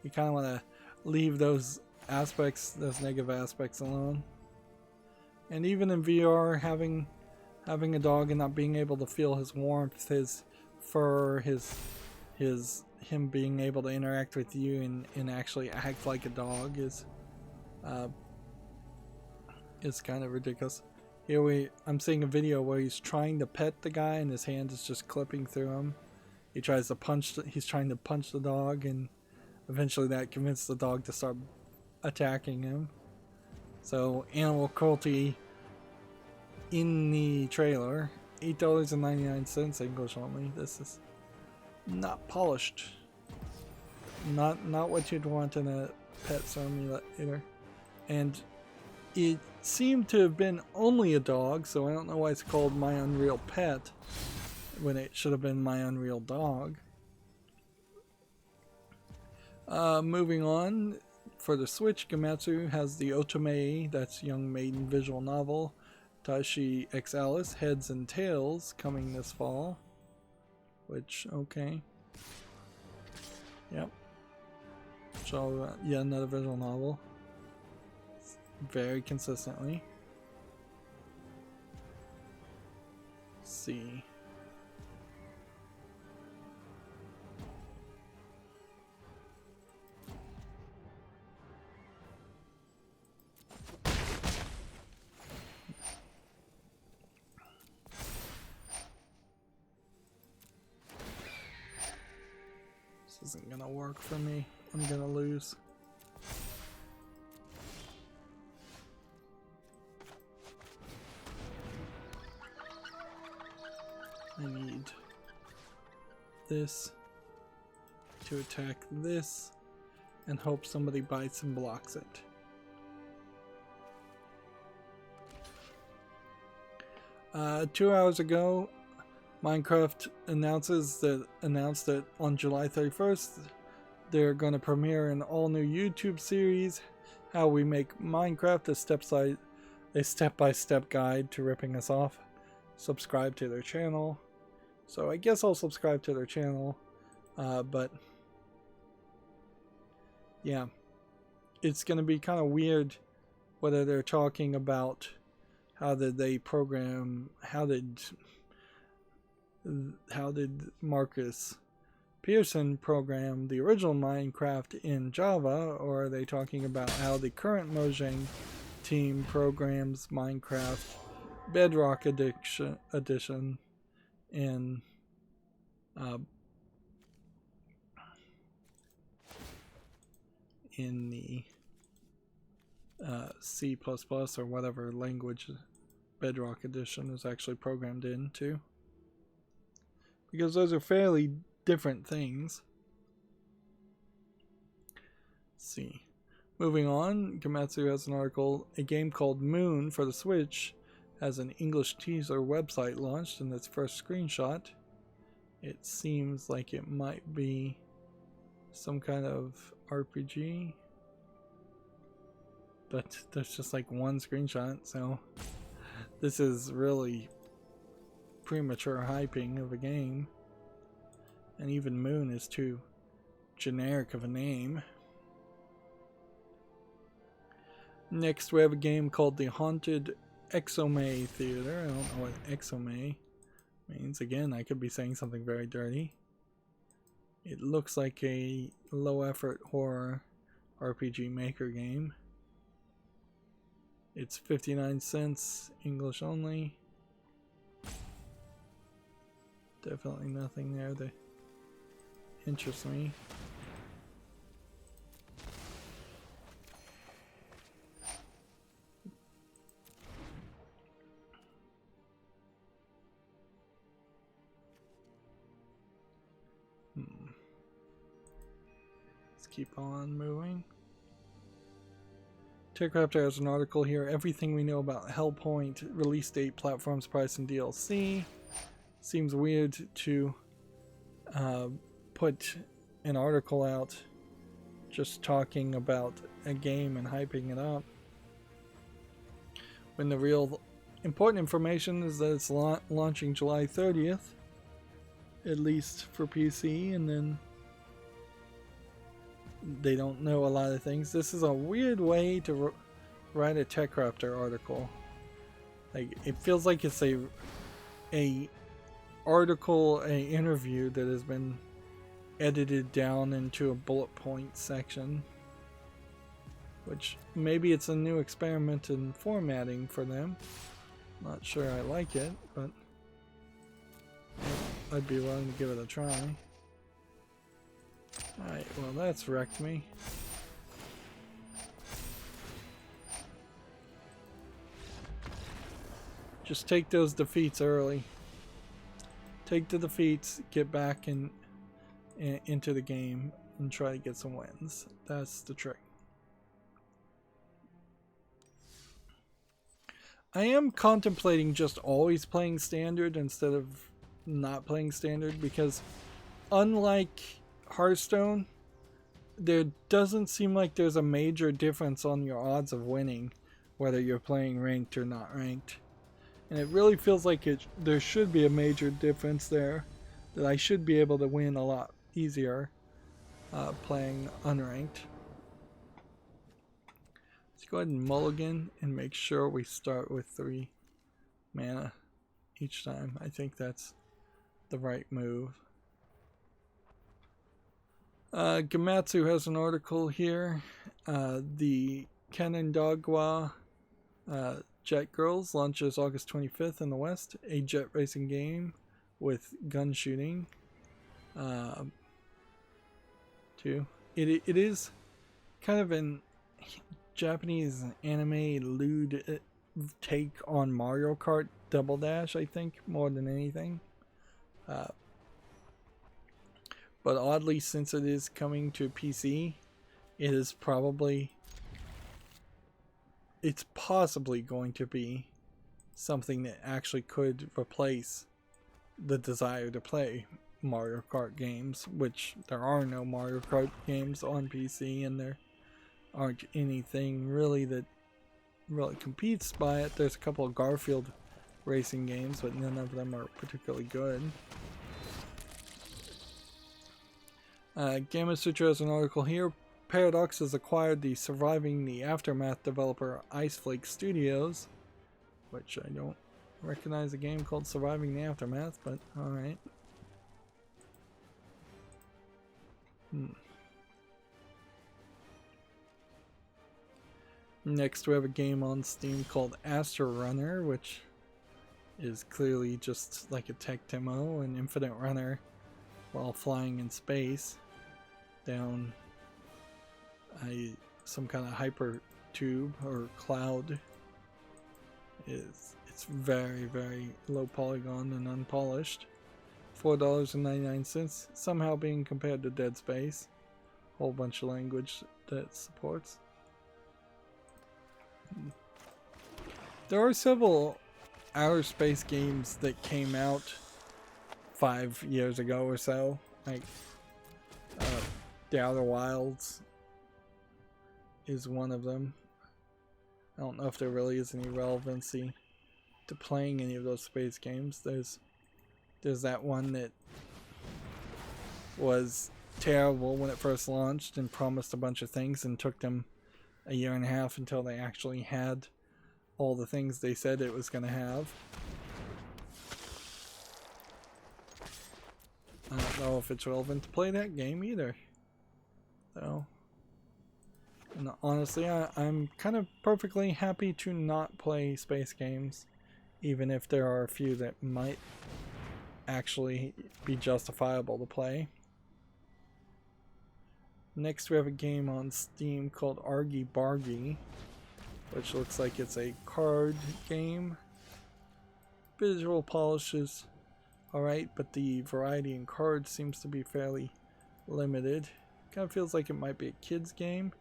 You kind of want to leave those aspects, those negative aspects alone. And even in VR, having a dog and not being able to feel his warmth, his fur, him being able to interact with you and actually act like a dog is kind of ridiculous. Here I'm seeing a video where he's trying to pet the guy and his hand is just clipping through him. He's trying to punch the dog, and eventually that convinced the dog to start attacking him. So animal cruelty in the trailer. $8.99 English only. This is not polished. Not what you'd want in a pet simulator. And it seemed to have been only a dog, so I don't know why it's called My Unreal Pet when it should have been My Unreal Dog. Moving on, for the Switch, Gamatsu has the Otome, that's Young Maiden visual novel, Tashi X Alice, Heads and Tails, coming this fall. Which, okay. Yep. So, yet another visual novel. Very consistently. Let's see. This isn't gonna work for me. I'm gonna lose. I need this to attack this and hope somebody bites and blocks it. Two hours ago, Minecraft announced that on July 31st they're going to premiere an all-new YouTube series, How We Make Minecraft, a step-by-step guide to ripping us off. Subscribe to their channel. So I guess I'll subscribe to their channel, but yeah, it's going to be kind of weird whether they're talking about how did Marcus Pearson program the original Minecraft in Java, or are they talking about how the current Mojang team programs Minecraft Bedrock Edition in the C++ or whatever language Bedrock Edition is actually programmed into, because those are fairly different things. Let's see. Moving on, Gamatsu has an article, a game called Moon for the Switch has an English teaser website launched in its first screenshot. It seems like it might be some kind of RPG, but there's just like one screenshot, so this is really premature hyping of a game. And even Moon is too generic of a name. Next we have a game called The Haunted Exome Theater. I don't know what Exome means. Again, I could be saying something very dirty. It looks like a low effort horror RPG maker game. It's 59 cents, English only. Definitely nothing there that interests me. Let's keep on moving. TechRaptor has an article here, everything we know about Hellpoint, release date, platforms, price, and DLC. Seems weird to put an article out just talking about a game and hyping it up when the real important information is that it's launching July 30th, at least for PC, and then they don't know a lot of things. This is a weird way to write a TechRaptor article. Like, it feels like it's a interview that has been edited down into a bullet point section, which maybe it's a new experiment in formatting for them. Not sure I like it, but I'd be willing to give it a try. Alright, well, that's wrecked me. Just take those defeats early. Take the defeats, get back into the game, and try to get some wins. That's the trick. I am contemplating just always playing standard instead of not playing standard, because unlike Hearthstone, there doesn't seem like there's a major difference on your odds of winning, whether you're playing ranked or not ranked. And it really feels like there should be a major difference there, that I should be able to win a lot easier playing unranked. Let's go ahead and mulligan and make sure we start with 3 mana each time. I think that's the right move. Gamatsu has an article here. The Kanondagwa Jet Girls launches August 25th in the West, a jet racing game with gun shooting. It is kind of an Japanese anime lewd take on Mario Kart Double Dash, I think, more than anything. But oddly, since it is coming to PC, it's possibly going to be something that actually could replace the desire to play Mario Kart games, which there are no Mario Kart games on PC, and there aren't anything really that really competes by it. There's a couple of Garfield racing games, but none of them are particularly good. Gamma Sutra has an article here. Paradox has acquired the Surviving the Aftermath developer Iceflake Studios, which I don't recognize a game called Surviving the Aftermath, but alright. Next we have a game on Steam called Astro Runner, which is clearly just like a tech demo, an infinite runner while flying in space down some kind of hyper tube or cloud. It's very, very low polygon and unpolished. $4.99, somehow being compared to Dead Space. Whole bunch of language that supports. There are several outer space games that came out 5 years ago or so, like The Outer Wilds is one of them. I don't know if there really is any relevancy to playing any of those space games. There's that one that was terrible when it first launched and promised a bunch of things and took them a year and a half until they actually had all the things they said it was going to have. I don't know if it's relevant to play that game either. So, and honestly, I'm kind of perfectly happy to not play space games, even if there are a few that might actually be justifiable to play. Next we have a game on Steam called Argy Bargy, which looks like it's a card game. Visual polish is alright, but the variety in cards seems to be fairly limited. Kind of feels like it might be a kid's game.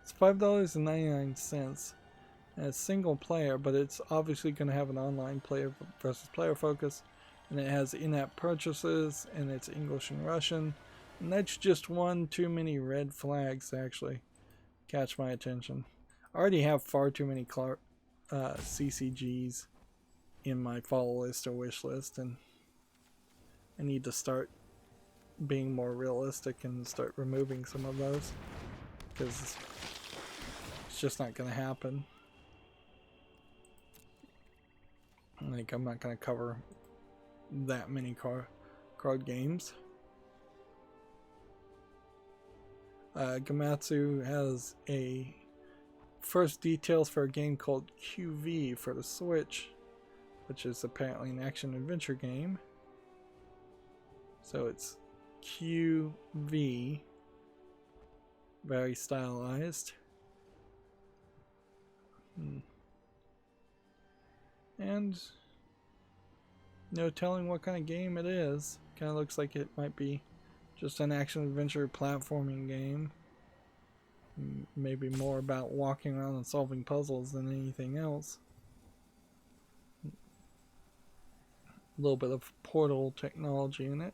It's $5.99 and it's single player, but it's obviously going to have an online player versus player focus, and it has in-app purchases, and it's English and Russian, and that's just one too many red flags to actually catch my attention. I already have far too many CCGs in my follow list or wish list, and I need to start being more realistic and start removing some of those, because it's just not going to happen. Like, I'm not going to cover that many card games. Gamatsu has a first details for a game called QV for the Switch, which is apparently an action-adventure game. So it's QV, very stylized. And no telling what kind of game it is. Kind of looks like it might be just an action-adventure platforming game. Maybe more about walking around and solving puzzles than anything else. A little bit of portal technology in it.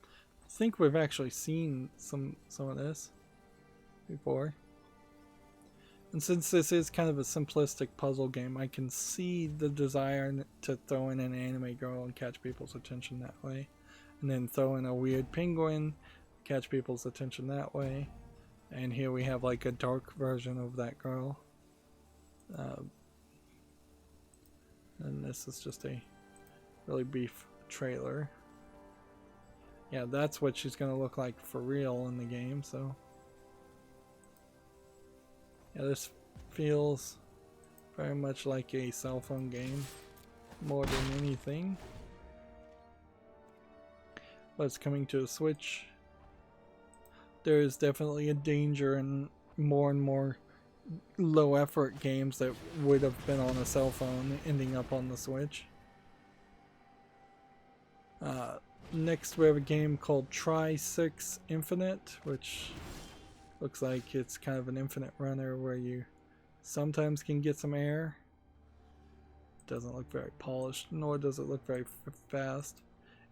I think we've actually seen some of this before. And since this is kind of a simplistic puzzle game, I can see the desire to throw in an anime girl and catch people's attention that way. And then throw in a weird penguin, catch people's attention that way. And here we have like a dark version of that girl. And this is just a really beef trailer. Yeah, that's what she's going to look like for real in the game, so. Yeah, this feels very much like a cell phone game, more than anything. But it's coming to a Switch. There is definitely a danger in more and more low effort games that would have been on a cell phone ending up on the Switch. Next we have a game called Tri-6 Infinite, which looks like it's kind of an infinite runner where you sometimes can get some air. Doesn't look very polished, nor does it look very fast.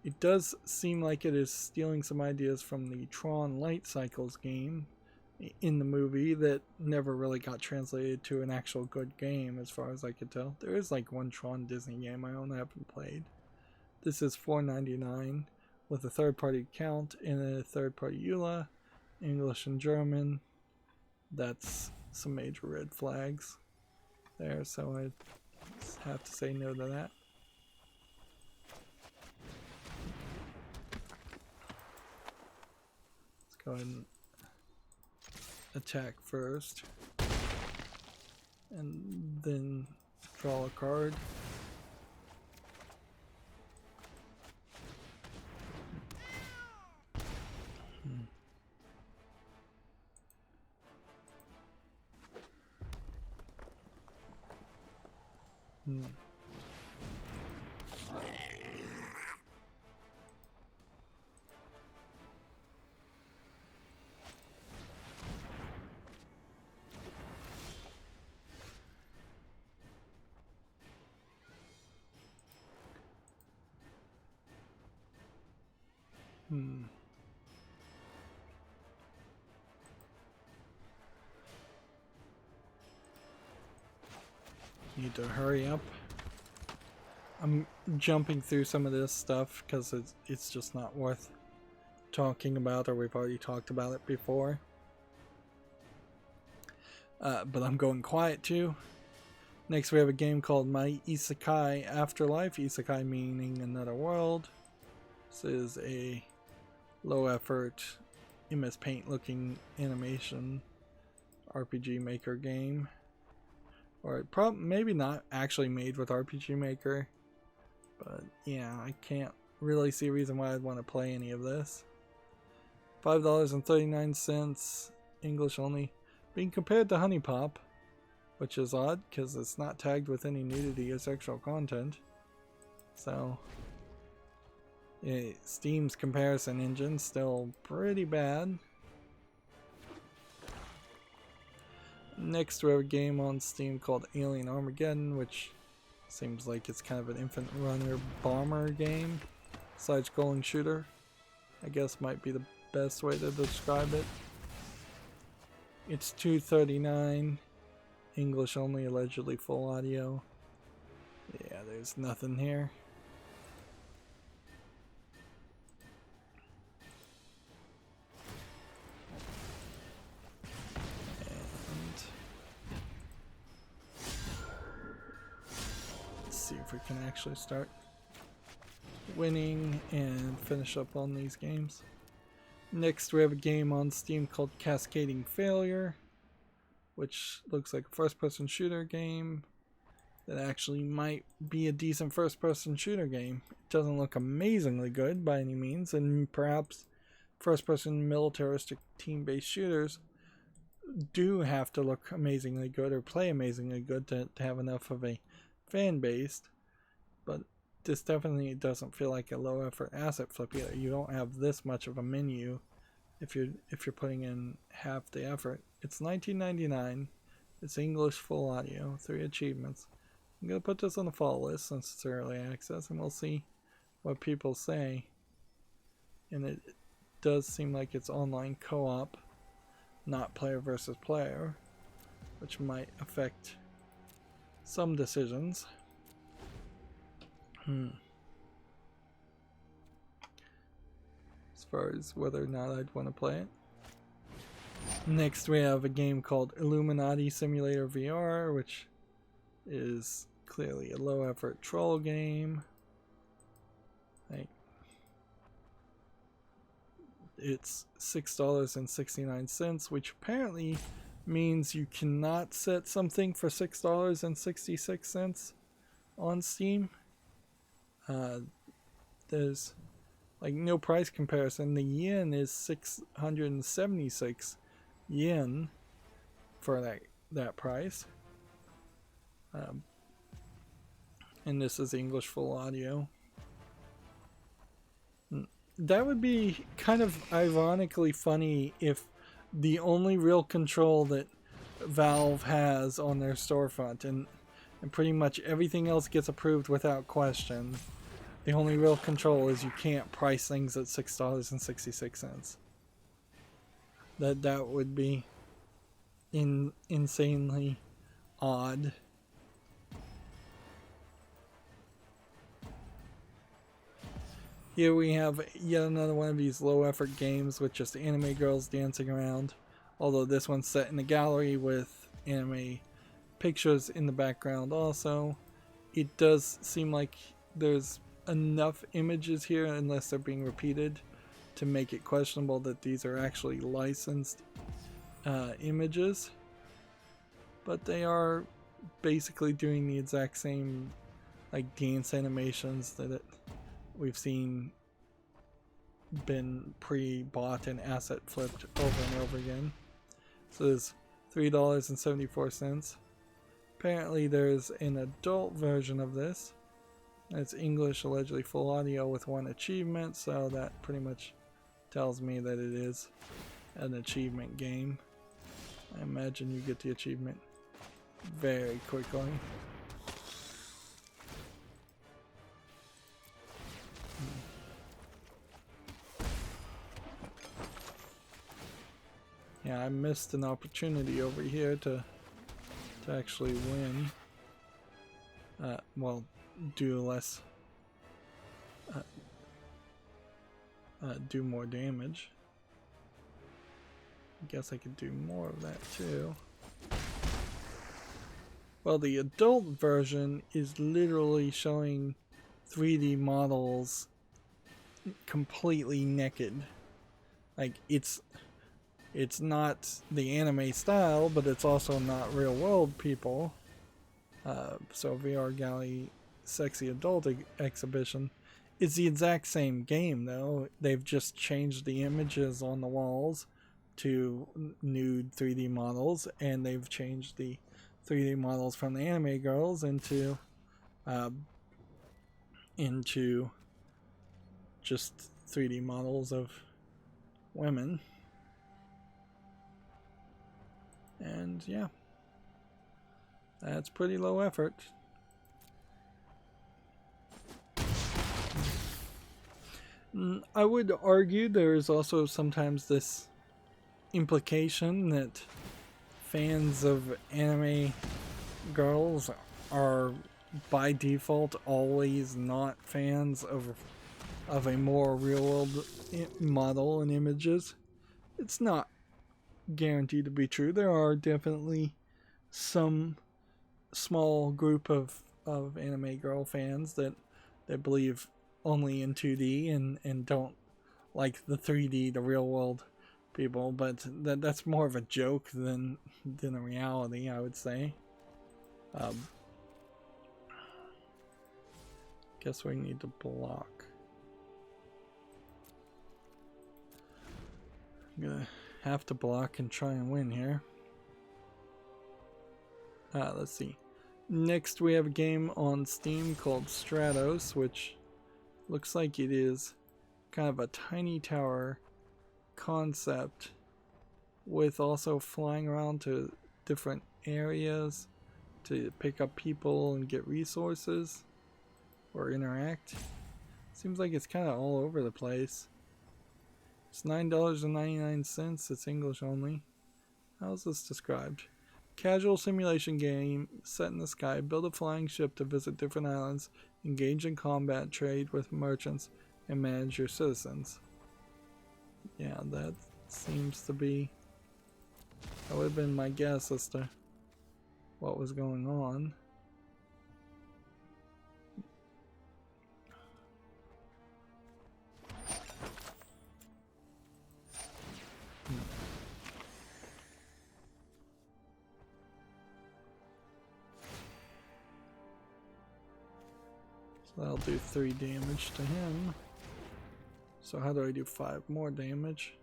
It does seem like it is stealing some ideas from the Tron Light Cycles game in the movie that never really got translated to an actual good game as far as I could tell. There is like one Tron Disney game I haven't played. This is $4.99 with a third-party account and a third-party EULA, English and German. That's some major red flags there, so I have to say no to that. Let's go ahead and attack first, and then draw a card. Need to hurry up. I'm jumping through some of this stuff because it's just not worth talking about, or we've already talked about it before. But I'm going quiet too. Next we have a game called My Isekai Afterlife. Isekai meaning another world. This is a low effort MS Paint looking animation RPG Maker game. Or maybe not actually made with RPG Maker. But yeah, I can't really see a reason why I'd want to play any of this. $5.39, English only. Being compared to Honey Pop, which is odd because it's not tagged with any nudity or sexual content. So, yeah, Steam's comparison engine still pretty bad. Next we have a game on Steam called Alien Armageddon, which seems like it's kind of an infinite runner bomber game. Side-scrolling shooter, I guess might be the best way to describe it. It's $2.39, English only, allegedly full audio. Yeah, there's nothing here. And let's see if we can actually start winning and finish up on these games. Next, we have a game on Steam called Cascading Failure, which looks like a first-person shooter game that actually might be a decent first-person shooter game. It doesn't look amazingly good by any means, and perhaps first-person militaristic team-based shooters do have to look amazingly good or play amazingly good to have enough of a fan base, but this definitely doesn't feel like a low-effort asset flip either. You don't have this much of a menu if you're putting in half the effort. It's $19.99. It's English full audio, 3 achievements. I'm going to put this on the fall list since it's early access, and we'll see what people say. And it does seem like it's online co-op, not player versus player, which might affect some decisions. As far as whether or not I'd want to play it. Next we have a game called Illuminati Simulator Vr, which is clearly a low effort troll game. It's $6.69, which apparently means you cannot set something for $6.66 on Steam. There's like no price comparison. The yen is 676 yen for that price. And this is English full audio. That would be kind of ironically funny if the only real control that Valve has on their storefront, and pretty much everything else gets approved without question, the only real control is you can't price things at $6.66. That would be insanely odd. Here we have yet another one of these low effort games with just anime girls dancing around. Although this one's set in a gallery with anime pictures in the background also. It does seem like there's enough images here, unless they're being repeated, to make it questionable that these are actually licensed images. But they are basically doing the exact same like dance animations that we've seen been pre-bought and asset flipped over and over again. So there's $3.74. Apparently there's an adult version of this. It's English, allegedly full audio with 1 achievement, so that pretty much tells me that it is an achievement game. I imagine you get the achievement very quickly. Yeah, I missed an opportunity over here to actually win. Well, do less, do more damage. I guess I could do more of that too. Well, the adult version is literally showing 3D models completely naked. Like, it's not the anime style, but it's also not real world people. So VR Galley Sexy Adult Exhibition is the exact same game though. They've just changed the images on the walls to nude 3D models, and they've changed the 3D models from the anime girls into just 3D models of women. And yeah, that's pretty low effort. I would argue there is also sometimes this implication that fans of anime girls are by default always not fans of a more real-world model and images. It's not guaranteed to be true. There are definitely some small group of anime girl fans that believe only in 2D and don't like the 3D, the real world people, but that's more of a joke than a reality, I would say. Guess we need to block. I'm gonna have to block and try and win here. Let's see. Next we have a game on Steam called Stratos, which looks like it is kind of a tiny tower concept with also flying around to different areas to pick up people and get resources or interact. Seems like it's kind of all over the place. It's $9.99. It's English only. How's this described? Casual simulation game set in the sky. Build a flying ship to visit different islands, engage in combat, trade with merchants, and manage your citizens. Yeah, that seems to be... that would have been my guess as to what was going on. So that'll do 3 damage to him. So how do I do 5 more damage?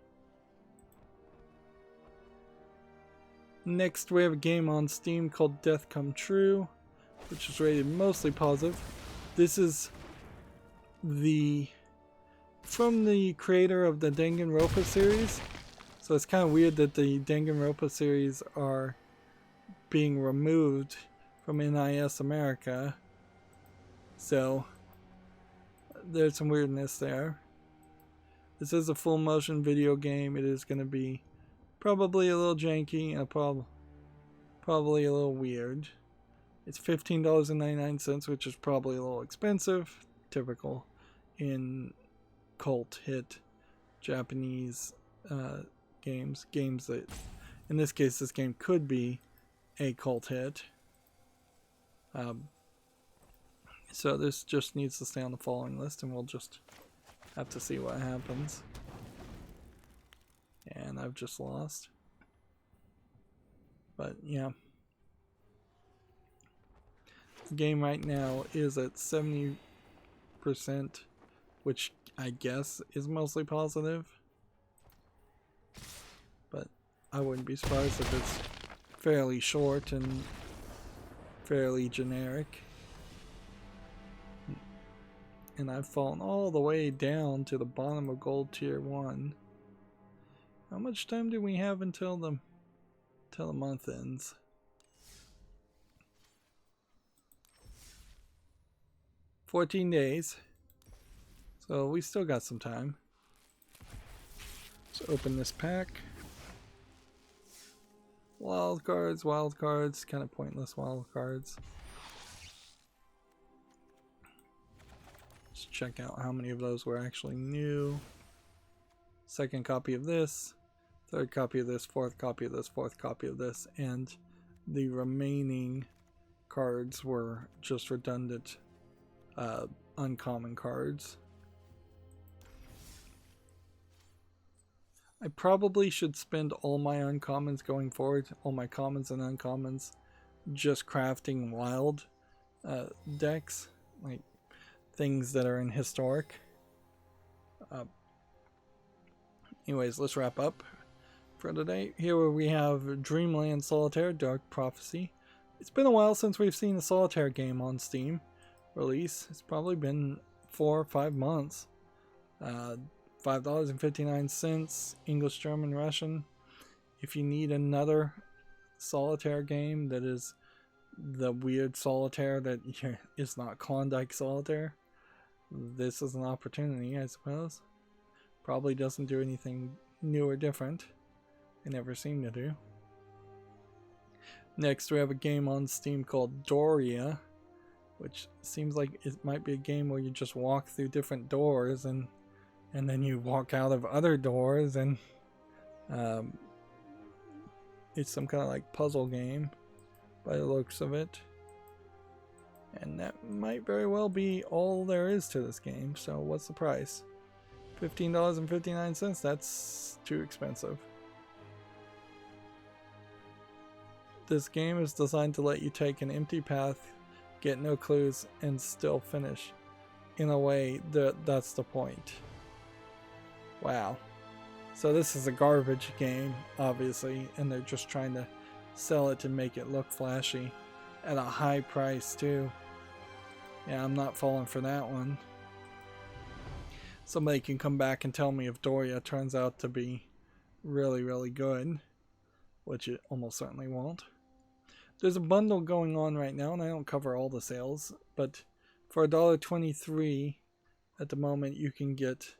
Next we have a game on Steam called Death Come True, which is rated mostly positive. This is from the creator of the Danganronpa series. So it's kind of weird that the Danganronpa series are being removed from NIS America. So there's some weirdness there. This is a full motion video game. It is going to be probably a little janky and probably a little weird. It's $15.99, which is probably a little expensive. Typical in cult hit Japanese games. Games that, in this case, this game could be a cult hit. So this just needs to stay on the following list, and we'll just have to see what happens. And I've just lost. But yeah. The game right now is at 70%, which I guess is mostly positive. But I wouldn't be surprised if it's fairly short and fairly generic. And I've fallen all the way down to the bottom of gold tier 1. How much time do we have until the month ends? $14 days. So we still got some time. Let's open this pack. Wild cards, kind of pointless wild cards. Let's check out how many of those were actually new. Second copy of this, third copy of this, fourth copy of this, fourth copy of this, and the remaining cards were just redundant uncommon cards. I probably should spend all my uncommons going forward, all my commons and uncommons, just crafting wild decks, like things that are in historic. Anyways, let's wrap up for today. Here we have Dreamland Solitaire Dark Prophecy. It's been a while since we've seen a Solitaire game on Steam release. It's probably been 4 or 5 months. $5.59, English, German, Russian. If you need another Solitaire game that is the weird Solitaire that is not Klondike Solitaire, this is an opportunity, I suppose. Probably doesn't do anything new or different. They never seem to do. Next we have a game on Steam called Doria, which seems like it might be a game where you just walk through different doors and then you walk out of other doors, and it's some kind of like puzzle game by the looks of it. And that might very well be all there is to this game. So what's the price? $15.59. That's too expensive. This game is designed to let you take an empty path, get no clues, and still finish. In a way, that's the point. Wow. So this is a garbage game, obviously, and they're just trying to sell it to make it look flashy at a high price too. Yeah, I'm not falling for that one. Somebody can come back and tell me if Doria turns out to be really, really good, which it almost certainly won't. There's a bundle going on right now, and I don't cover all the sales, but for $1.23 at the moment, you can get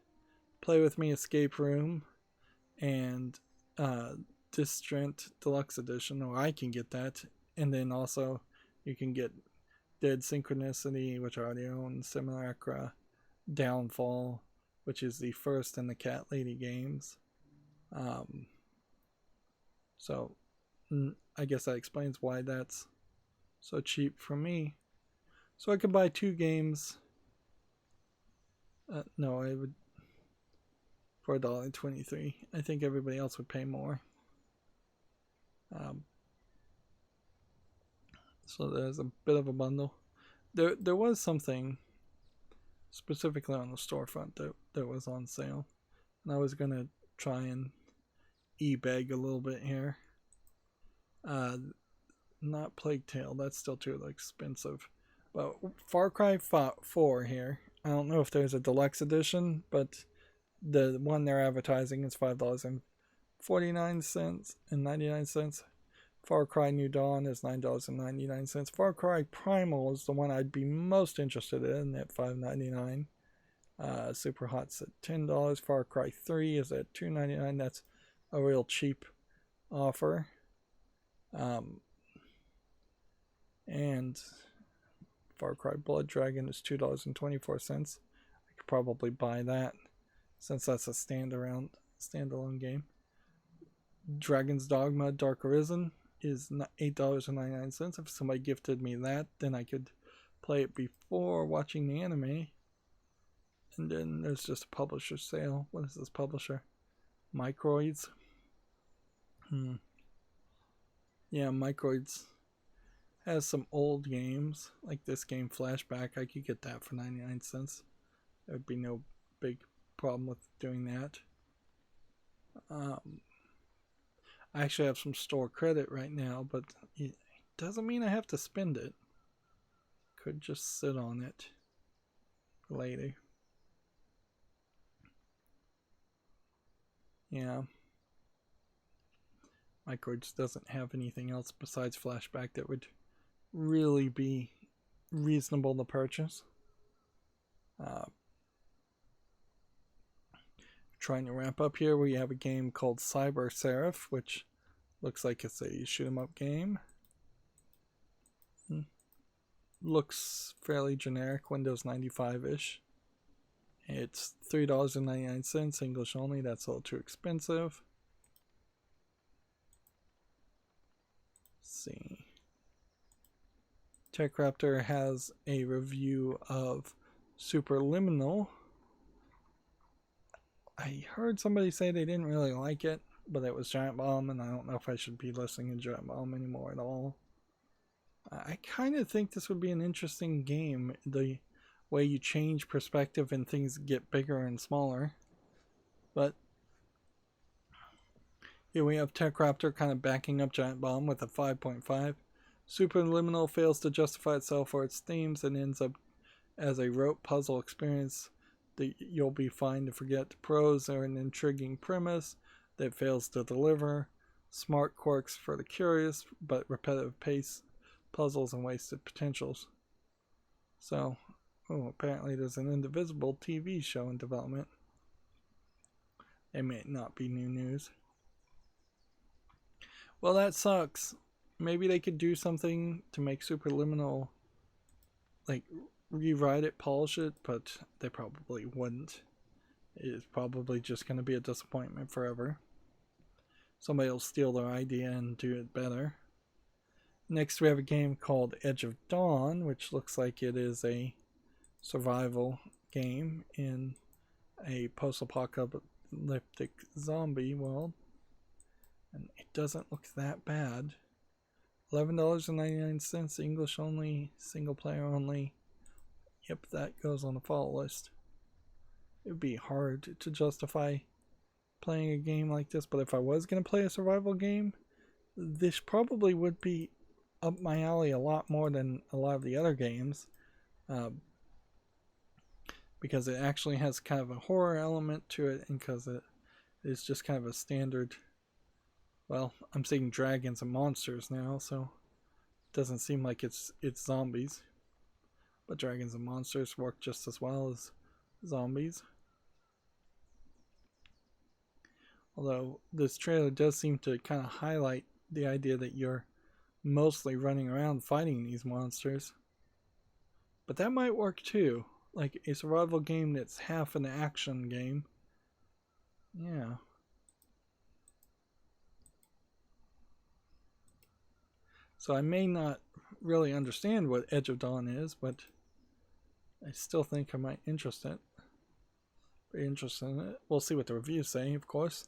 Play With Me Escape Room and Distrent Deluxe Edition, or I can get that, and then also you can get Dead Synchronicity, which I already own, Simulacra, Downfall, which is the first in the Cat Lady games. So I guess that explains why that's so cheap for me. So I could buy 2 games. No, I would for $1.23. I think everybody else would pay more. So there's a bit of a bundle. There was something specifically on the storefront that was on sale, and I was gonna try and e-beg a little bit here. Not Plague Tale, that's still too expensive. But Far Cry 4 here. I don't know if there's a deluxe edition, but the one they're advertising is $5.49 and 99 cents. Far Cry New Dawn is $9.99. Far Cry Primal is the one I'd be most interested in at $5.99. Super Hot's at $10. Far Cry 3 is at $2.99. That's a real cheap offer. And Far Cry Blood Dragon is $2.24. I could probably buy that since that's a standalone game. Dragon's Dogma Dark Arisen is $8.99. If somebody gifted me that, then I could play it before watching the anime. And then there's just a publisher sale. What is this publisher? Microids. Yeah, Microids has some old games, like this game Flashback. I could get that for 99 cents. There would be no big problem with doing that. I actually have some store credit right now, but it doesn't mean I have to spend it. Could just sit on it for later. Yeah. Microids doesn't have anything else besides Flashback that would really be reasonable to purchase. Trying to wrap up here, we have a game called Cyber Seraph, which looks like it's a shoot 'em up game. Looks fairly generic, Windows 95-ish. It's $3.99, English only. That's a little too expensive. Let's see. TechRaptor has a review of Superliminal. I heard somebody say they didn't really like it, but it was Giant Bomb, and I don't know if I should be listening to Giant Bomb anymore at all. I kind of think this would be an interesting game, the way you change perspective and things get bigger and smaller. But here we have TechRaptor kind of backing up Giant Bomb with a 5.5. Superliminal fails to justify itself for its themes and ends up as a rote puzzle experience that you'll be fine to forget. The pros are an intriguing premise that fails to deliver, smart quirks for the curious, but repetitive pace, puzzles, and wasted potentials. So, apparently there's an Indivisible TV show in development. It may not be new news. Well, that sucks. Maybe they could do something to make Superliminal like rewrite it, polish it, but they probably wouldn't. It's probably just going to be a disappointment forever. Somebody will steal their idea and do it better. Next we have a game called Edge of Dawn, which looks like it is a survival game in a post-apocalyptic zombie world. And it doesn't look that bad. $11.99, English only, single player only. Yep, that goes on the follow list. It would be hard to justify playing a game like this, but if I was going to play a survival game, this probably would be up my alley a lot more than a lot of the other games, because it actually has kind of a horror element to it, and because it is just kind of a standard, well, I'm seeing dragons and monsters now, so it doesn't seem like it's zombies, but dragons and monsters work just as well as zombies. Although this trailer does seem to kind of highlight the idea that you're mostly running around fighting these monsters. But that might work too. Like a survival game that's half an action game. Yeah. So I may not really understand what Edge of Dawn is, but I still think I might be interested in it. We'll see what the reviews say, of course.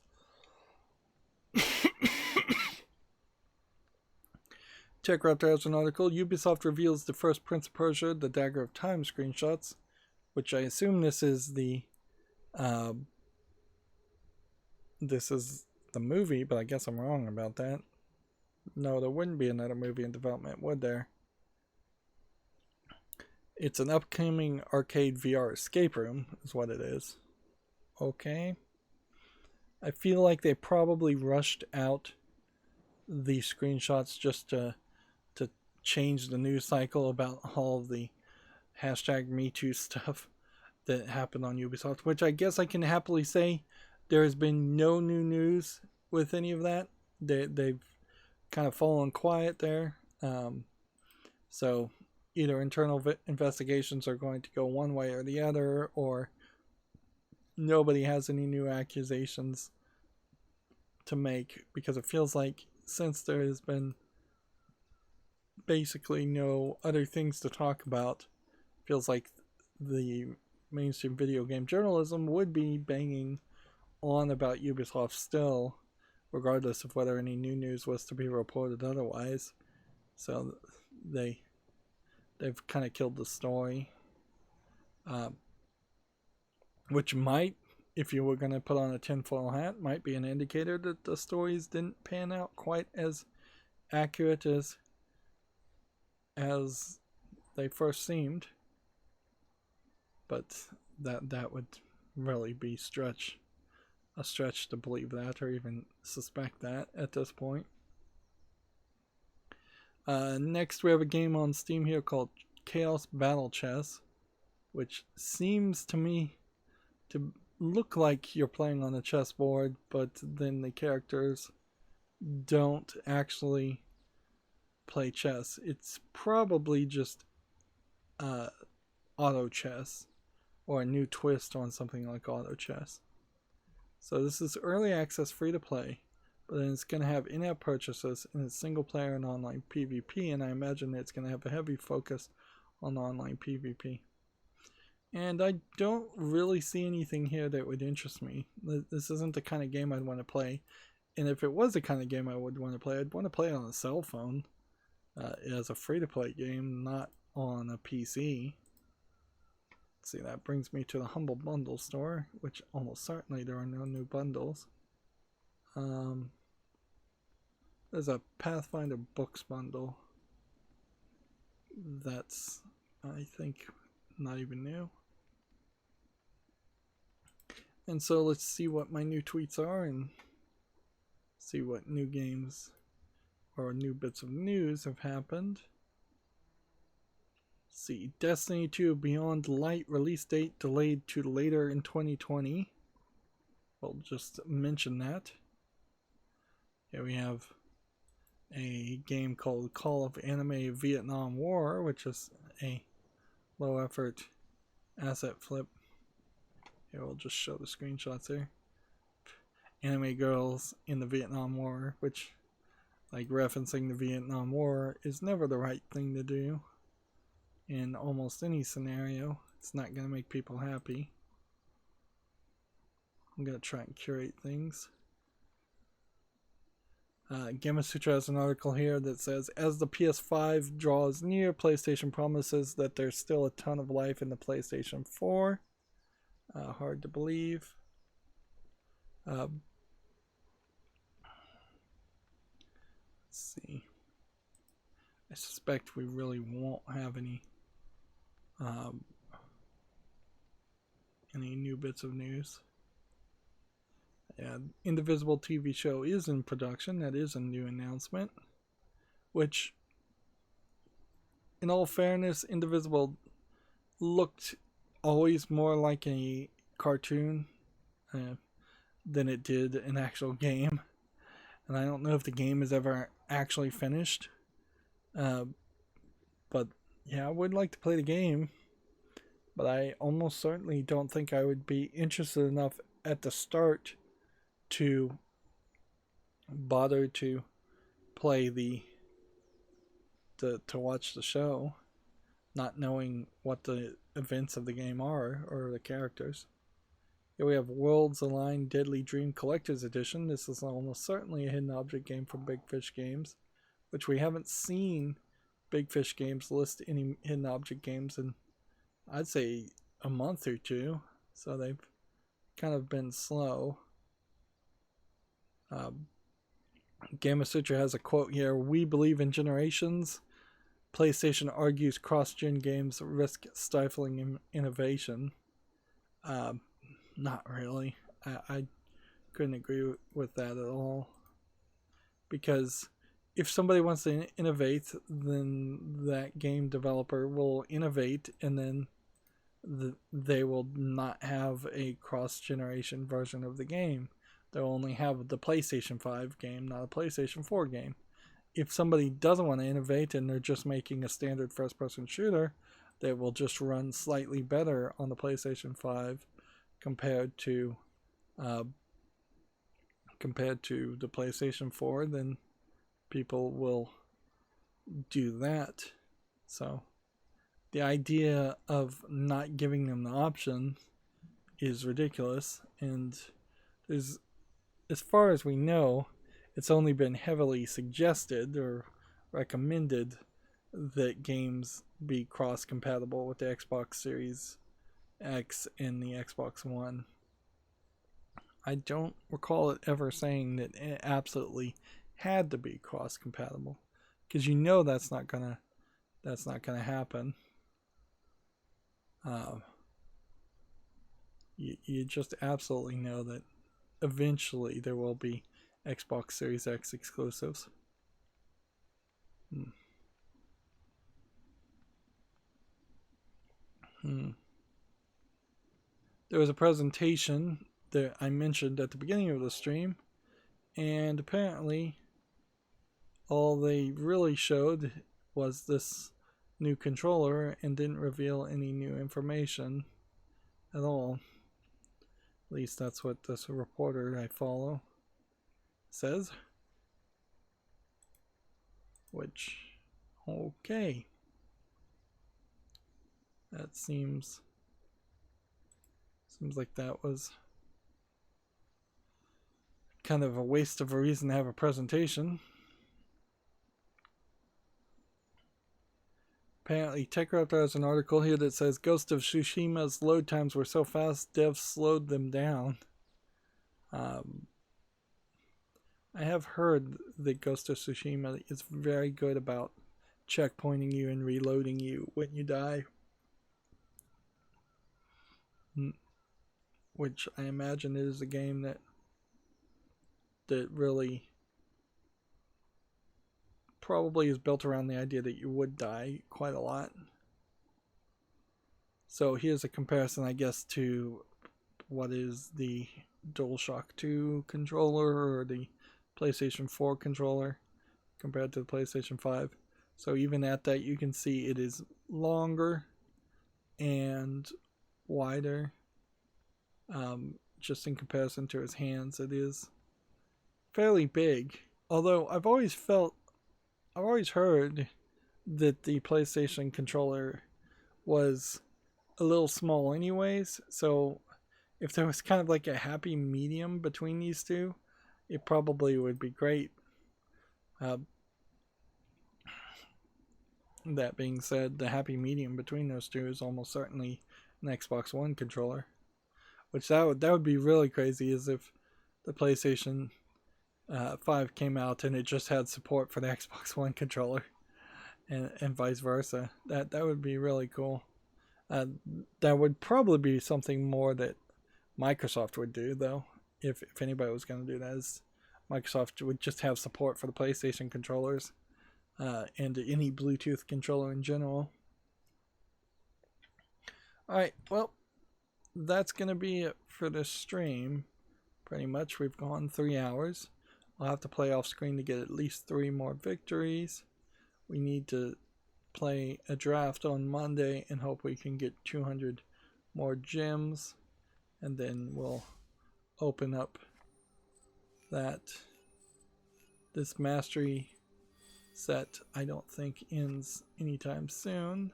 TechRaptor has an article. Ubisoft reveals the first Prince of Persia: The Dagger of Time screenshots, which I assume this is the movie, but I guess I'm wrong about that. No, there wouldn't be another movie in development, would there? It's an upcoming arcade VR escape room, is what it is. Okay. I feel like they probably rushed out the screenshots just to change the news cycle about all of the hashtag MeToo stuff that happened on Ubisoft, which I guess I can happily say there has been no new news with any of that. They've kind of fallen quiet there. So either internal investigations are going to go one way or the other, or nobody has any new accusations to make, because it feels like since there has been basically no other things to talk about, feels like the mainstream video game journalism would be banging on about Ubisoft still, regardless of whether any new news was to be reported otherwise. So they've kind of killed the story, which might, if you were going to put on a tinfoil hat, might be an indicator that the stories didn't pan out quite as accurate as they first seemed. But that would really be a stretch to believe that or even suspect that at this point. Next we have a game on Steam here called Chaos Battle Chess, which seems to me to look like you're playing on a chessboard, but then the characters don't actually play chess. It's probably just auto chess, or a new twist on something like auto chess. So this is early access, free to play, but then it's going to have in-app purchases, and it's single player and online PvP, and I imagine it's going to have a heavy focus on online PvP. And I don't really see anything here that would interest me. This isn't the kind of game I'd want to play. And if it was the kind of game I would want to play, I'd want to play it on a cell phone as a free-to-play game, not on a PC. Let's see, that brings me to the Humble Bundle store, which almost certainly there are no new bundles. There's a Pathfinder Books bundle. That's, I think, not even new. And so let's see what my new tweets are and see what new games or new bits of news have happened. Let's see, Destiny 2 Beyond Light release date delayed to later in 2020. We'll just mention that. Here we have a game called Call of Anime Vietnam War, which is a low effort asset flip. Here, we'll just show the screenshots here. Anime girls in the Vietnam War, which, like, referencing the Vietnam War is never the right thing to do in almost any scenario. It's not going to make people happy. I'm going to try and curate things. Gamma Sutra has an article here that says, as the PS5 draws near, PlayStation promises that there's still a ton of life in the PlayStation 4. Hard to believe. Let's see. I suspect we really won't have any new bits of news. Yeah, Indivisible TV show is in production. That is a new announcement. Which, in all fairness, Indivisible looked always more like a cartoon than it did an actual game. And I don't know if the game is ever actually finished. But yeah, I would like to play the game. But I almost certainly don't think I would be interested enough at the start to bother to play to watch the show, not knowing what the events of the game are or the characters. Here we have Worlds Align Deadly Dream Collector's Edition. This is almost certainly a hidden object game from Big Fish Games, which we haven't seen Big Fish Games list any hidden object games in, I'd say, a month or two. So they've kind of been slow. Gamma Sutra has a quote here: "We believe in generations. PlayStation argues cross-gen games risk stifling innovation." Not really. I couldn't agree with that at all. Because if somebody wants to innovate, then that game developer will innovate, and then they will not have a cross-generation version of the game. They'll only have the PlayStation 5 game, not a PlayStation 4 game. If somebody doesn't want to innovate and they're just making a standard first-person shooter, they will just run slightly better on the PlayStation 5 compared to the PlayStation 4, then people will do that. So the idea of not giving them the option is ridiculous, and there's, as far as we know, it's only been heavily suggested or recommended that games be cross-compatible with the Xbox Series X and the Xbox One. I don't recall it ever saying that it absolutely had to be cross-compatible, because you know that's not gonna happen. You just absolutely know that eventually there will be Xbox Series X exclusives. There was a presentation that I mentioned at the beginning of the stream, and apparently all they really showed was this new controller and didn't reveal any new information at all. At least that's what this reporter I follow says. Which, okay. That seems like that was kind of a waste of a reason to have a presentation. Apparently, TechRaptor has an article here that says Ghost of Tsushima's load times were so fast, devs slowed them down. I have heard that Ghost of Tsushima is very good about checkpointing you and reloading you when you die. Which I imagine is a game that really probably is built around the idea that you would die quite a lot. So here's a comparison, I guess, to what is the DualShock 2 controller or the PlayStation 4 controller compared to the PlayStation 5. So even at that, you can see it is longer. and wider. Just in comparison to his hands, it is fairly big. Although I've always heard that the PlayStation controller was a little small anyways, so if there was kind of like a happy medium between these two, it probably would be great. That being said, the happy medium between those two is almost certainly an Xbox One controller, which that would be really crazy, is if the PlayStation 5 came out and it just had support for the Xbox One controller, and vice versa. That would be really cool. That would probably be something more that Microsoft would do, though. If anybody was going to do that, is Microsoft would just have support for the PlayStation controllers and any Bluetooth controller in general. Alright, well, that's going to be it for this stream. Pretty much, we've gone 3 hours. I'll have to play off screen to get at least 3 more victories. We need to play a draft on Monday and hope we can get 200 more gems, and then we'll open up this mastery set. I don't think ends anytime soon,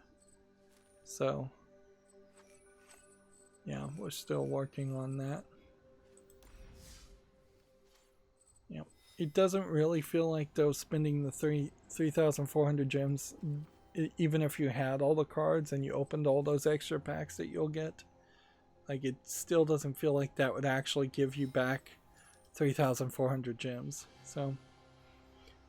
so yeah, we're still working on that. Yeah, it doesn't really feel like though spending the 3,400 gems, even if you had all the cards and you opened all those extra packs that you'll get, like, it still doesn't feel like that would actually give you back 3,400 gems. So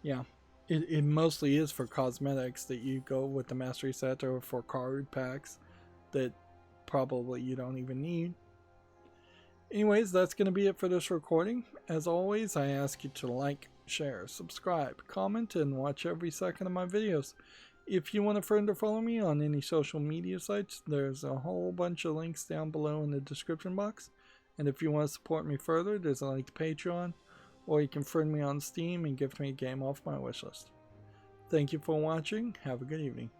yeah, it mostly is for cosmetics that you go with the mastery set, or for card packs that probably you don't even need. Anyways, that's going to be it for this recording. As always, I ask you to like, share, subscribe, comment, and watch every second of my videos. If you want a friend or follow me on any social media sites, there's a whole bunch of links down below in the description box. And if you want to support me further, there's a link to Patreon, or you can friend me on Steam and gift me a game off my wishlist. Thank you for watching. Have a good evening.